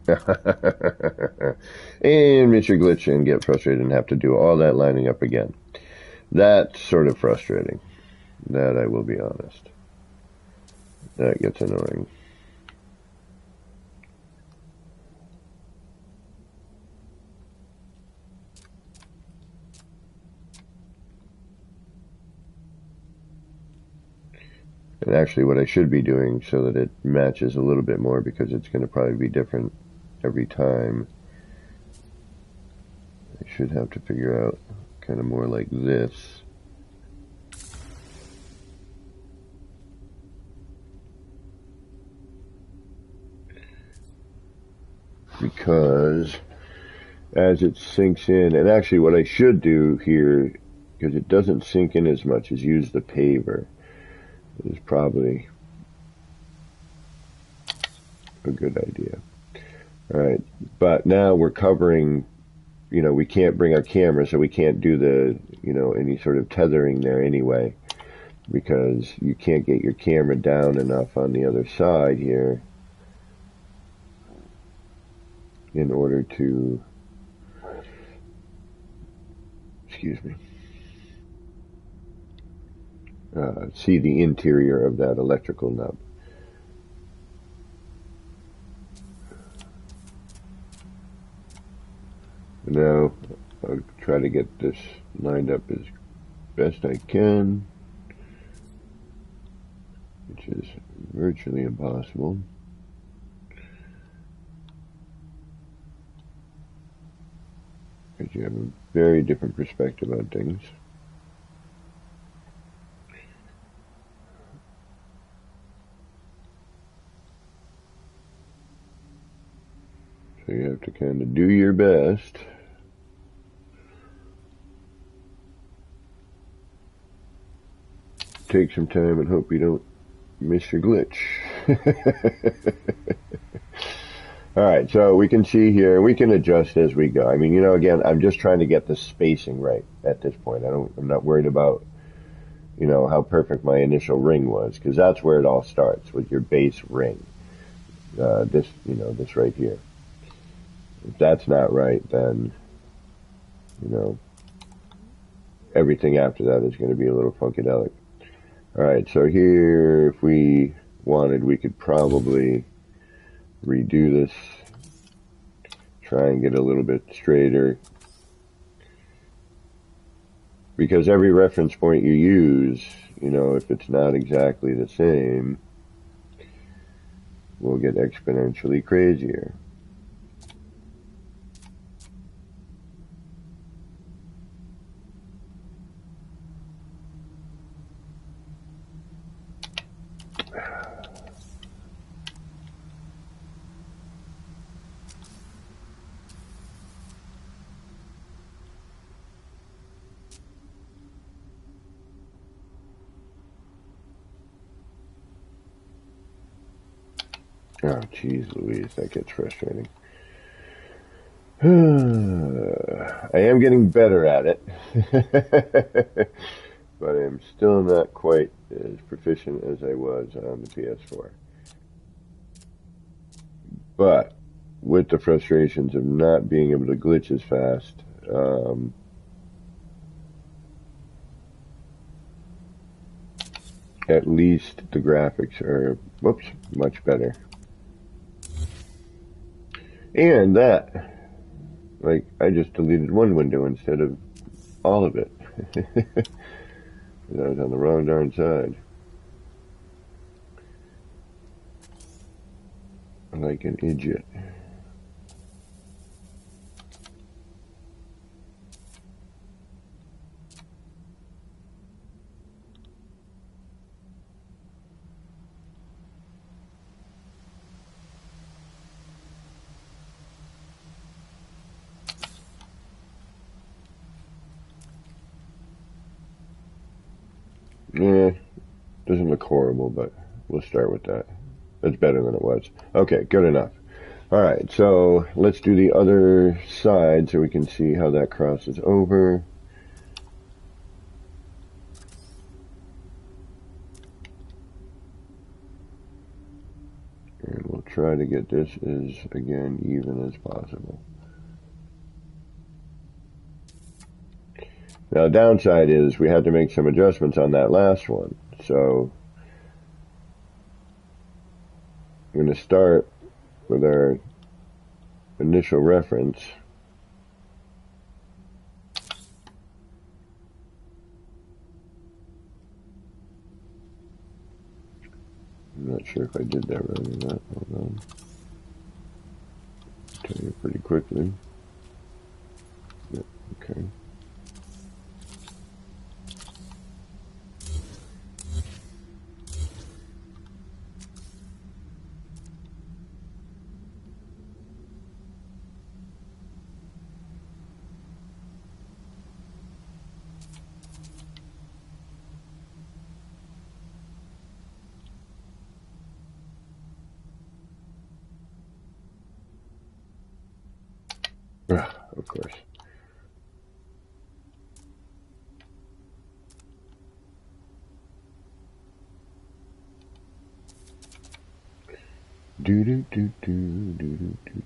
And Mr. Glitch and get frustrated and have to do all that lining up again. That's sort of frustrating. That I will be honest. That gets annoying. And actually what I should be doing so that it matches a little bit more, because it's going to probably be different every time, I should have to figure out kind of more like this. Because as it sinks in, and actually what I should do here, because it doesn't sink in as much, is use the paver. Is probably a good idea. Alright, but now we're covering, you know, we can't bring our camera, so we can't do the, you know, any sort of tethering there anyway, because you can't get your camera down enough on the other side here in order to, excuse me, see the interior of that electrical nub. Now, I'll try to get this lined up as best I can, which is virtually impossible. Because you have a very different perspective on things. So you have to kind of do your best. Take some time and hope you don't miss your glitch. Alright, so we can see here, we can adjust as we go. I mean, again, I'm just trying to get the spacing right at this point. I'm not worried about, how perfect my initial ring was, because that's where it all starts, with your base ring. This right here. If that's not right, then, everything after that is going to be a little funkadelic. Alright, so here, if we wanted, we could probably redo this, try and get a little bit straighter, because every reference point you use, if it's not exactly the same, will get exponentially crazier. Oh, jeez Louise, that gets frustrating. I am getting better at it, but I'm still not quite as proficient as I was on the PS4. But with the frustrations of not being able to glitch as fast, at least the graphics are, much better. And that, I just deleted one window instead of all of it. I was on the wrong darn side. Like an idiot. Yeah, doesn't look horrible, but we'll start with that. That's better than it was. Okay, good enough. Alright, so let's do the other side so we can see how that crosses over. And we'll try to get this as, again, even as possible. Now, the downside is we had to make some adjustments on that last one. So, I'm going to start with our initial reference. I'm not sure if I did that right or not. Hold on. Tell you pretty quickly. Yep, okay. Of course. Do do do do do do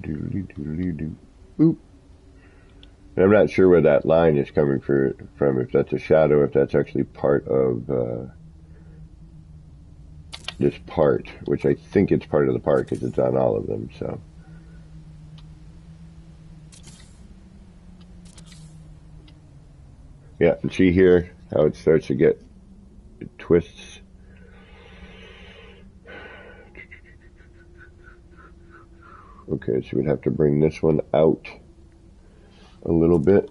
do do do do. Boop. And I'm not sure where that line is coming from. If that's a shadow, if that's actually part of this part, which I think it's part of the part because it's on all of them. So. Yeah, and see here how it starts to get, it twists. Okay, so we'd have to bring this one out a little bit.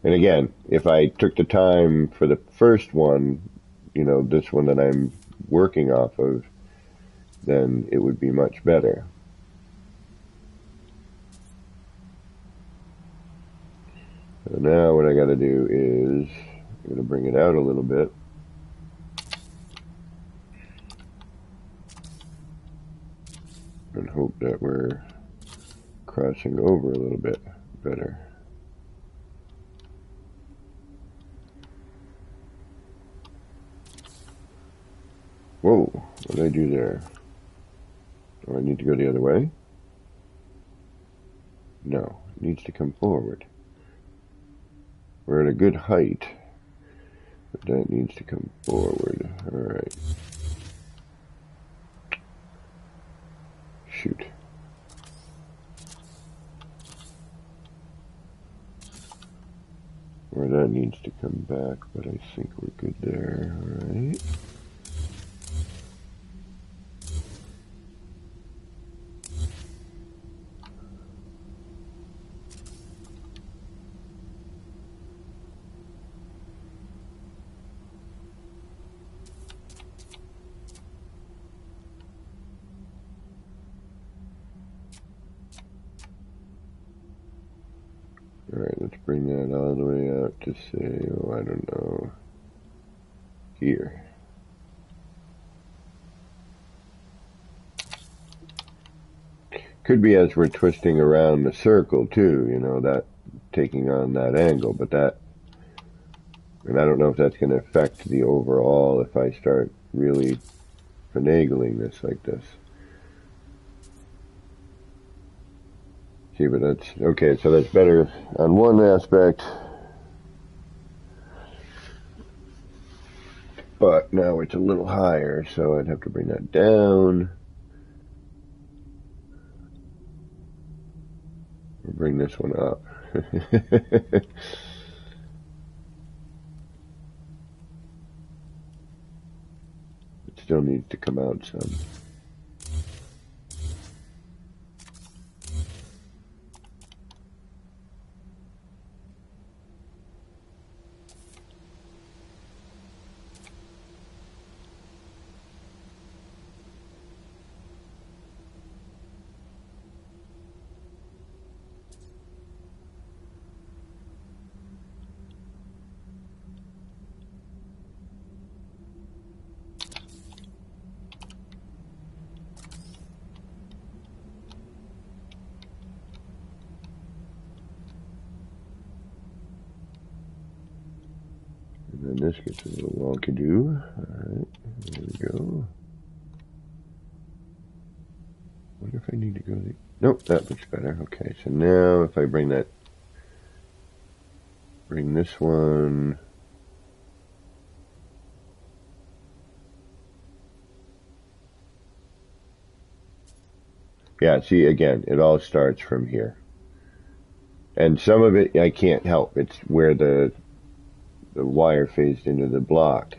And again, if I took the time for the first one, you know, this one that I'm working off of, then it would be much better. So now what I got to do is I'm going to bring it out a little bit. And hope that we're crossing over a little bit better. Whoa, what did I do there? Do I need to go the other way? No, it needs to come forward. We're at a good height, but that needs to come forward. Alright. Shoot. Or that needs to come back, but I think we're good there. Alright. Alright, let's bring that all the way out to say, oh, I don't know, here. Could be as we're twisting around the circle too, you know, that taking on that angle, but that, and I don't know if that's going to affect the overall if I start really finagling this like this. See, but that's, okay, so that's better on one aspect. But now it's a little higher, so I'd have to bring that down. Or bring this one up. It still needs to come out some. And then this gets a little wonky-doo. Alright, there we go. Wonder if I need to go the... Nope, that looks better. Okay, so now if I bring that... Bring this one... Yeah, see, again, it all starts from here. And some of it I can't help. It's where the wire phased into the block.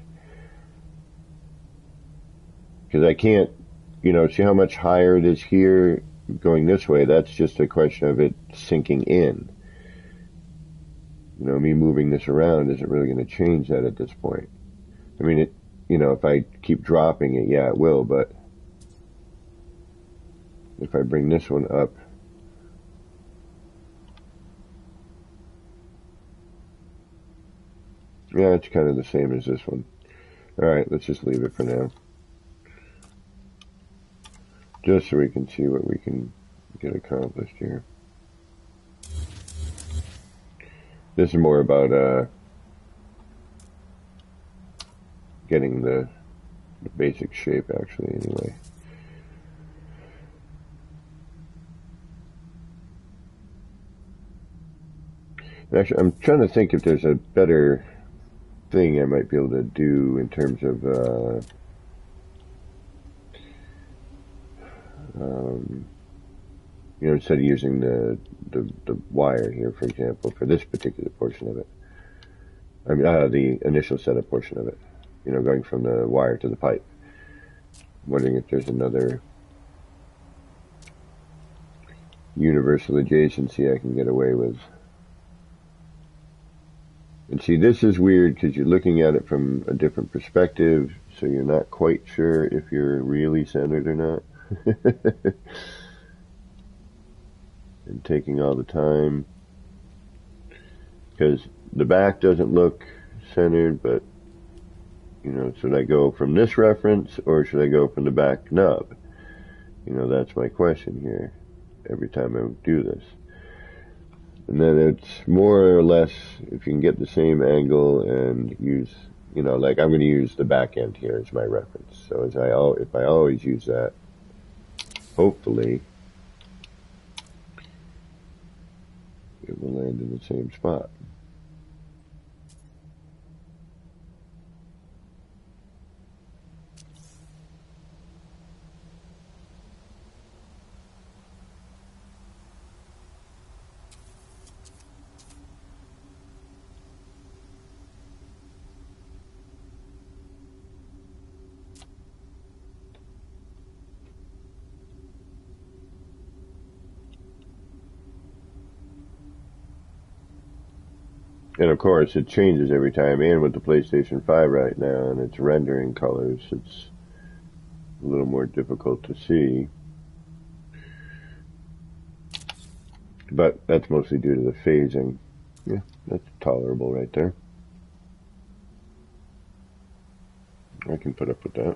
Because I can't, you know, see how much higher it is here going this way? That's just a question of it sinking in. You know, me moving this around isn't really going to change that at this point. I mean, it, you know, if I keep dropping it, yeah, it will, but if I bring this one up, yeah, it's kind of the same as this one. Alright, let's just leave it for now. Just so we can see what we can get accomplished here. This is more about getting the basic shape, actually, anyway. Actually, I'm trying to think if there's a better thing I might be able to do in terms of instead of using the wire here, for example, for this particular portion of it. I mean, the initial setup portion of it. Going from the wire to the pipe. I'm wondering if there's another universal adjacency I can get away with. And see, this is weird because you're looking at it from a different perspective, so you're not quite sure if you're really centered or not. And taking all the time. Because the back doesn't look centered, but, should I go from this reference or should I go from the back nub? That's my question here every time I do this. And then it's more or less, if you can get the same angle and use, like I'm going to use the back end here as my reference. So if I always use that, hopefully it will land in the same spot. And of course, it changes every time, and with the PlayStation 5 right now and its rendering colors, it's a little more difficult to see. But that's mostly due to the phasing. Yeah, that's tolerable right there. I can put up with that.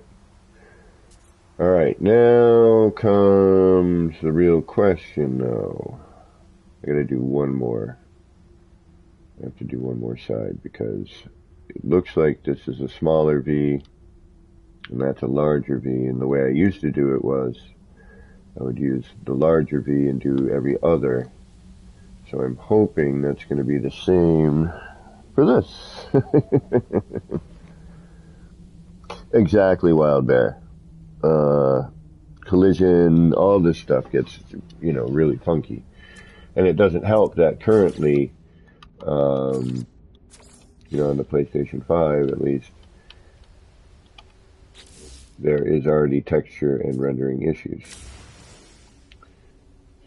Alright, now comes the real question, though. I gotta do one more. I have to do one more side because it looks like this is a smaller V and that's a larger V, and the way I used to do it was I would use the larger V and do every other. So I'm hoping that's going to be the same for this. Exactly, Wild Bear. Collision, all this stuff gets, really funky. And it doesn't help that currently, on the PlayStation 5 at least, there is already texture and rendering issues.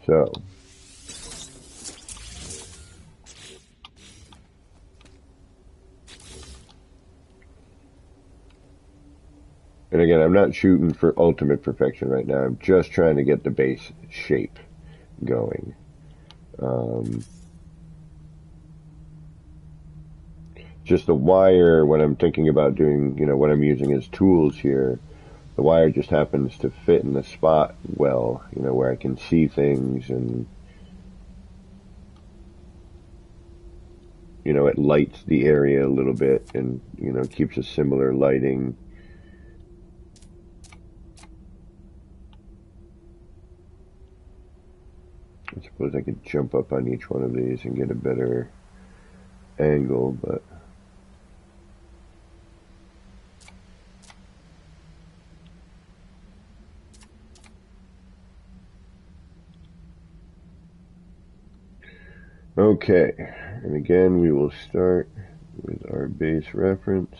So, and again, I'm not shooting for ultimate perfection right now. I'm just trying to get the base shape going. Just the wire, when I'm thinking about doing, what I'm using as tools here, the wire just happens to fit in the spot well, where I can see things and, it lights the area a little bit and, keeps a similar lighting. I suppose I could jump up on each one of these and get a better angle, but okay, and again we will start with our base reference.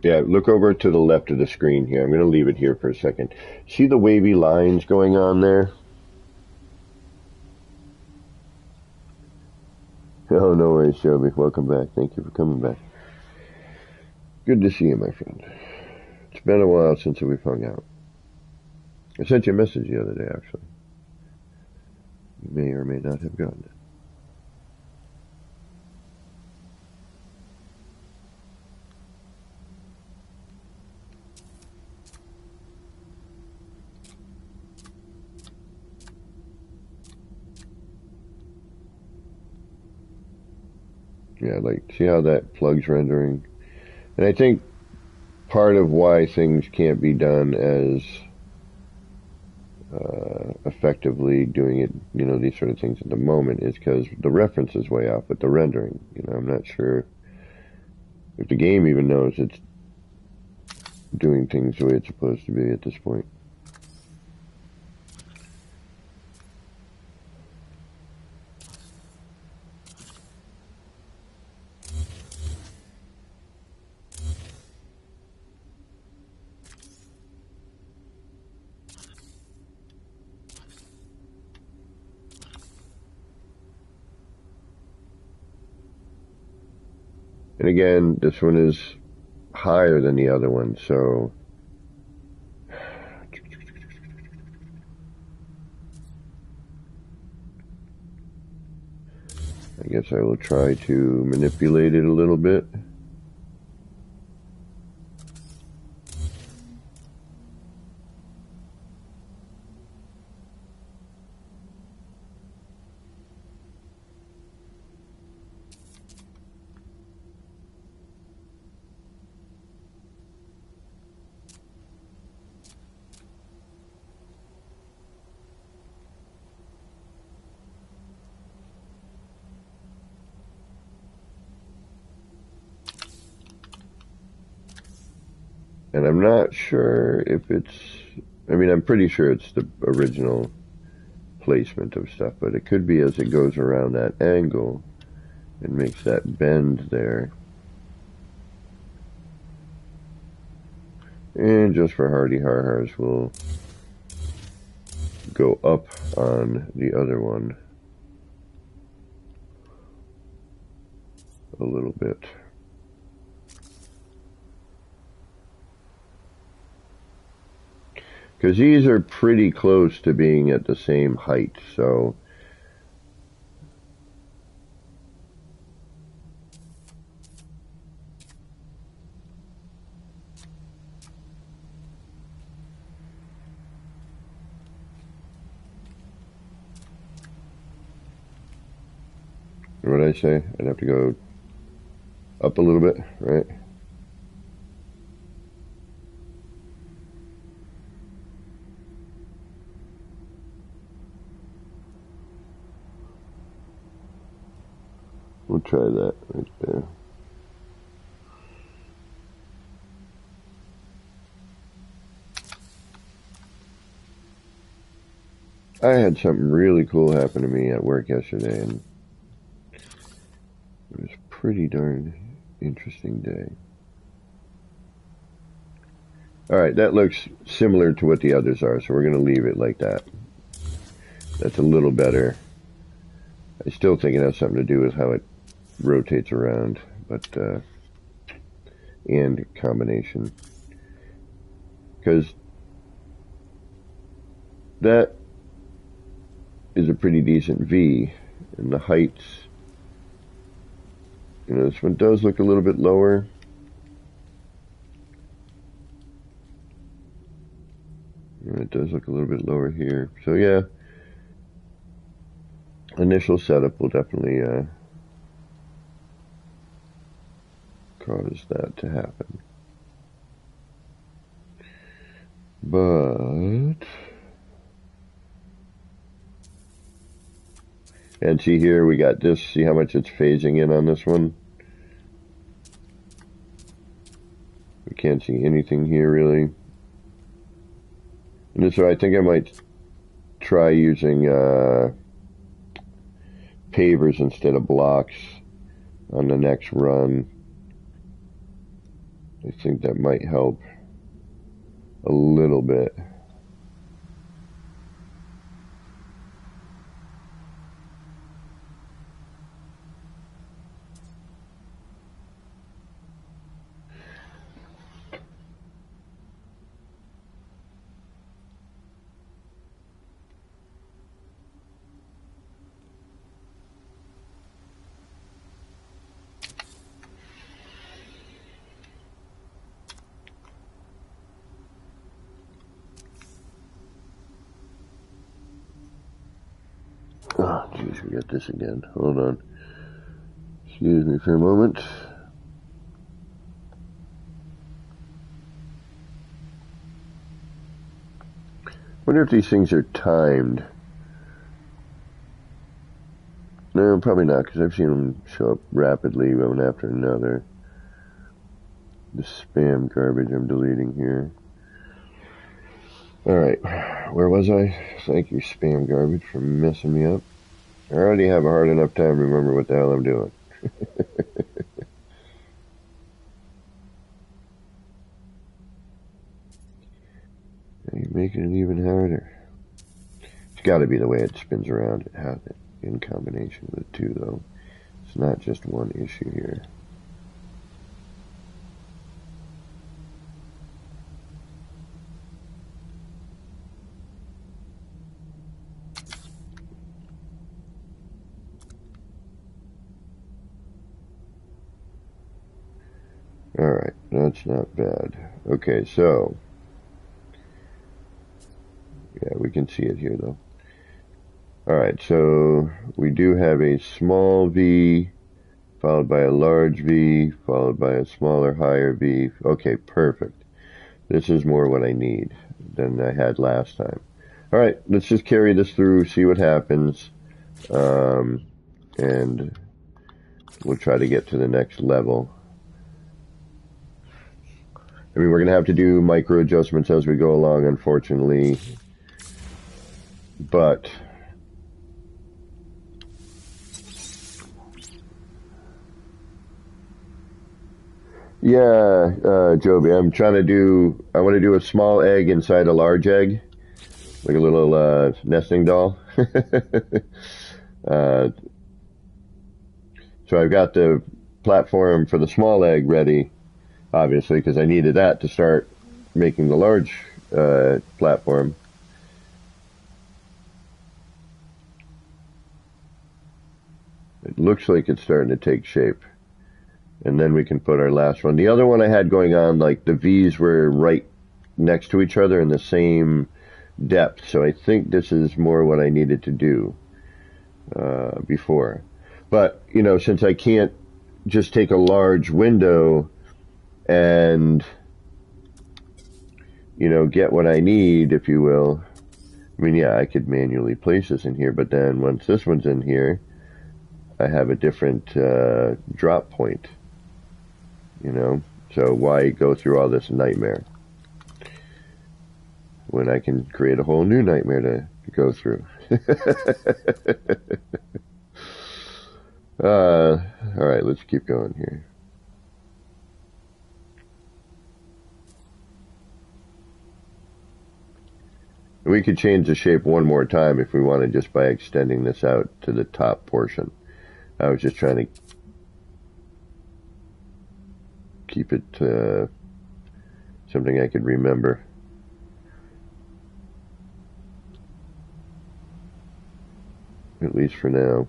Yeah, look over to the left of the screen here. I'm going to leave it here for a second. See the wavy lines going on there? Oh, no worries, Joby. Welcome back. Thank you for coming back. Good to see you, my friend. It's been a while since we've hung out. I sent you a message the other day, actually. You may or may not have gotten it. Yeah, see how that plugs rendering? And I think part of why things can't be done as effectively doing it, these sort of things at the moment, is because the reference is way off with the rendering. I'm not sure if the game even knows it's doing things the way it's supposed to be at this point. And again, this one is higher than the other one, so I guess I will try to manipulate it a little bit. And I'm not sure if I'm pretty sure it's the original placement of stuff, but it could be as it goes around that angle and makes that bend there. And just for hardy har-hars, we'll go up on the other one a little bit. Because these are pretty close to being at the same height, so what did I say? I'd have to go up a little bit, right? We'll try that right there. I had something really cool happen to me at work yesterday, and it was a pretty darn interesting day. Alright, that looks similar to what the others are, so we're going to leave it like that. That's a little better. I still think it has something to do with how it rotates around, but and combination, because that is a pretty decent V, and the heights, this one does look a little bit lower. And it does look a little bit lower here, so yeah, initial setup will definitely cause that to happen. But, and see here, we got this, see how much it's phasing in on this one? We can't see anything here really. And so I think I might try using pavers instead of blocks on the next run. I think that might help a little bit. Oh, jeez, we got this again. Hold on. Excuse me for a moment. We're wonder if these things are timed. No, probably not, because I've seen them show up rapidly one after another. The spam garbage I'm deleting here. Alright, where was I? Thank you, spam garbage, for messing me up. I already have a hard enough time to remember what the hell I'm doing. You're making it even harder. It's got to be the way it spins around. It has it in combination with two, though. It's not just one issue here. Alright, that's not bad. Okay, so... yeah, we can see it here, though. Alright, so we do have a small V, followed by a large V, followed by a smaller, higher V. Okay, perfect. This is more what I need than I had last time. Alright, let's just carry this through, see what happens, and we'll try to get to the next level. I mean, we're going to have to do micro adjustments as we go along, unfortunately. But... yeah, Joby, I want to do a small egg inside a large egg. Like a little, nesting doll. So I've got the platform for the small egg ready. Obviously, because I needed that to start making the large platform. It looks like it's starting to take shape. And then we can put our last one. The other one I had going on, like the V's were right next to each other in the same depth. So I think this is more what I needed to do before. But, you know, since I can't just take a large window and, you know, get what I need, if you will. I mean, yeah, I could manually place this in here, but then once this one's in here, I have a different drop point, you know? So why go through all this nightmare when I can create a whole new nightmare to go through? All right, let's keep going here. We could change the shape one more time if we wanted, just by extending this out to the top portion. I was just trying to keep it something I could remember. At least for now.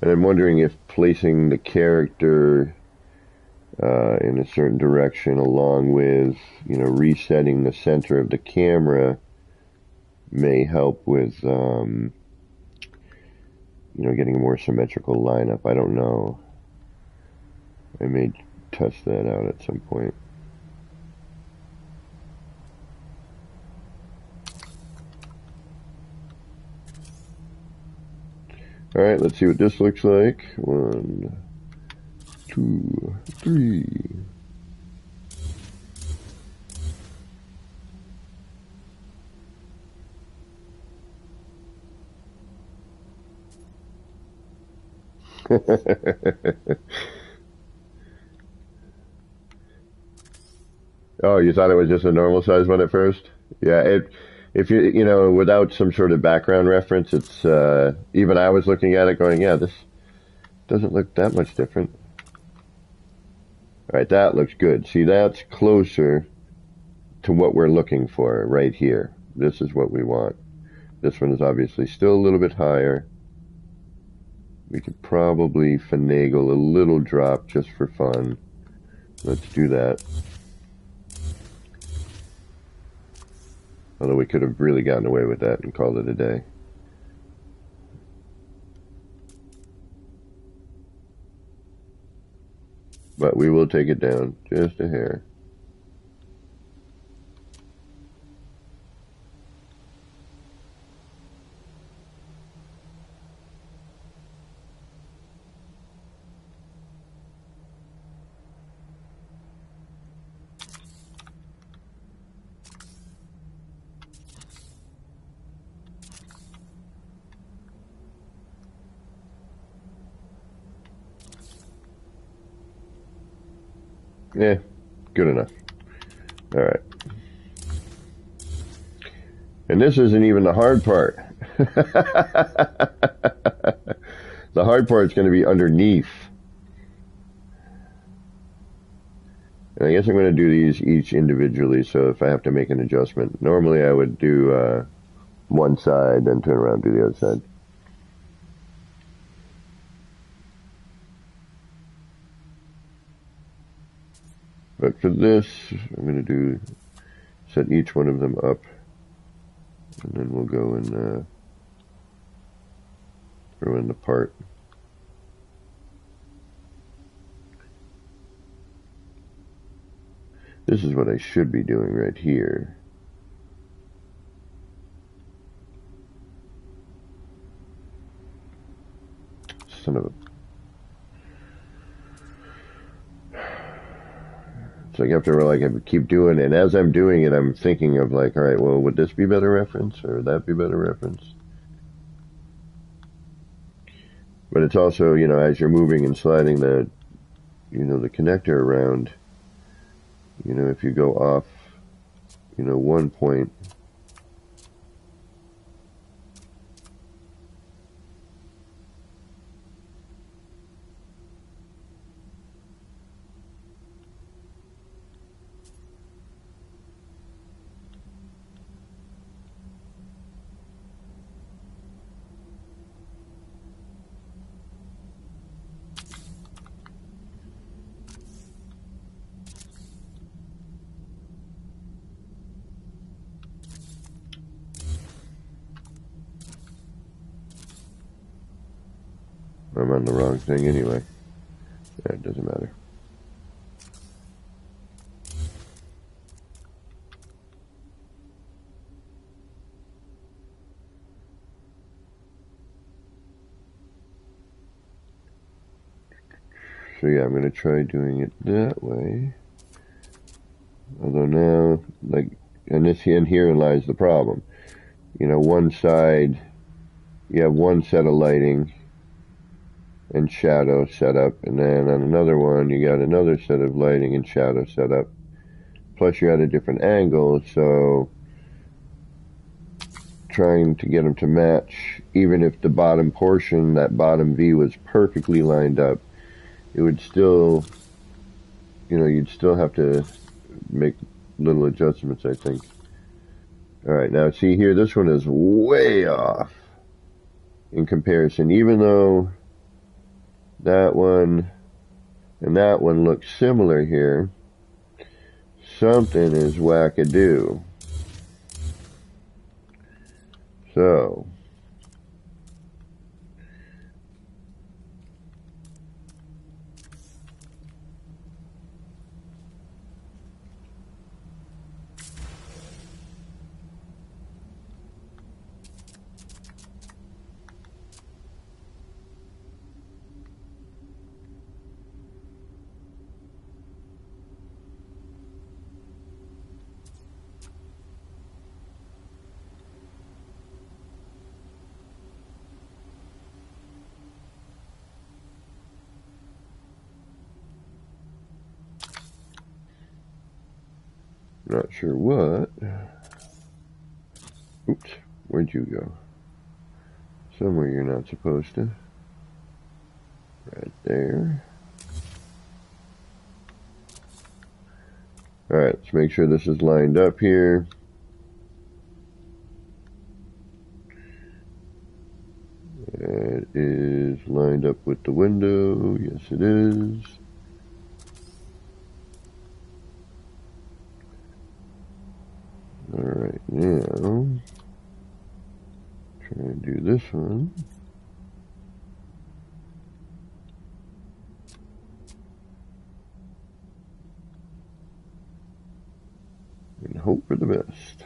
And I'm wondering if placing the character in a certain direction along with, you know, resetting the center of the camera may help with, you know, getting a more symmetrical lineup. I don't know. I may test that out at some point. Alright, let's see what this looks like. 1, 2, 3. Oh, you thought it was just a normal size one at first? Yeah, if you know, without some sort of background reference, it's, even I was looking at it going, yeah, this doesn't look that much different. Alright, that looks good. See, that's closer to what we're looking for right here. This is what we want. This one is obviously still a little bit higher. We could probably finagle a little drop just for fun. Let's do that. Although we could have really gotten away with that and called it a day. But we will take it down just a hair. Yeah, good enough. All right. And this isn't even the hard part. The hard part is going to be underneath. And I guess I'm going to do these each individually, so if I have to make an adjustment. Normally I would do one side, then turn around and do the other side. But for this, I'm going to set each one of them up, and then we'll go and throw in the part. This is what I should be doing right here. Son of a... It's like after like I keep doing it, and as I'm doing it, I'm thinking of like, all right, well, would this be better reference, or would that be better reference? But it's also, you know, as you're moving and sliding the, you know, the connector around, you know, if you go off, you know, one point, I'm on the wrong thing anyway. Yeah, it doesn't matter. So yeah, I'm going to try doing it that way. Although now, like, and herein lies the problem. You know, one side, you have one set of lighting and shadow set up, and then on another one, you got another set of lighting and shadow set up. Plus, you're at a different angle, so trying to get them to match, even if the bottom portion, that bottom V was perfectly lined up, it would still, you know, you'd still have to make little adjustments, I think. Alright, now see here, this one is way off in comparison, even though that one and that one look similar here, something is wackadoo. So, not sure what. Oops, where'd you go? Somewhere you're not supposed to. Right there. Alright, let's make sure this is lined up here. It is lined up with the window. Yes, it is. Alright, Now, try and do this one. And hope for the best.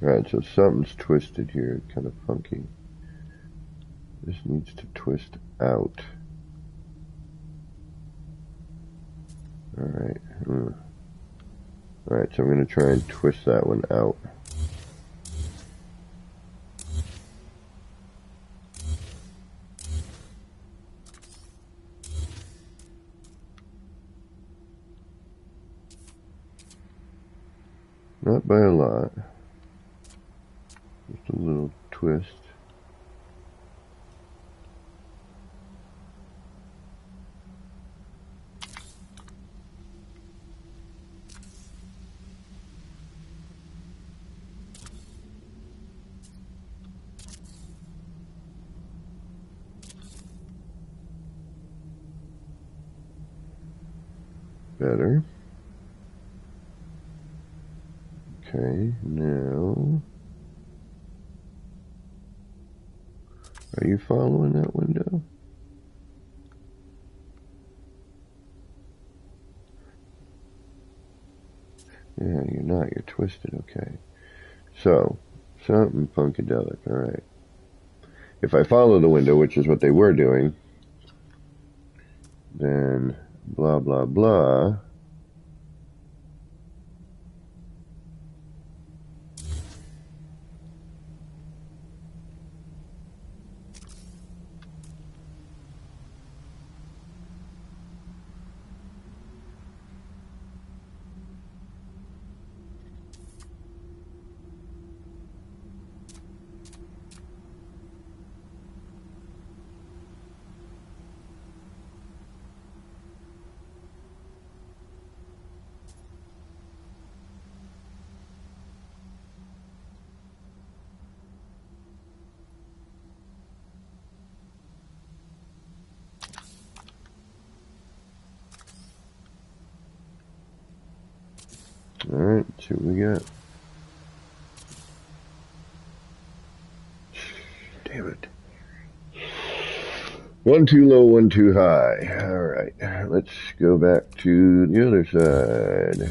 Alright, so something's twisted here, kind of funky. This needs to twist out. Alright. Alright, so I'm going to try and twist that one out. Not by a lot. Just a little twist. Better. Okay, now, are you following that window? Yeah, you're not, you're twisted, okay. So, something funkadelic, alright. If I follow the window, which is what they were doing, then blah blah blah. Alright, see what we got. Damn it. One too low, one too high. Alright, let's go back to the other side.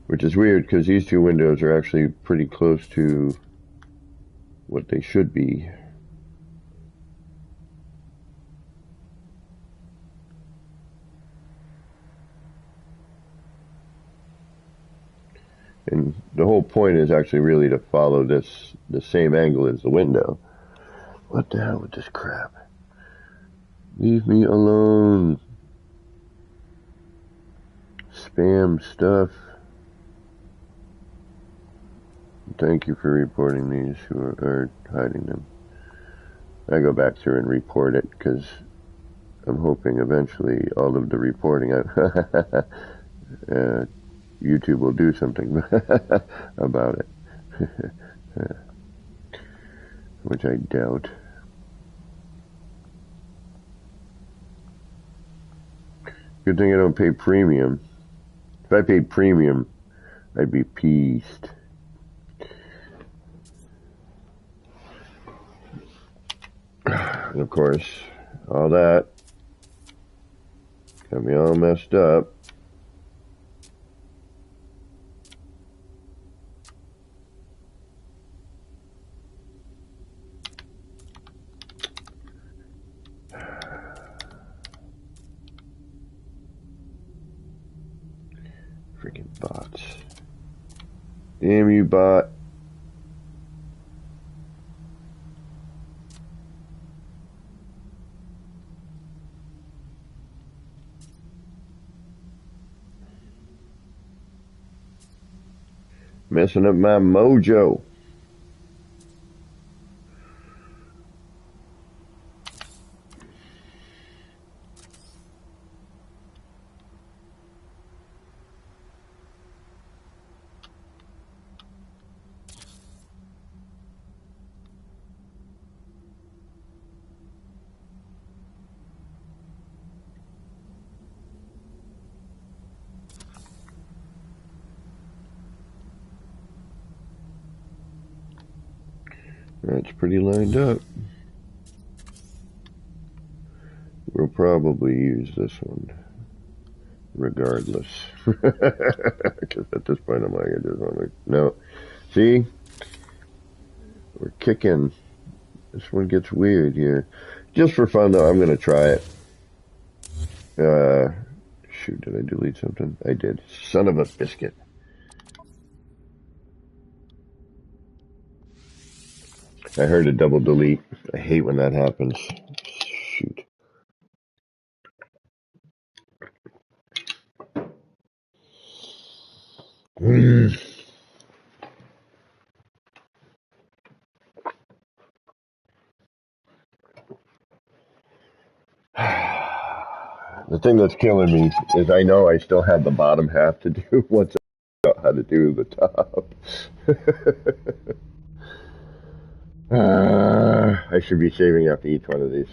Which is weird because these two windows are actually pretty close to what they should be. And the whole point is actually really to follow the same angle as the window. What the hell with this crap? Leave me alone. Spam stuff. Thank you for reporting these who are hiding them. I go back through and report it because I'm hoping eventually all of the reporting YouTube will do something about it. Which I doubt. Good thing I don't pay premium. If I paid premium, I'd be pissed. And of course, all that got me all messed up. Freaking bots. Damn you, bot. Messing up my mojo. That's pretty lined up. We'll probably use this one regardless. Because at this point I'm like, I just want to... No. See? We're kicking. This one gets weird here. Just for fun though, I'm going to try it. Shoot, did I delete something? I did. Son of a biscuit. I heard a double delete. I hate when that happens. Shoot. The thing that's killing me is I know I still have the bottom half to do once I figure out how to do the top. I should be saving after each one of these.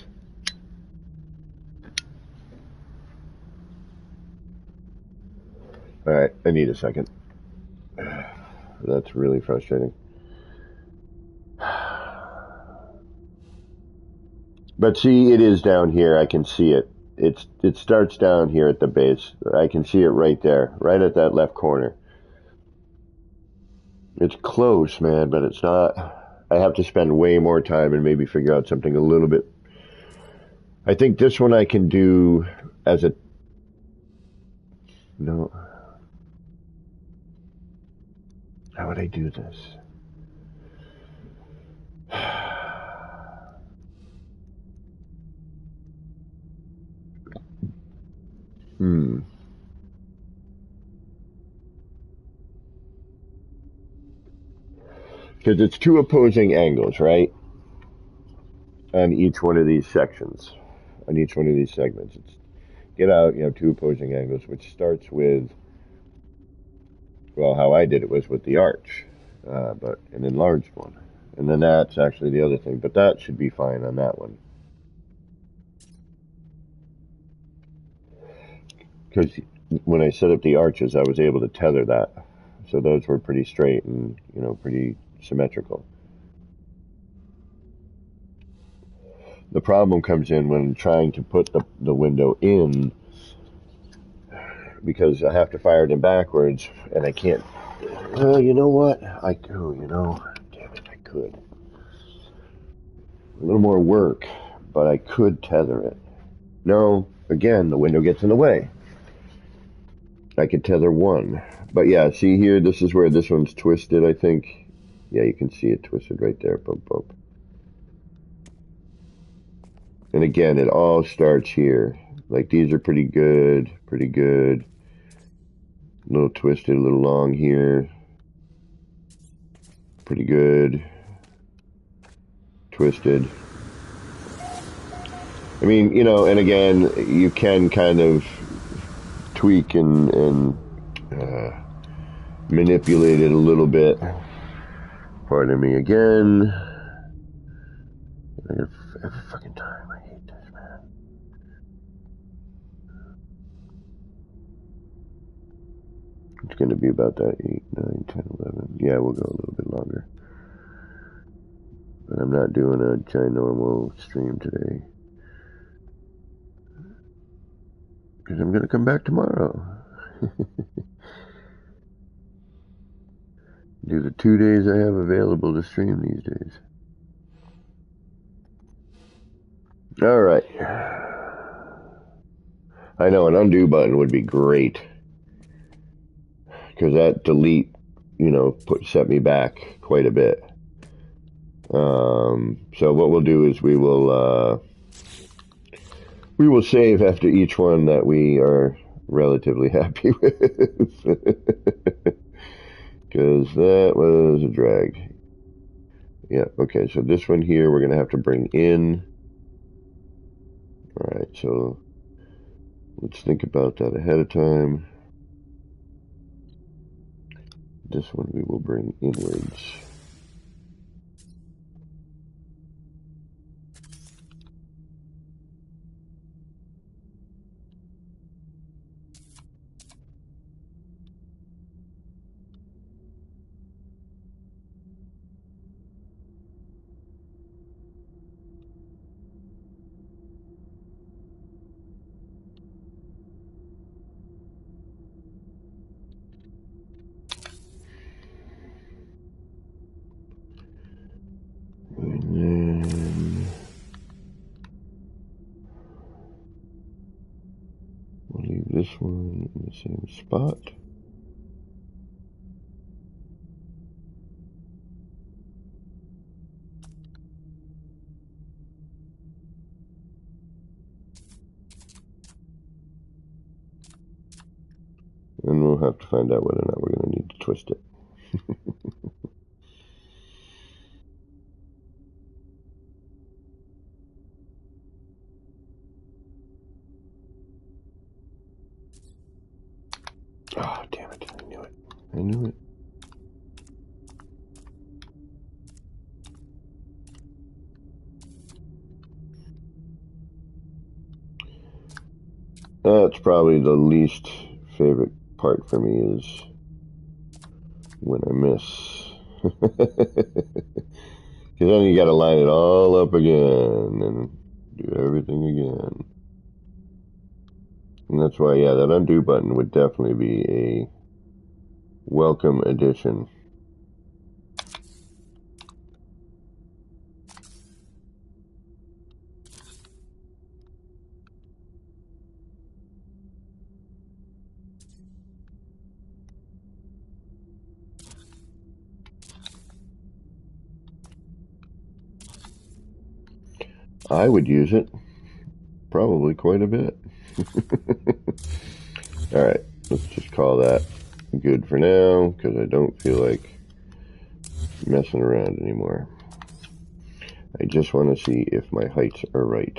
Alright, I need a second. That's really frustrating. But see, it is down here. I can see it. It starts down here at the base. I can see it right there, right at that left corner. It's close, man, but it's not. I have to spend way more time and maybe figure out something a little bit. I think this one I can do as a... No. How would I do this? Because it's two opposing angles, right? On each one of these sections, on each one of these segments. It's get out, two opposing angles, which starts with, well, how I did it was with the arch, but an enlarged one. And then that's actually the other thing, but that should be fine on that one. Because when I set up the arches, I was able to tether that. So those were pretty straight and, pretty symmetrical. The problem comes in when trying to put the window in, because I have to fire it in backwards, and I can't. You know what? I do, damn it, I could. A little more work, but I could tether it. No, again, the window gets in the way. I could tether one. But yeah, see here, this is where this one's twisted, I think. Yeah, you can see it twisted right there. Bump, bump. And again, it all starts here. Like, these are pretty good, pretty good. A little twisted, a little long here. Pretty good. Twisted. I mean, and again, you can kind of tweak and manipulate it a little bit. Pardon me again. Every fucking time. I hate this, man. It's going to be about that 8, 9, 10, 11. Yeah, we'll go a little bit longer. But I'm not doing a ginormal stream today. Because I'm going to come back tomorrow. Do the 2 days I have available to stream these days. Alright. I know an undo button would be great. Because that delete, set me back quite a bit. So what we'll do is we will save after each one that we are relatively happy with. Because because that was a drag. Yeah, okay, so this one here we're going to have to bring in. All right, so let's think about that ahead of time. This one we will bring inwards. And then we'll leave this one in the same spot. And we'll have to find out whether or not we're going to need to twist it. Oh, damn it. I knew it. I knew it. That's probably the least favorite part for me is when I miss. Because then you got to line it all up again and do everything again. And that's why, yeah, that undo button would definitely be a welcome addition. I would use it probably quite a bit. All right, let's just call that good for now because I don't feel like messing around anymore. I just want to see if my heights are right.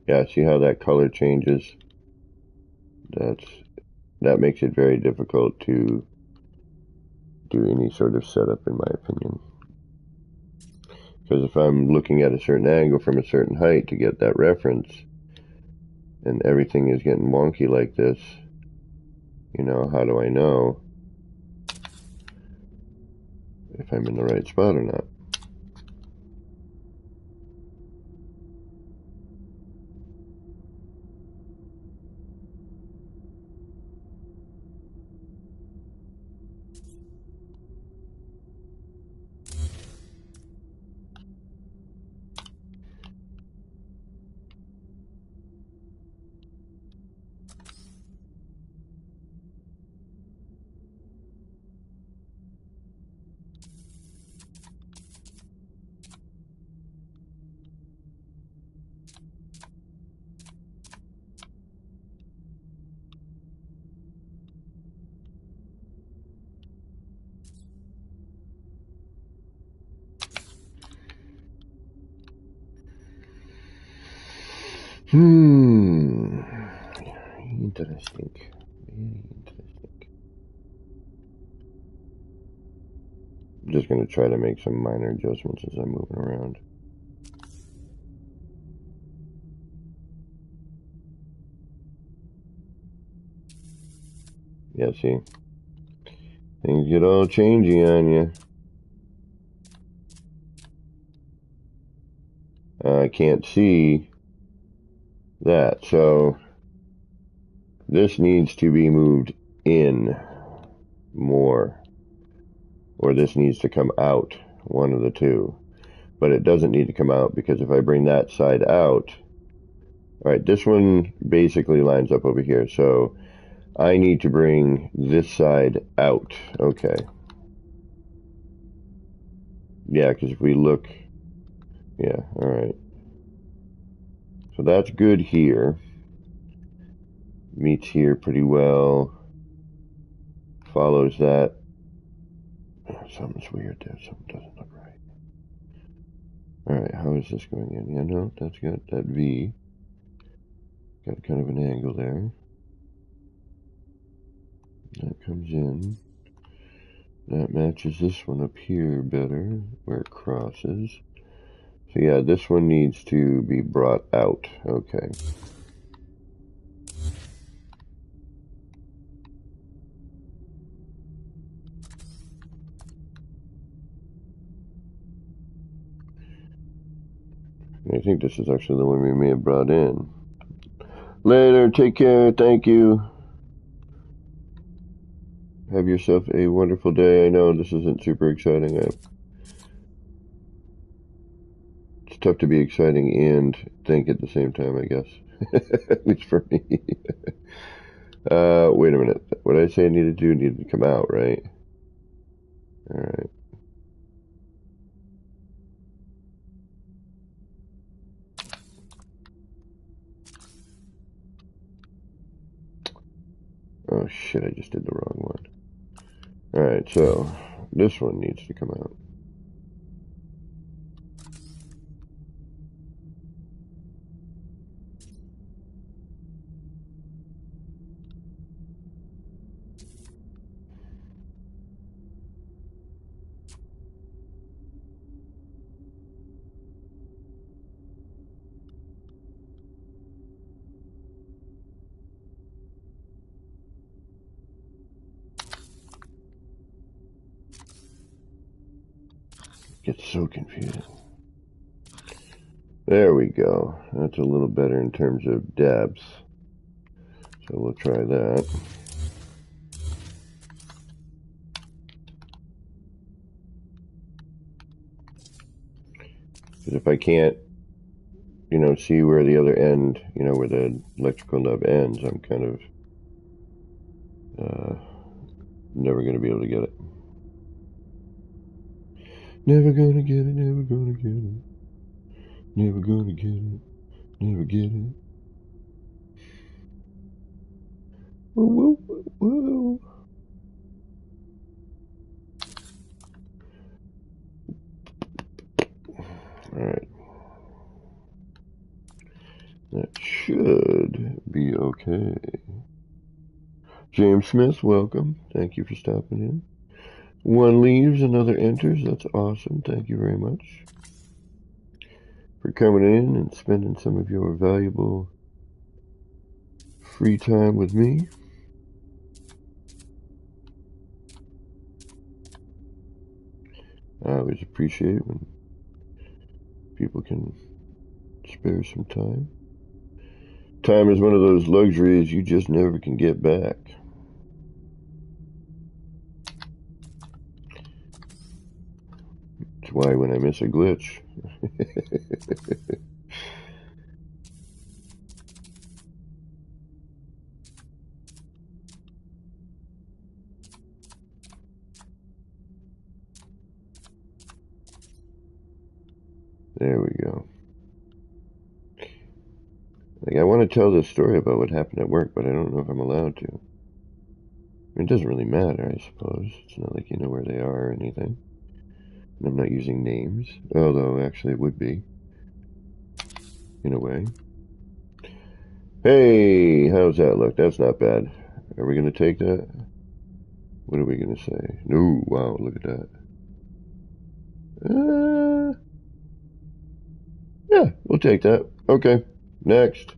Yeah, see how that color changes? That makes it very difficult to do any sort of setup, in my opinion. Because if I'm looking at a certain angle from a certain height to get that reference, and everything is getting wonky like this, you know, how do I know if I'm in the right spot or not? Interesting. Very interesting. I'm just going to try to make some minor adjustments as I'm moving around. Yeah, see? Things get all changey on you. I can't see that, so this needs to be moved in more, or this needs to come out, one of the two. But it doesn't need to come out because if I bring that side out, all right, this one basically lines up over here, so I need to bring this side out. Okay. Yeah, because if we look, yeah, all right. So that's good here. Meets here pretty well. Follows that. Something's weird there. Something doesn't look right. All right, how is this going in? Yeah, no, that's got that V. Got kind of an angle there. That comes in. That matches this one up here better, where it crosses. So yeah, this one needs to be brought out. Okay. I think this is actually the one we may have brought in. Later, take care, thank you. Have yourself a wonderful day. I know this isn't super exciting. It's tough to be exciting and think at the same time, I guess. At least for me. Wait a minute. What did I say I needed to do? Needed to come out, right? Alright. Oh shit, I just did the wrong one. Alright, so this one needs to come out. Gets so confusing. There we go. That's a little better in terms of depth. So we'll try that. Because if I can't, see where the other end, where the electrical nub ends, I'm kind of never going to be able to get it. Never gonna get it, never gonna get it. Never gonna get it, never get it. Whoa, whoa, whoa. Alright. That should be okay. James Smith, welcome. Thank you for stopping in. One leaves, another enters. That's awesome. Thank you very much for coming in and spending some of your valuable free time with me. I always appreciate when people can spare some time. Time is one of those luxuries you just never can get back. That's why when I miss a glitch, there we go. Like, I want to tell this story about what happened at work, but I don't know if I'm allowed to. I mean, it doesn't really matter, I suppose. It's not like you know where they are or anything. And I'm not using names, although actually it would be, in a way. Hey, how's that look? That's not bad. Are we going to take that? What are we going to say? No, wow, look at that. Yeah, we'll take that. Okay, next.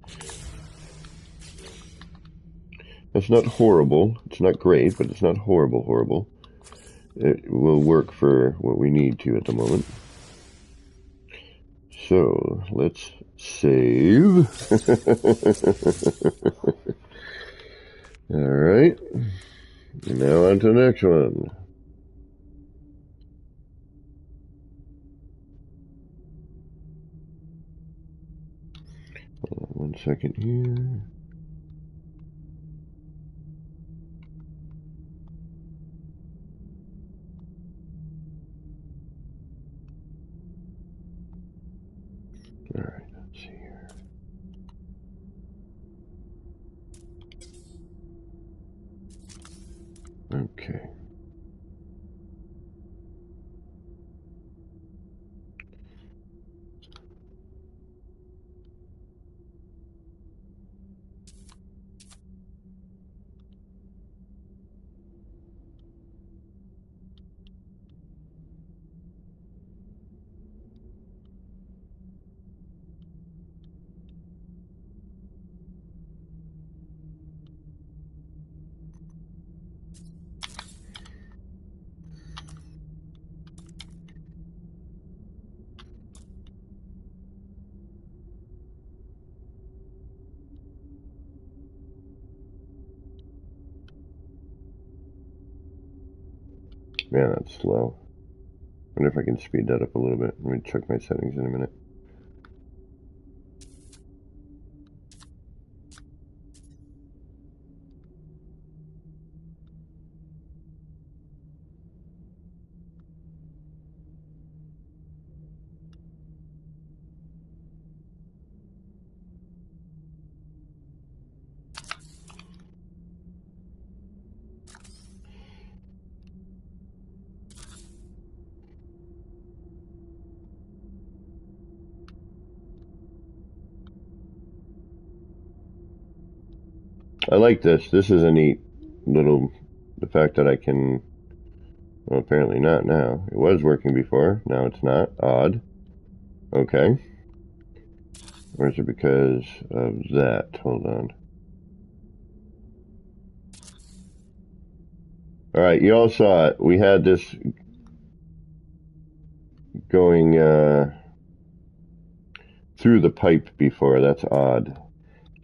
That's not horrible. It's not great, but it's not horrible. It will work for what we need to at the moment. So, let's save. Alright. Now on to the next one. Hold on 1 second here. All right, let's see here. Okay. Man, that's slow. I wonder if I can speed that up a little bit. Let me check my settings in a minute. I like this. This is a neat little, the fact that I can, well, apparently not now. It was working before. Now it's not. Odd. Okay. Or is it because of that? Hold on. All right, you all saw it. We had this going through the pipe before. That's odd.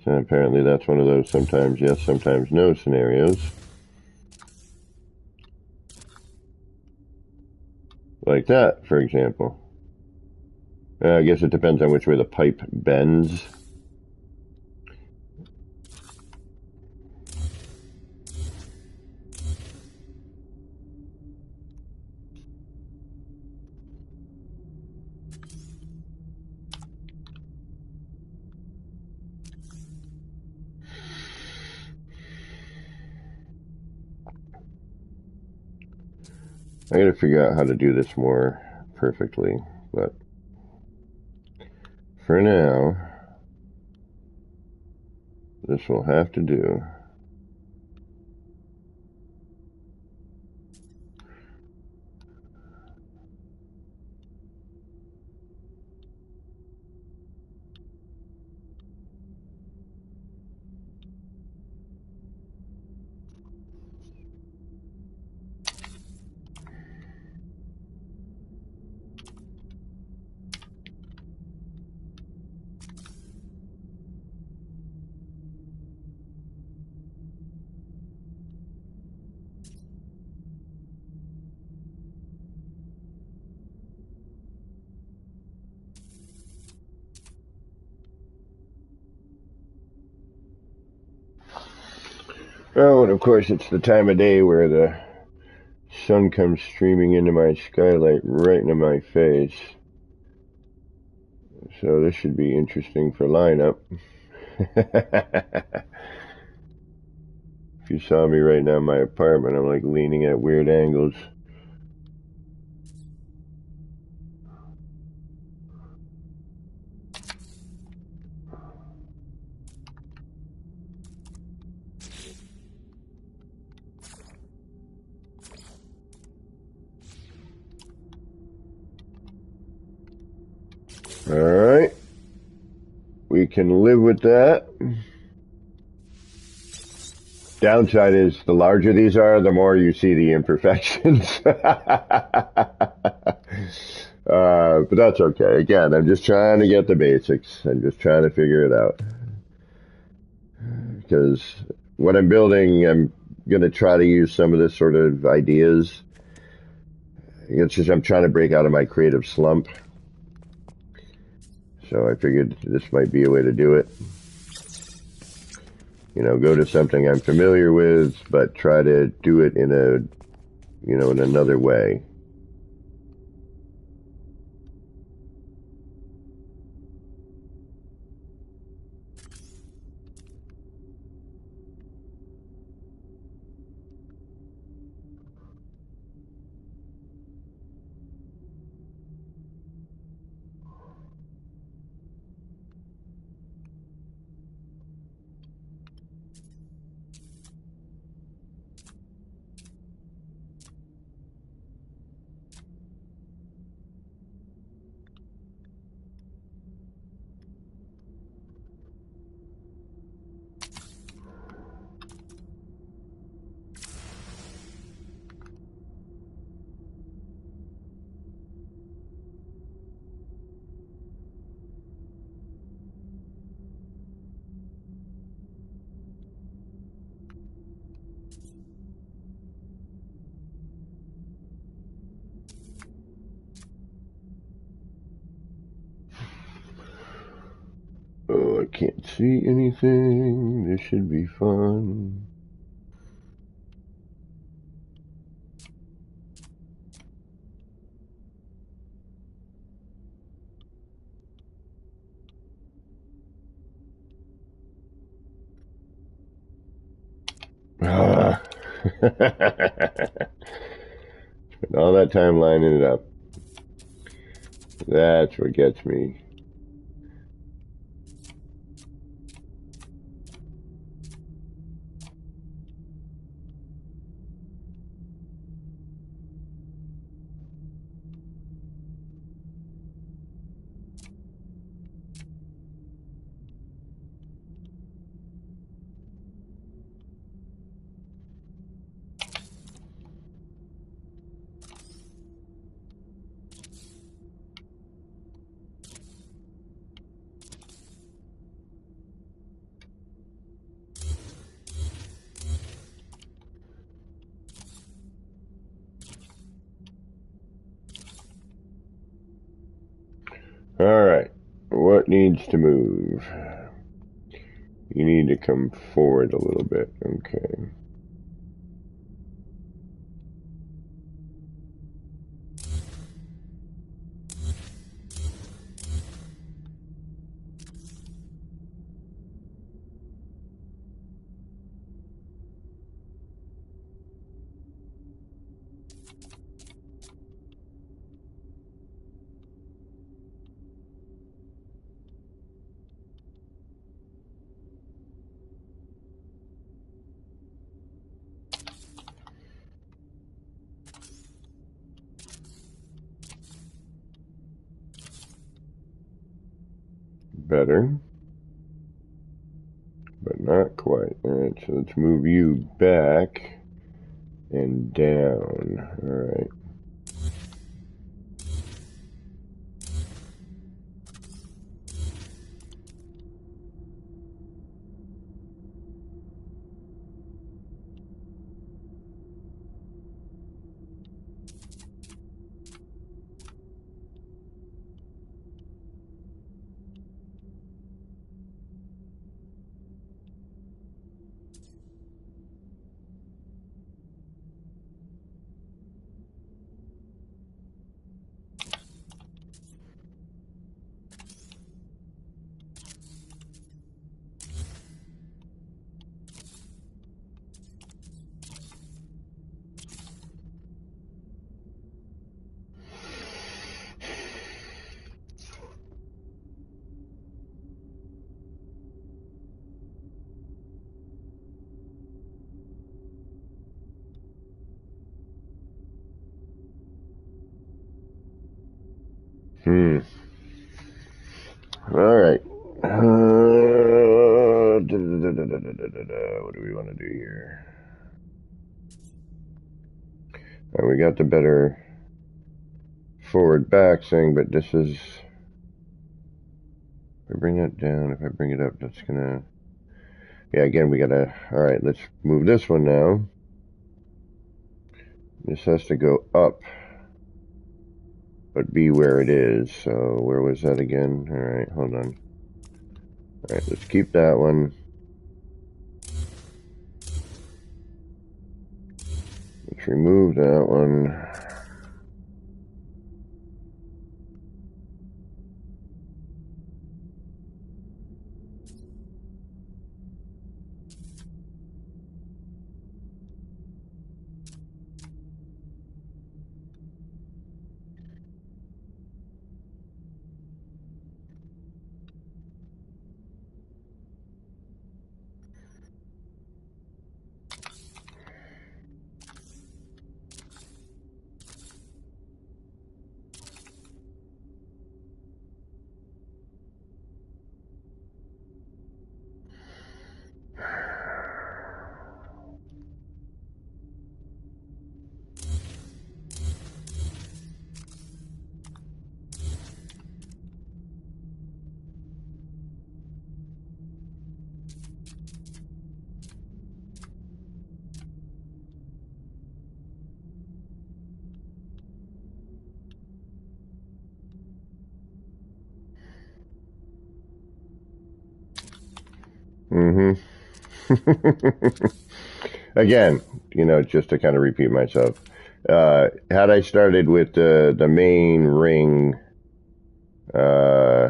So apparently that's one of those sometimes yes, sometimes no scenarios. Like that, for example. I guess it depends on which way the pipe bends. I gotta figure out how to do this more perfectly, but for now, this will have to do. Oh, and of course it's the time of day where the sun comes streaming into my skylight right into my face. So this should be interesting for lineup. If you saw me right now in my apartment, I'm like leaning at weird angles. Alright. We can live with that. Downside is the larger these are, the more you see the imperfections. But that's okay. Again, I'm just trying to get the basics. I'm just trying to figure it out. Because what I'm building, I'm going to try to use some of this sort of ideas. It's just I'm trying to break out of my creative slump. So I figured this might be a way to do it. You know, go to something I'm familiar with, but try to do it in a, you know, in another way. can't see anything. This should be fun. Ah. Spent all that time lining it up. That's what gets me. Alright, what needs to move? You need to come forward a little bit, okay. Better. But not quite. Alright, so let's move you back and down. Alright. Alright. What do we want to do here? We got the better forward back thing, but this is... If I bring that down, if I bring it up, that's gonna... Yeah, again, we gotta... Alright, let's move this one now. This has to go up, but be where it is. So, where was that again? Alright, hold on. Alright, let's keep that one. Let's remove that one. Mm-hmm. Again, just to kind of repeat myself, had I started with the main ring, uh,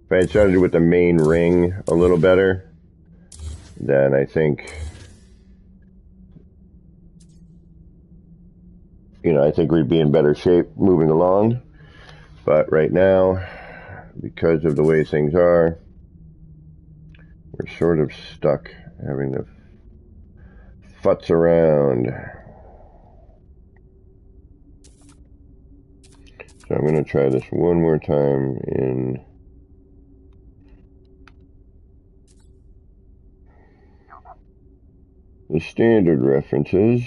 if I had started with the main ring a little better, then I think we'd be in better shape moving along. But right now, because of the way things are, we're sort of stuck having to futz around. So I'm going to try this one more time in the standard references.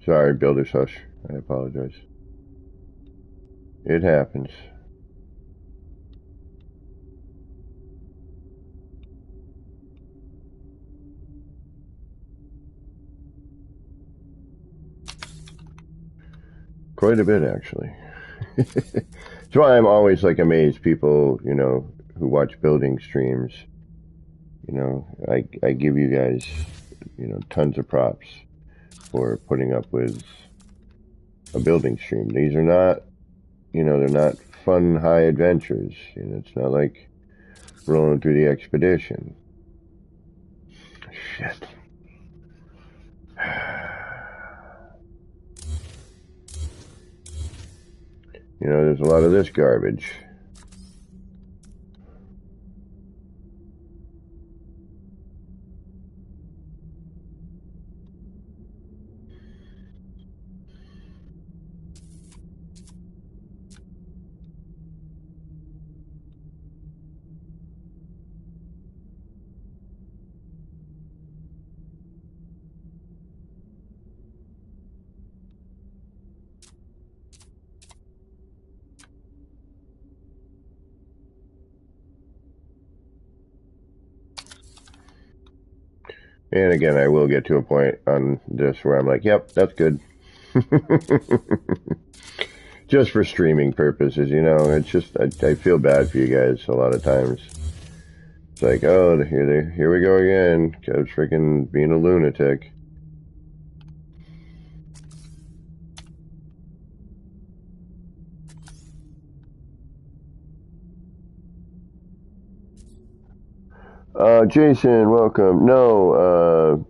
Sorry, Builder's Hush. I apologize. It happens. Quite a bit, actually. That's why I'm always amazed people, who watch building streams. I give you guys, tons of props for putting up with a building stream. These are not, they're not fun high adventures. It's not like rolling through the expedition. Shit. There's a lot of this garbage. And again, I will get to a point on this where I'm like, yep, that's good. Just for streaming purposes, it's just, I feel bad for you guys a lot of times. It's like, oh, here we go again. Goes freaking being a lunatic. Jason, welcome. No,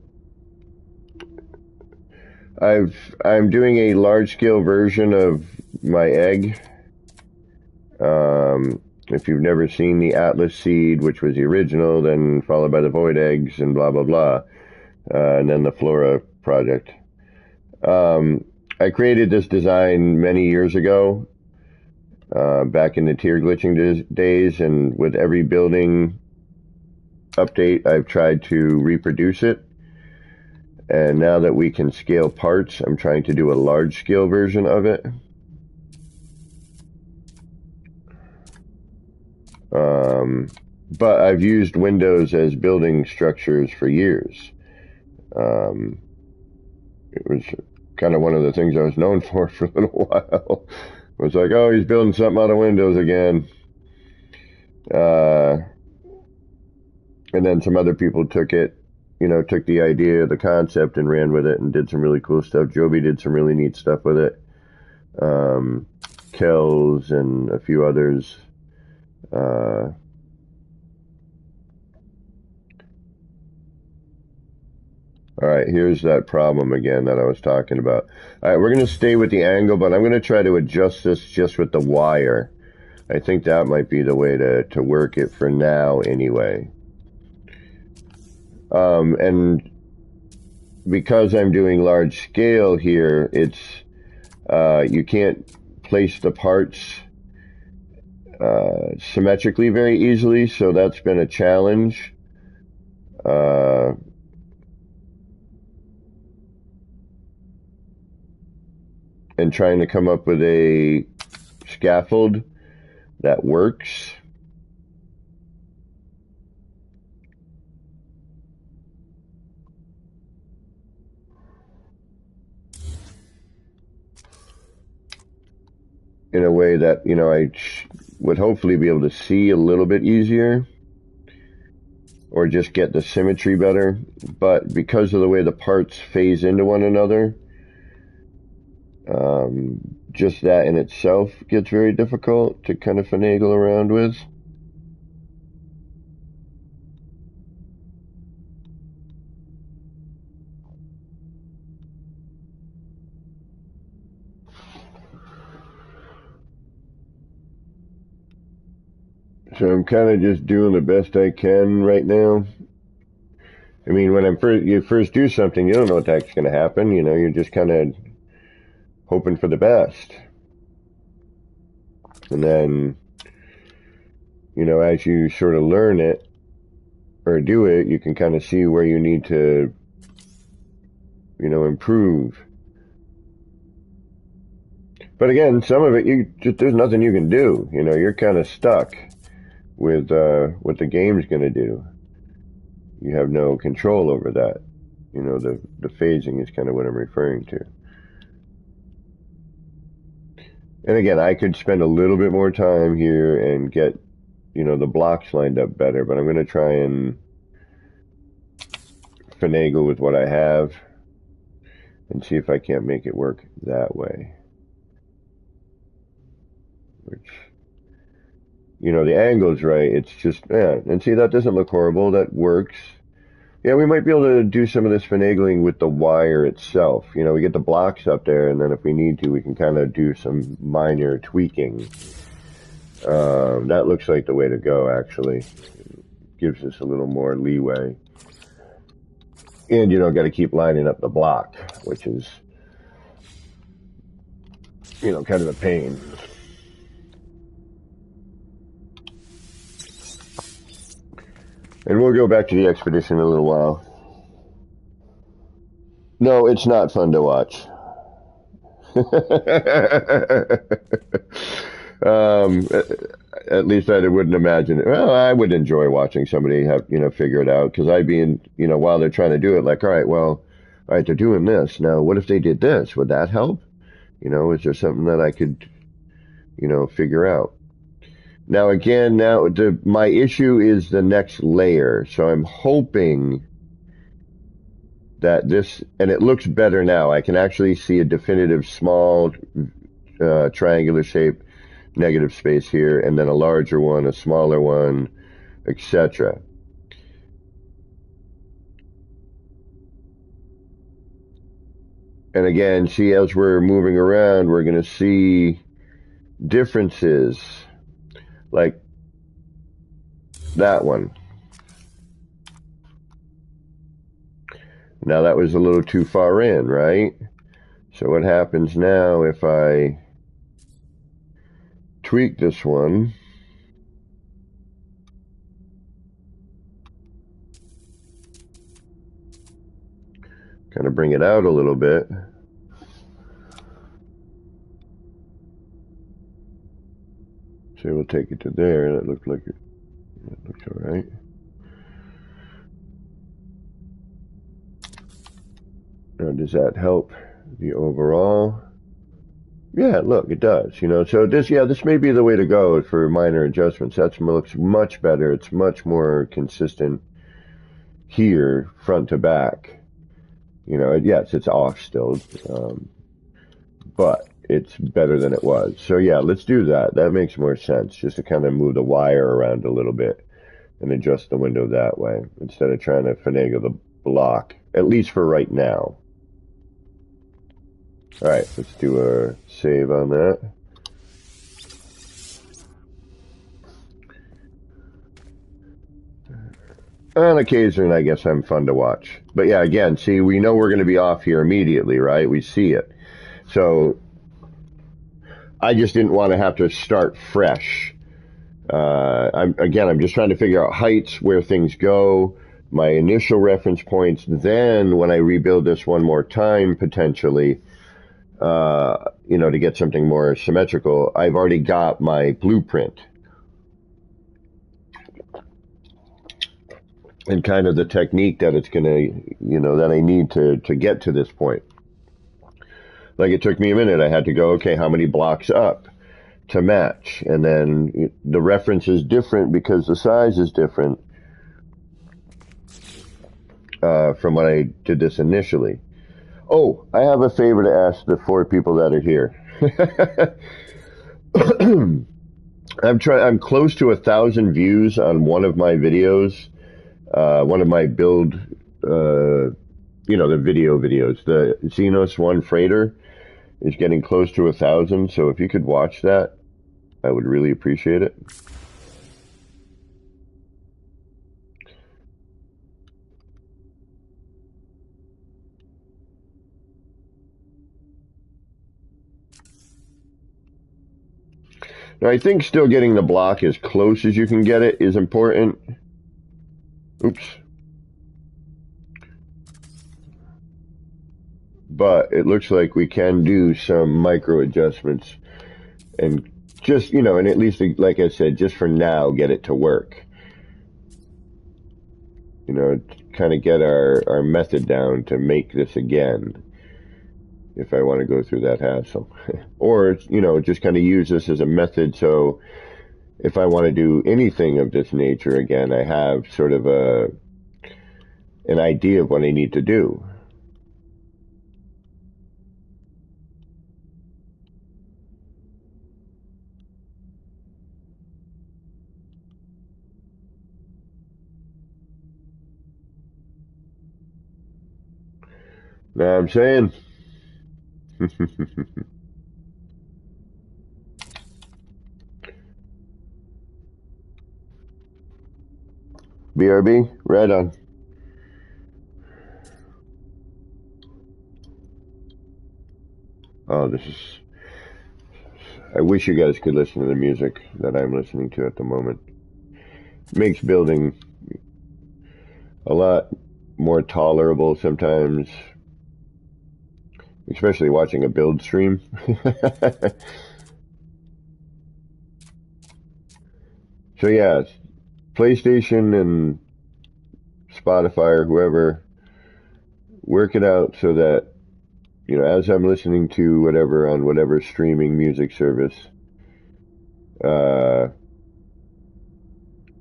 I'm doing a large scale version of my egg. If you've never seen the Atlas seed, which was the original, then followed by the void eggs and blah blah blah, and then the Flora project. I created this design many years ago, back in the tier glitching days, and with every building update, I've tried to reproduce it. And now that we can scale parts, I'm trying to do a large scale version of it. But I've used windows as building structures for years. It was kind of one of the things I was known for a little while. It was like, oh, he's building something out of windows again. And then some other people took it, took the idea, the concept, and ran with it and did some really cool stuff. Joby did some really neat stuff with it. Kells and a few others. All right, here's that problem again that I was talking about. All right, we're going to stay with the angle, but I'm going to try to adjust this just with the wire. I think that might be the way to work it for now anyway. And because I'm doing large scale here, it's you can't place the parts symmetrically very easily, so that's been a challenge. And trying to come up with a scaffold that works. In a way that, I would hopefully be able to see a little bit easier or just get the symmetry better. But because of the way the parts phase into one another, just that in itself gets very difficult to kind of finagle around with. So I'm kind of just doing the best I can right now. I mean, when you first do something, you don't know what the heck's going to happen. You're just kind of hoping for the best. And then, as you sort of learn it or do it, you can kind of see where you need to, improve. But again, some of it, there's nothing you can do. You're kind of stuck with what the game's going to do. You have no control over that. The phasing is kind of what I'm referring to. And again, I could spend a little bit more time here and get, the blocks lined up better, but I'm going to try and finagle with what I have and see if I can't make it work that way. Which, the angle's right. It's just, and see, that doesn't look horrible. That works. Yeah, we might be able to do some of this finagling with the wire itself. We get the blocks up there, and then if we need to, we can kind of do some minor tweaking. That looks like the way to go, actually. It gives us a little more leeway. And you don't got to keep lining up the block, which is, kind of a pain. And we'll go back to the expedition in a little while. No, it's not fun to watch. At least I wouldn't imagine it. Well, I would enjoy watching somebody have, figure it out, because I'd be in, while they're trying to do it, like, all right, they're doing this. Now, what if they did this? Would that help? Is there something that I could, figure out? Now, again, my issue is the next layer. So I'm hoping that this, and it looks better now. I can actually see a definitive small triangular shape negative space here, and then a larger one, a smaller one, etc. And again, see, as we're moving around, we're going to see differences, like that one. Now that was a little too far in, right? So what happens now if I tweak this one? Kind of bring it out a little bit. So we'll take it to there. That looks like that looks all right. Now, does that help the overall? Yeah, look, it does. So this may be the way to go for minor adjustments. That looks much better. It's much more consistent here front to back. You know, yes, it's off still, but it's better than it was. So yeah, let's do that. That makes more sense, just to kind of move the wire around a little bit and adjust the window that way instead of trying to finagle the block, at least for right now. All right, let's do a save on that. On occasion, I guess I'm fun to watch. But yeah, again, see, we know we're going to be off here immediately, right? We see it. So I just didn't want to have to start fresh. I'm just trying to figure out heights, where things go, my initial reference points. Then when I rebuild this one more time, potentially, to get something more symmetrical, I've already got my blueprint and kind of the technique that it's going to, that I need to get to this point. Like it took me a minute. I had to go, okay, how many blocks up to match? And then the reference is different because the size is different from when I did this initially. Oh, I have a favor to ask the 4 people that are here. I'm close to 1,000 views on one of my videos, one of my build, the video videos. The Xenos 1 Freighter is getting close to 1,000, so if you could watch that, I would really appreciate it. Now, I think still getting the block as close as you can get it is important. Oops. But it looks like we can do some micro adjustments and just, and at least, like I said, just for now, get it to work. Kind of get our method down to make this again, if I want to go through that hassle. Or, just kind of use this as a method, so if I want to do anything of this nature again, I have sort of an idea of what I need to do. Know what I'm saying? BRB, right on. Oh, I wish you guys could listen to the music that I'm listening to at the moment. It makes building a lot more tolerable sometimes, especially watching a build stream. So yeah, PlayStation and Spotify or whoever, work it out so that, as I'm listening to whatever on whatever streaming music service, the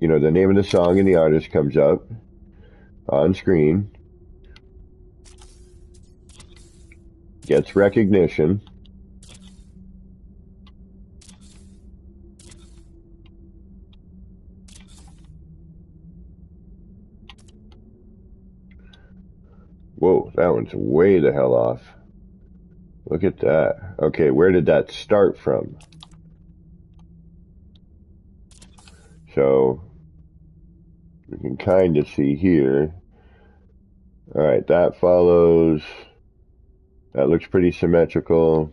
name of the song and the artist comes up on screen, gets recognition, whoa, that one's way the hell off. Look at that. Okay, where did that start from? So you can kind of see here. All right, that follows. That looks pretty symmetrical.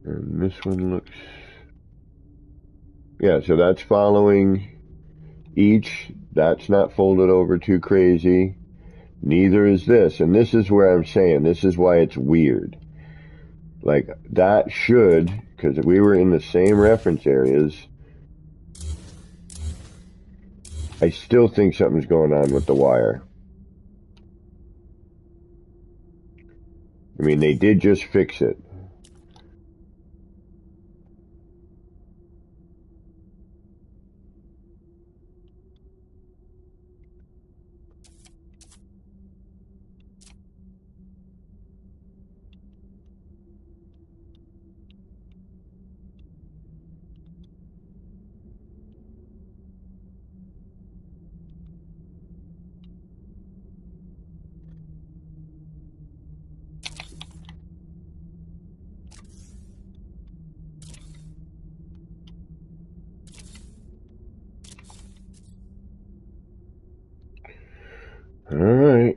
And this one looks, yeah, so that's following each. That's not folded over too crazy. Neither is this. And this is where I'm saying, this is why it's weird. Like, that should, because we were in the same reference areas, I still think something's going on with the wire. I mean, they did just fix it. All right.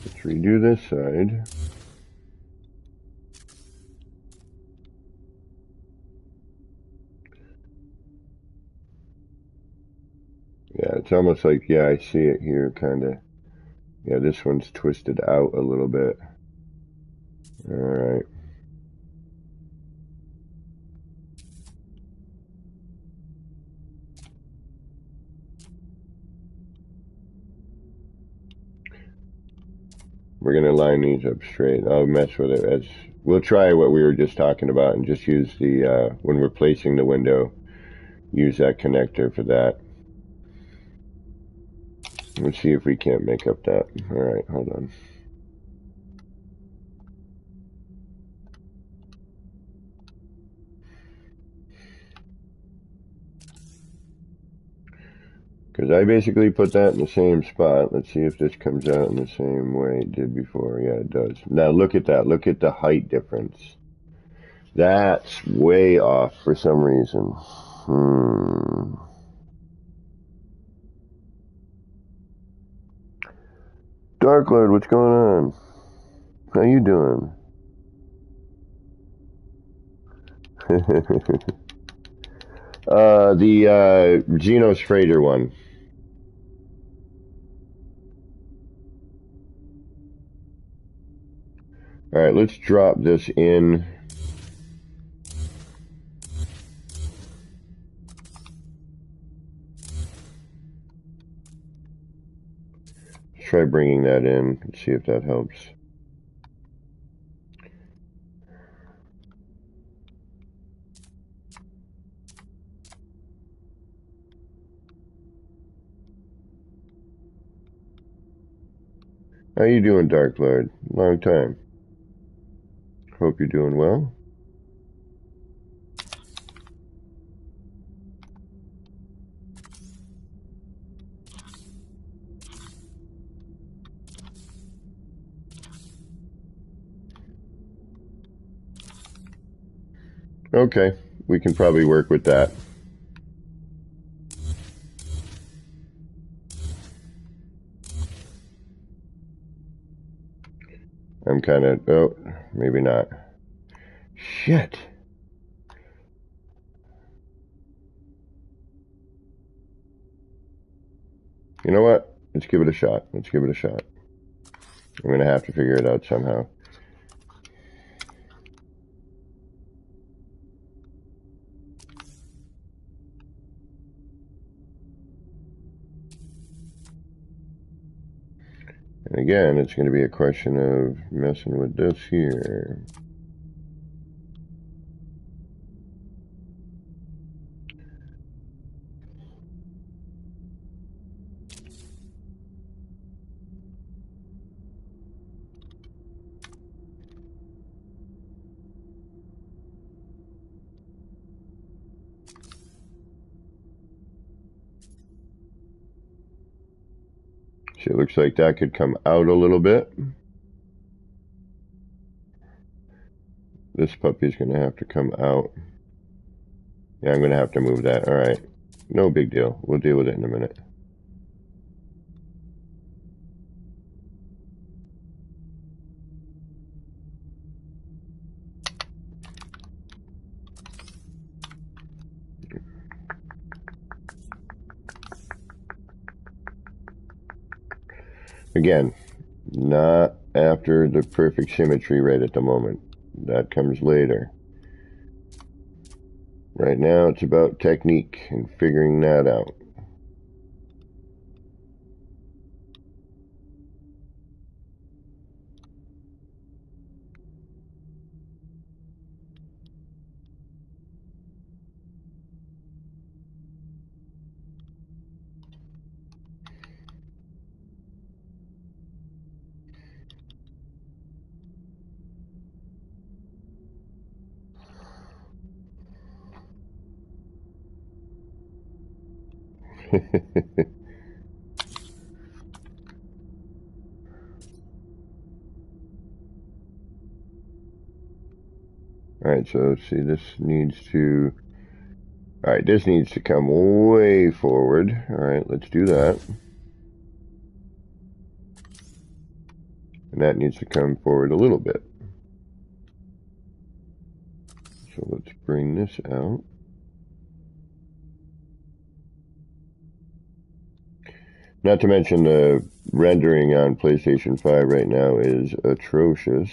Let's redo this side. Yeah, it's almost like, yeah, I see it here, kind of. Yeah, this one's twisted out a little bit. All right. We're going to line these up straight. I'll mess with it. We'll try what we were just talking about and just use the, when we're placing the window, use that connector for that. Let's see if we can't make up that. All right, hold on. Because I basically put that in the same spot. Let's see if this comes out in the same way it did before. Yeah, it does. Now look at that. Look at the height difference. That's way off for some reason. Dark Lord, what's going on? How you doing? The Genos Freighter one. All right, let's drop this in. Let's try bringing that in. Let's see if that helps. How you doing, Dark Lord? Long time. Hope you're doing well. Okay, we can probably work with that. I'm kind of, oh, maybe not. Shit. You know what? Let's give it a shot. Let's give it a shot. I'm going to have to figure it out somehow. And again, it's going to be a question of messing with this here. So it looks like that could come out a little bit. This puppy's going to have to come out. Yeah, I'm going to have to move that. All right. No big deal. We'll deal with it in a minute. Again, not after the perfect symmetry right at the moment. That comes later. Right now, it's about technique and figuring that out. Alright, so let's see, this needs to... Alright, this needs to come way forward. Alright, let's do that. And that needs to come forward a little bit. So let's bring this out. Not to mention the rendering on PlayStation 5 right now is atrocious.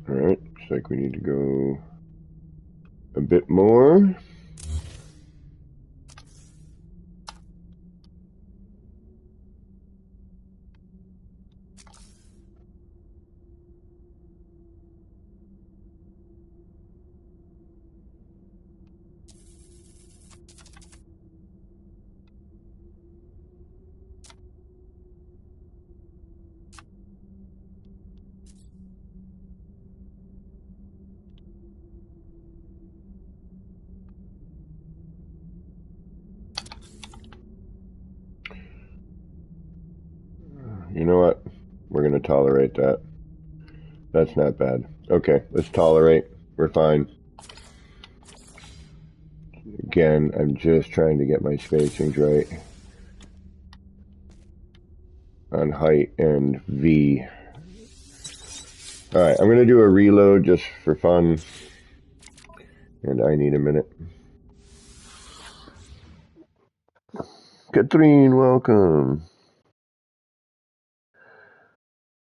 Alright, looks like we need to go a bit more. You know what? We're going to tolerate that. That's not bad. Okay, let's tolerate. We're fine. Again, I'm just trying to get my spacings right on height and V. Alright, I'm going to do a reload just for fun. And I need a minute. Catherine, welcome.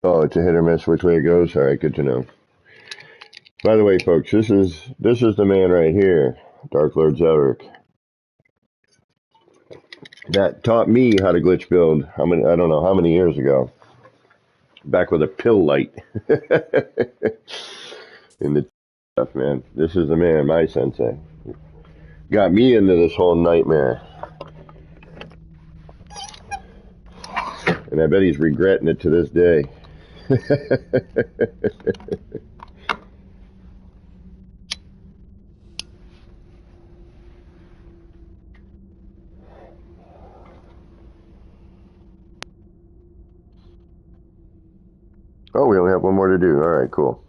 Oh, it's a hit or miss which way it goes? Alright, good to know. By the way, folks, this is the man right here, Dark Lord Zelric. That taught me how to glitch build. I don't know how many years ago. Back with a pill light. In the stuff, man. This is the man, my sensei. Got me into this whole nightmare. And I bet he's regretting it to this day. Oh, we only have one more to do. Alright, cool.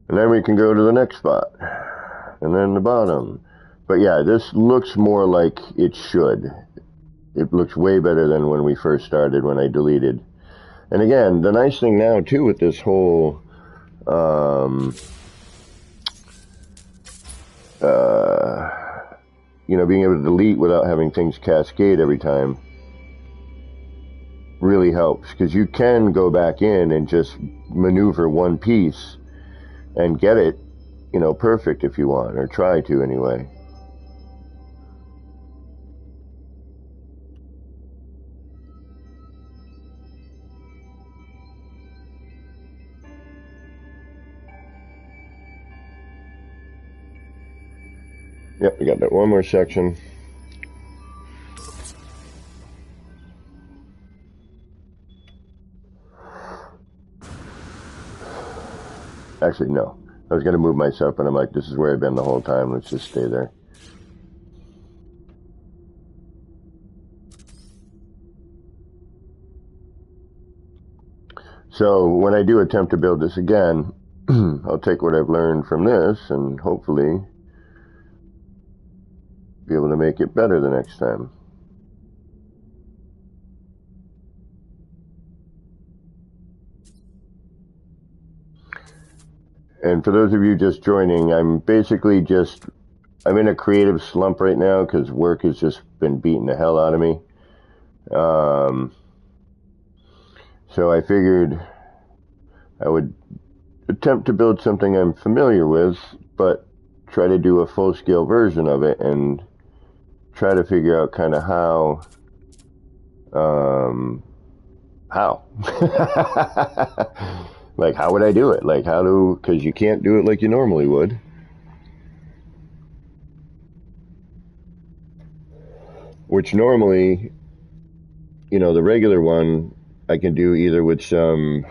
And then we can go to the next spot. And then the bottom. But yeah, this looks more like it should. It looks way better than when we first started, when I deleted. And again, the nice thing now, too, with this whole... being able to delete without having things cascade every time really helps, because you can go back in and just maneuver one piece and get it, perfect if you want, or try to anyway. Yep, we got that one more section. Actually, no. I was going to move myself, but I'm like, this is where I've been the whole time. Let's just stay there. So when I do attempt to build this again, I'll take what I've learned from this and hopefully be able to make it better the next time. And for those of you just joining, I'm in a creative slump right now because work has just been beating the hell out of me. So I figured I would attempt to build something I'm familiar with, but try to do a full-scale version of it and try to figure out kind of how like how would I do it, like how to, because you can't do it like you normally would. Which normally, the regular one I can do either with some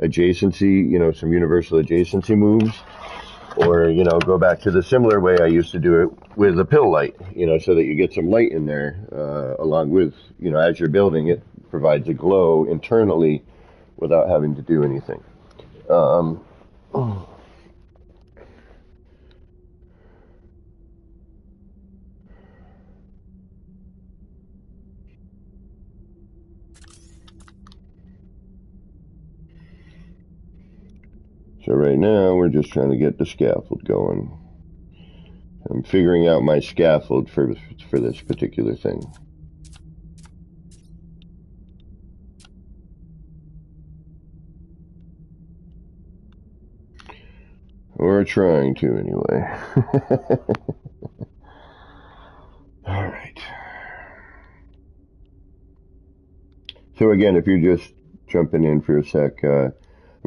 adjacency, some universal adjacency moves, or, go back to the similar way I used to do it with a pill light, so that you get some light in there, along with, as you're building it, provides a glow internally without having to do anything. So right now we're just trying to get the scaffold going. I'm figuring out my scaffold for this particular thing. Or trying to, anyway. All right. So again, if you're just jumping in for a sec, I'm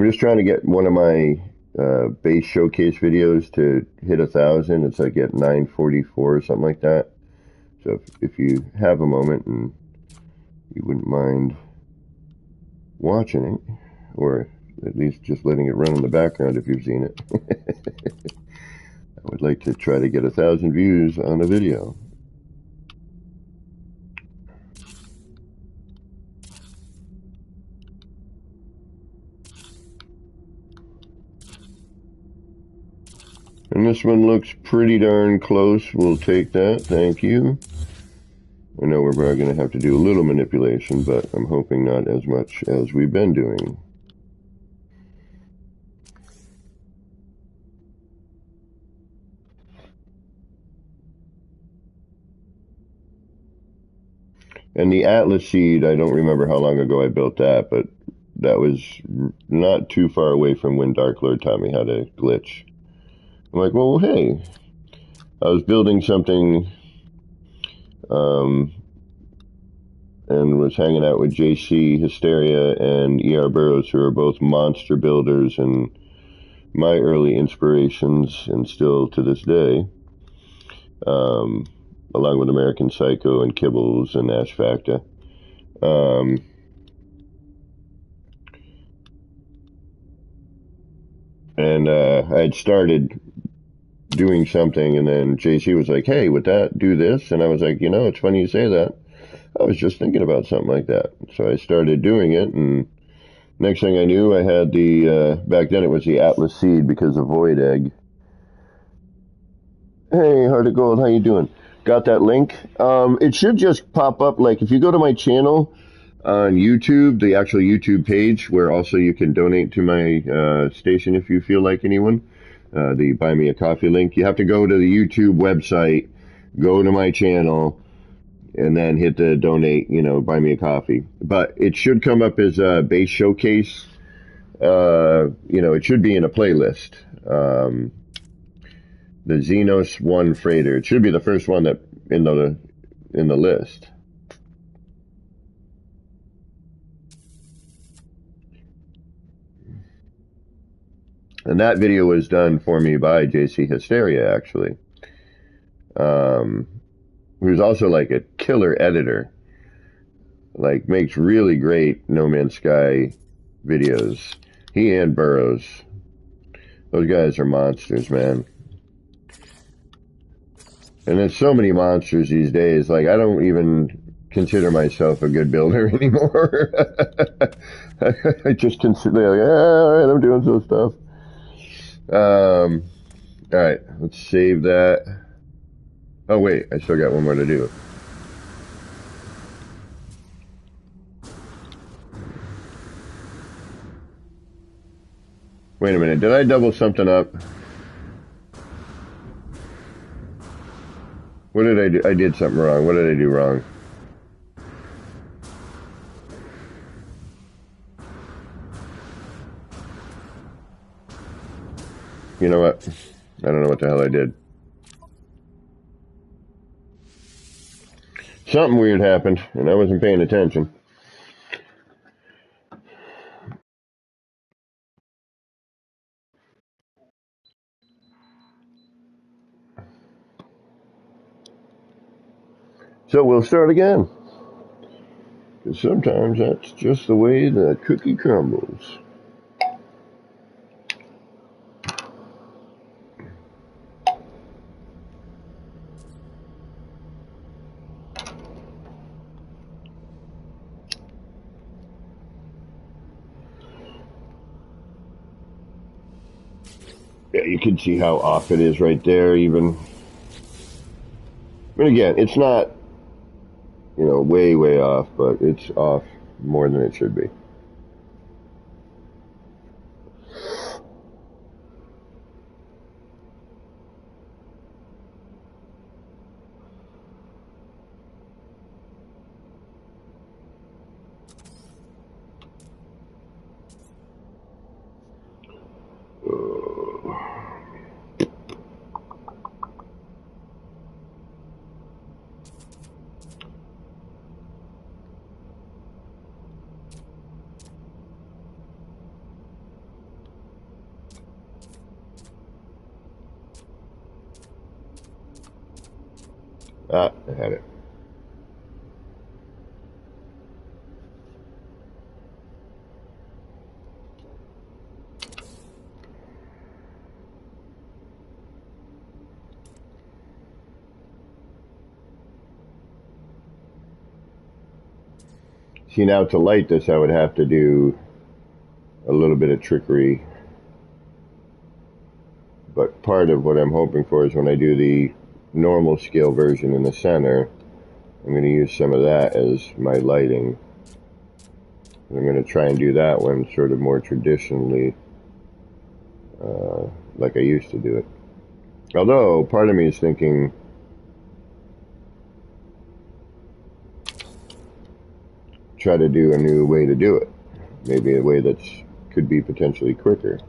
just trying to get one of my base showcase videos to hit 1,000. It's like at 944 or something like that. So if you have a moment and you wouldn't mind watching it, or at least just letting it run in the background if you've seen it. I would like to try to get 1,000 views on a video. And this one looks pretty darn close. We'll take that. Thank you. I know we're probably going to have to do a little manipulation, but I'm hoping not as much as we've been doing. And the Atlas seed, I don't remember how long ago I built that, but that was not too far away from when Dark Lord taught me how to glitch. I'm like, well, hey, I was building something, and was hanging out with JC Hysteria and ER Burroughs, who are both monster builders and my early inspirations, and still to this day, along with American Psycho and Kibbles and Ash Facta. And I had started doing something, and then JC was like, hey, would that do this? And I was like, it's funny you say that. I was just thinking about something like that. So I started doing it, and next thing I knew, I had the, back then it was the Atlas seed because of Void Egg. Hey, Heart of Gold, how you doing? Got that link? It should just pop up, like, if you go to my channel on YouTube, the actual YouTube page, where also you can donate to my station if you feel like, anyone, the Buy Me a Coffee link. You have to go to the YouTube website, go to my channel, and then hit the donate, buy me a coffee. But it should come up as a base showcase. It should be in a playlist. The Xenos 1 Freighter. It should be the first one that in the list. And that video was done for me by JC Hysteria, actually. Who's also like a killer editor. Like, makes really great No Man's Sky videos. He and Burroughs. Those guys are monsters, man. And there's so many monsters these days. Like, I don't even consider myself a good builder anymore. I just consider, like, alright, I'm doing some stuff. Alright, let's save that. Oh, wait, I still got one more to do. Wait a minute, did I double something up? What did I do? I did something wrong. What did I do wrong? you know what? I don't know what the hell I did. Something weird happened, and I wasn't paying attention. So we'll start again. Because sometimes that's just the way the cookie crumbles. Yeah, you can see how off it is right there, even. But again, it's not, way, way off, but it's off more than it should be. I had it. See, now to light this, I would have to do a little bit of trickery. But part of what I'm hoping for is when I do the normal scale version in the center, I'm going to use some of that as my lighting. And I'm going to try and do that one sort of more traditionally, like I used to do it. Although, part of me is thinking, try to do a new way to do it. Maybe a way that could be potentially quicker.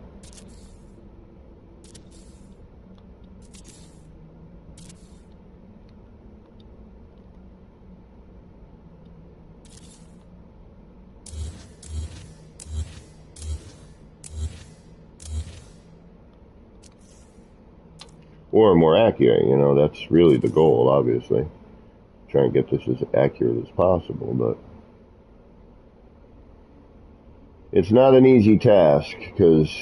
Or more accurate, that's really the goal, obviously. Try and get this as accurate as possible, but it's not an easy task because,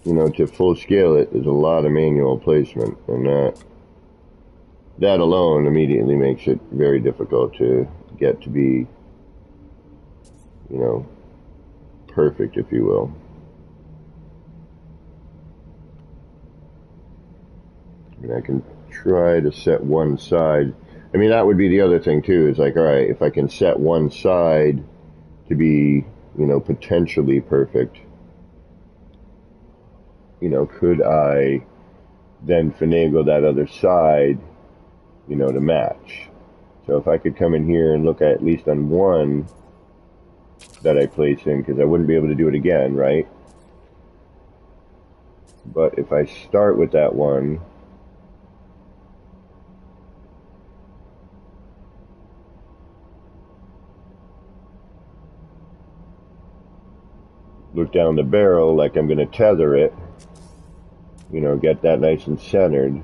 to full scale it is a lot of manual placement, and that alone immediately makes it very difficult to get to be, perfect, if you will. I mean, I can try to set one side. I mean, that would be the other thing too, is like, all right, if I can set one side to be, potentially perfect, could I then finagle that other side, to match? So if I could come in here and look at least on one that I place in, because I wouldn't be able to do it again, right? But if I start with that one, look down the barrel like I'm going to tether it, get that nice and centered.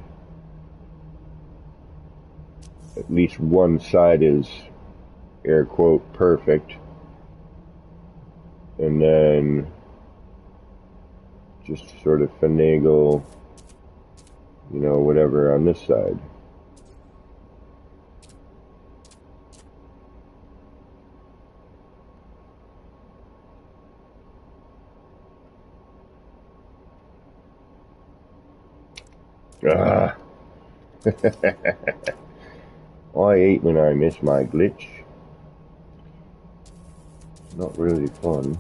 At least one side is, air quote, perfect. And then just sort of finagle, whatever on this side. Ah. I hate when I miss my glitch. Not really fun.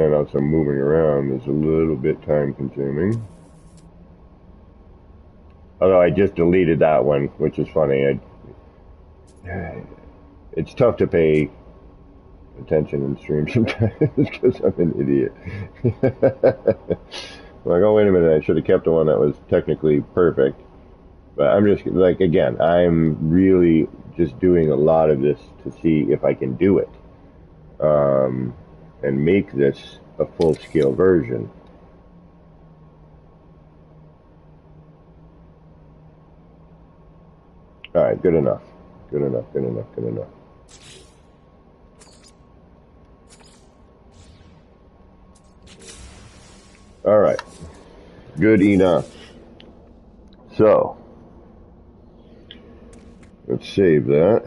then also moving around is a little bit time consuming. Although I just deleted that one, which is funny. It's tough to pay attention in stream sometimes because I'm an idiot. Like, oh, wait a minute, I should have kept the one that was technically perfect. But I'm just, like, again, I'm really just doing a lot of this to see if I can do it. And make this a full-scale version. Alright, good enough. Good enough, good enough, good enough. Alright. Good enough. So, let's save that.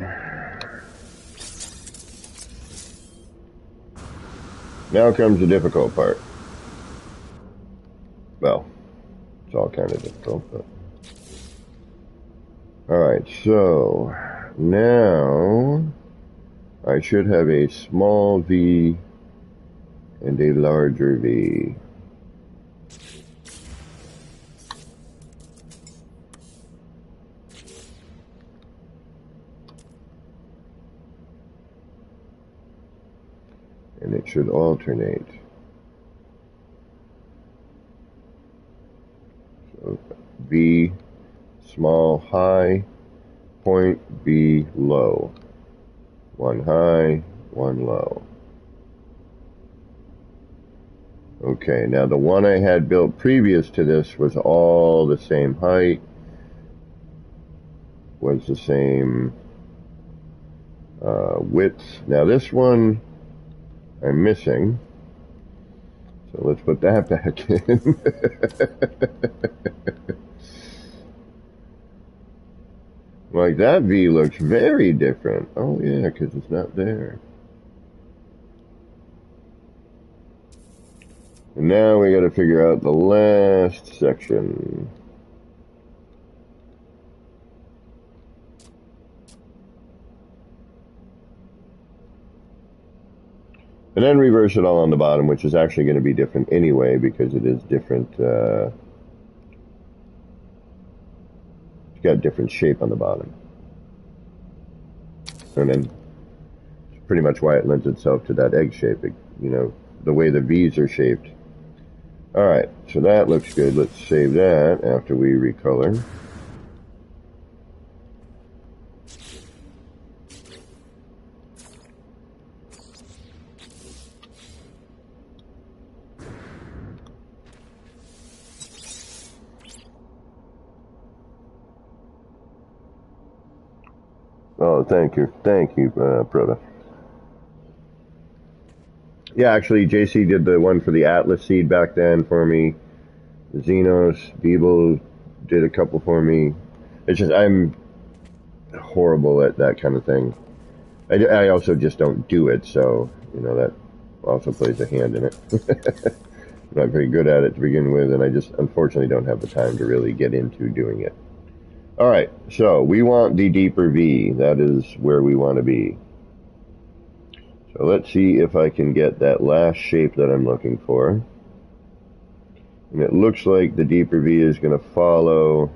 Now comes the difficult part. Well, it's all kind of difficult, but... Alright, so... Now... I should have a small V and a larger V. And it should alternate. So V small high, point B low. One high, one low. Okay, now the one I had built previous to this was all the same height, was the same width. Now this one I'm missing, so let's put that back in. Like, that V looks very different. Oh yeah, because it's not there. And now we got to figure out the last section. And then reverse it all on the bottom, which is actually going to be different anyway, because it is different. It's got different shape on the bottom. And then pretty much why it lends itself to that egg shape, you know, the way the V's are shaped. Alright, so that looks good. Let's save that after we recolor. Oh, thank you, Proto. Yeah, actually, JC did the one for the Atlas seed back then for me. Xenos, Beeble did a couple for me. It's just, I'm horrible at that kind of thing. I also just don't do it, so, you know, that also plays a hand in it. I'm not very good at it to begin with, and I just unfortunately don't have the time to really get into doing it. Alright, so we want the deeper V. That is where we want to be. So let's see if I can get that last shape that I'm looking for. And it looks like the deeper V is going to follow,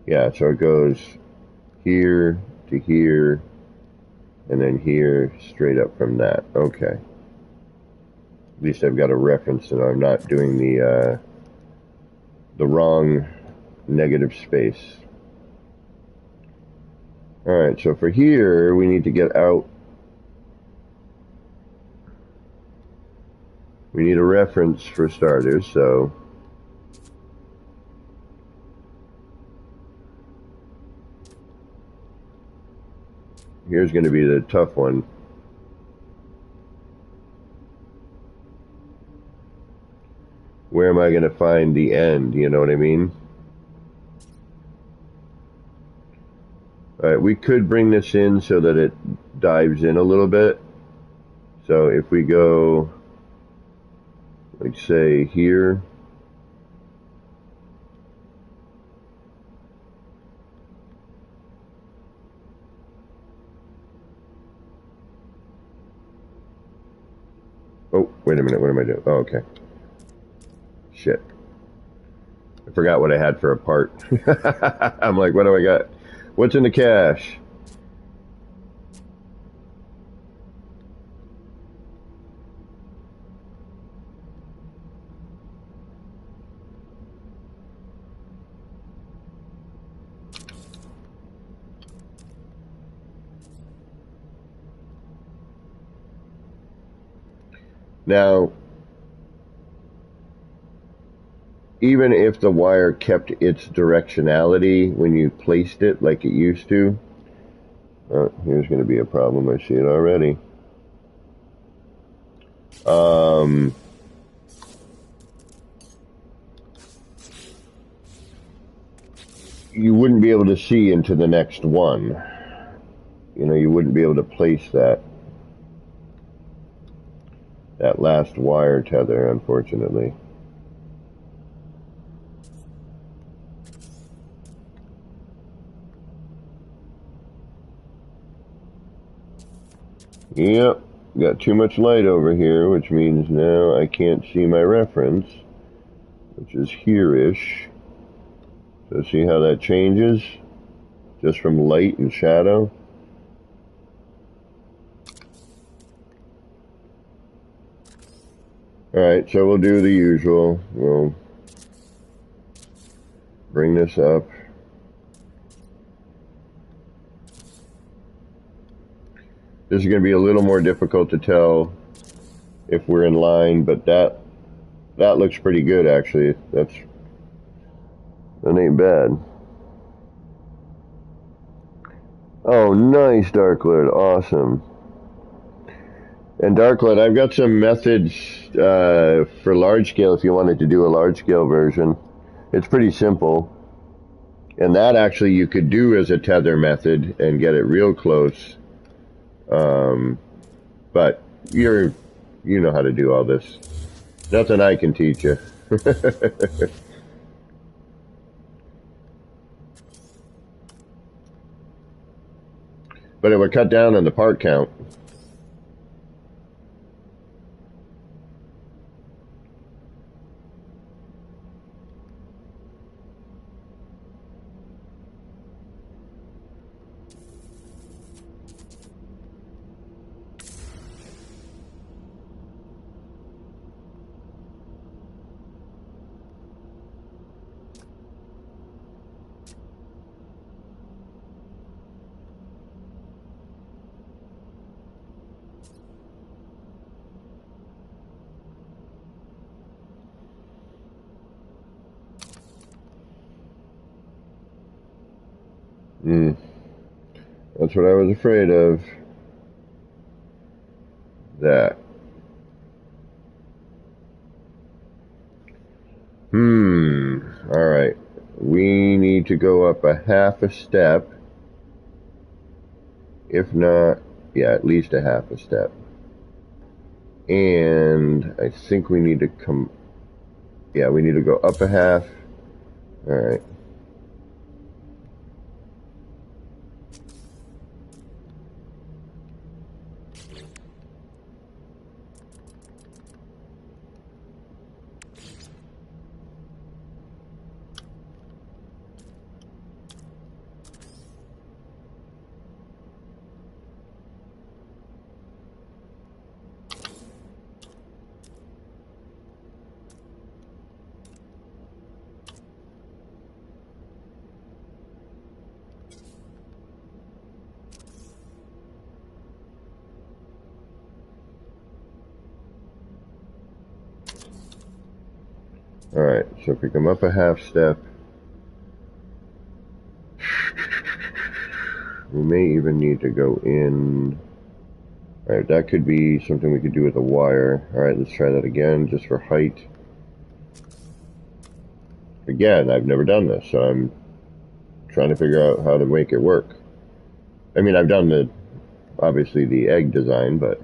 yeah, so it goes here to here, and then here, straight up from that. Okay. At least I've got a reference that I'm not doing the wrong negative space. Alright, so for here, we need to get out. We need a reference for starters, so here's going to be the tough one. Where am I going to find the end? You know what I mean? Alright, we could bring this in so that it dives in a little bit. So if we go, like, say here, Oh, wait a minute. What am I doing? Oh, okay. Shit. I forgot what I had for a part. I'm like, what do I got? What's in the cache? Now, even if the wire kept its directionality when you placed it like it used to, here's going to be a problem. I see it already. You wouldn't be able to see into the next one. You know, you wouldn't be able to place that last wire tether, unfortunately. Yep, got too much light over here, which means now I can't see my reference, which is here-ish. So see how that changes? Just from light and shadow. Alright, so we'll do the usual. We'll bring this up. This is going to be a little more difficult to tell if we're in line, but that looks pretty good, actually. That ain't bad. Oh, nice, Dark Lord. Awesome. And Darklet, I've got some methods for large scale if you wanted to do a large scale version. It's pretty simple. And that actually you could do as a tether method and get it real close. But you know how to do all this. Nothing I can teach you. But it would cut down on the part count. That's what I was afraid of. That. Alright. We need to go up a half a step. If not, yeah, at least a half a step. And I think we need to we need to go up a half. Alright. Alright, so if we come up a half step, we may even need to go in. Alright, that could be something we could do with a wire. Alright, let's try that again, just for height. Again, I've never done this, so I'm trying to figure out how to make it work. I mean, I've done obviously the egg design, but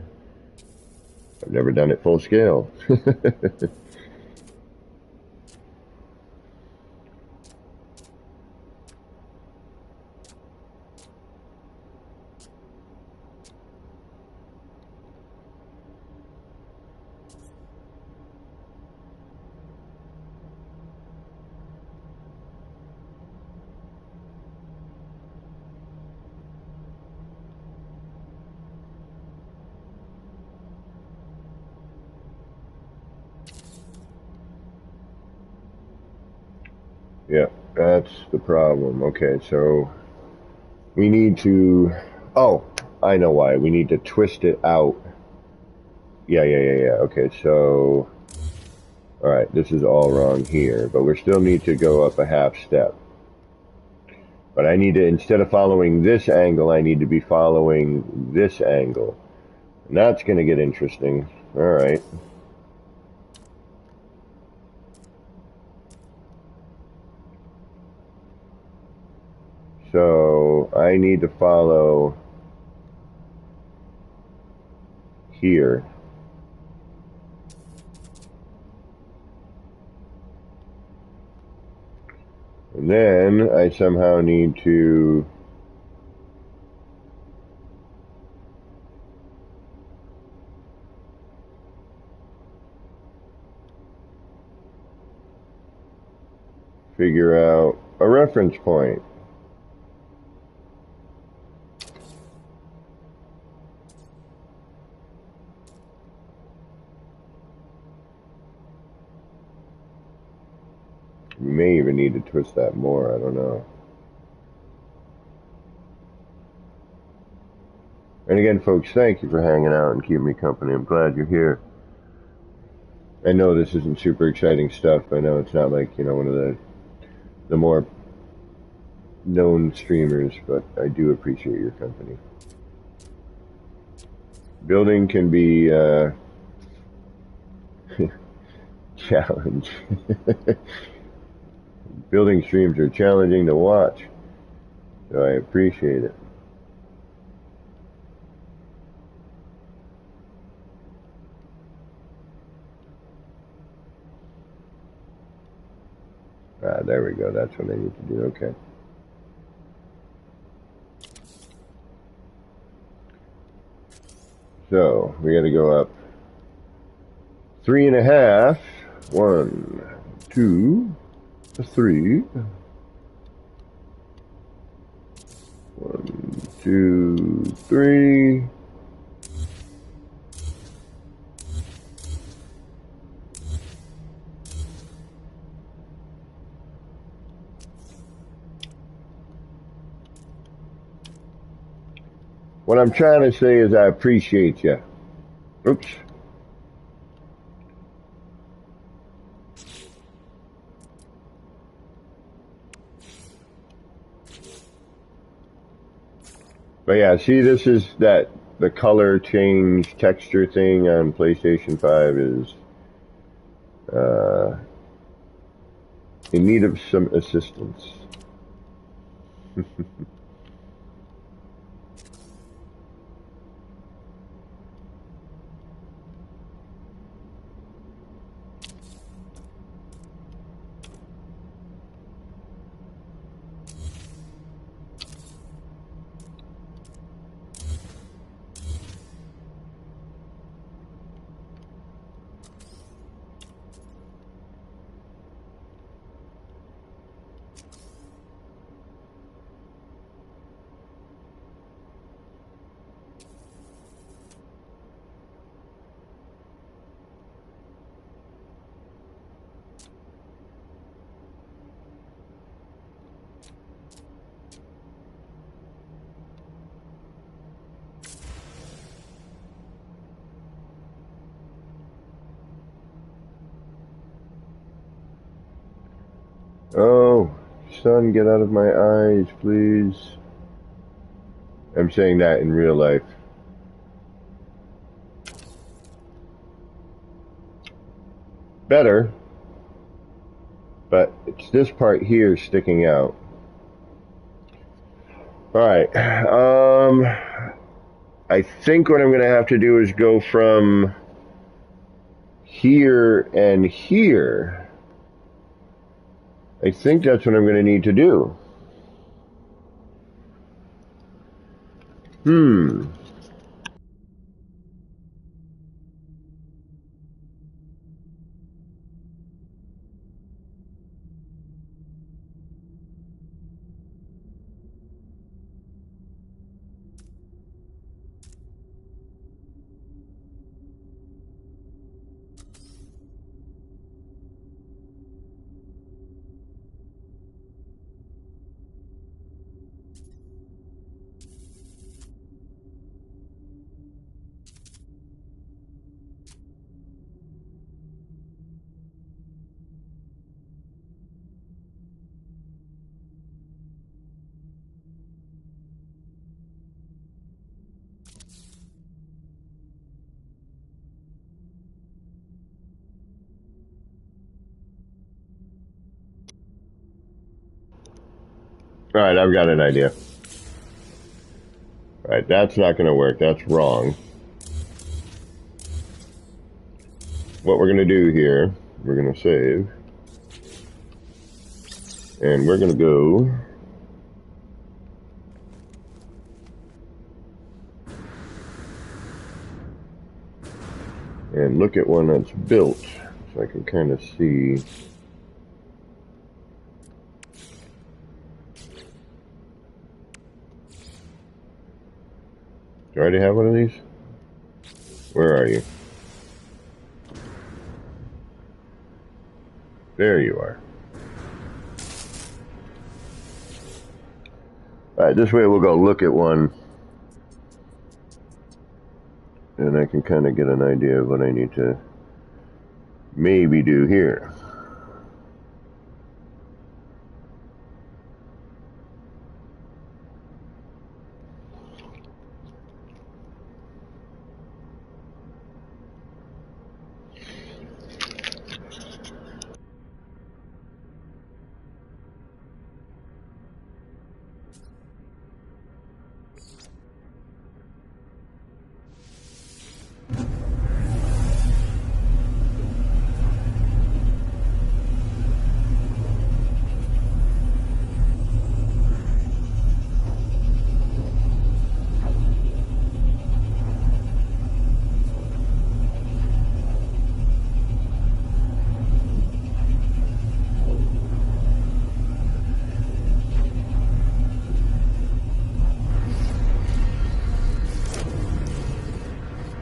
I've never done it full scale. That's the problem. Okay, so we need to... Oh, I know why. We need to twist it out. Yeah. Okay, so... Alright, this is all wrong here, but we still need to go up a half step. But I need to, instead of following this angle, I need to be following this angle. And that's going to get interesting. Alright. So, I need to follow here. And then I somehow need to figure out a reference point. We may even need to twist that more, I don't know. And again, folks, thank you for hanging out and keeping me company. I'm glad you're here. I know this isn't super exciting stuff. I know it's not like, you know, one of the more known streamers, but I do appreciate your company. Building can be challenge. Building streams are challenging to watch, so I appreciate it. Ah, there we go. That's what I need to do. Okay. So, we got to go up 3.5. 1, 2, 3. 1, 2, 3. What I'm trying to say is I appreciate you. Oops. But yeah, see, this is the color change texture thing on PlayStation 5 is in need of some assistance. Oh, sun, get out of my eyes, please. I'm saying that in real life. Better, but it's this part here sticking out. Alright, I think what I'm going to have to do is go from here and here. I think that's what I'm going to need to do. Alright, I've got an idea. Alright, that's not going to work. That's wrong. What we're going to do here, we're going to save. And we're going to go... and look at one that's built, so I can kind of see. Do I already have one of these? Where are you? There you are. Alright, this way we'll go look at one. And I can kind of get an idea of what I need to maybe do here.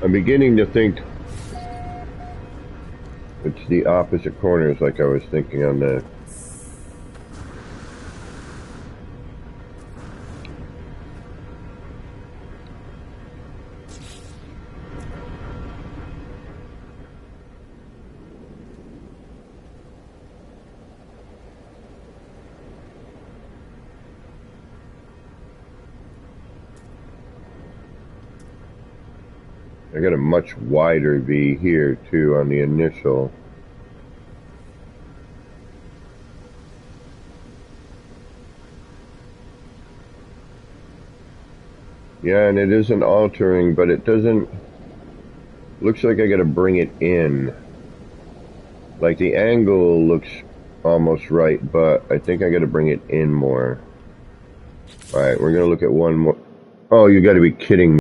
I'm beginning to think it's the opposite corners like I was thinking on the... I got a much wider V here too on the initial. Yeah, and it isn't altering, but it doesn't... Looks like I gotta bring it in. Like the angle looks almost right, but I think I gotta bring it in more. Alright, we're gonna look at one more. Oh, you gotta be kidding me.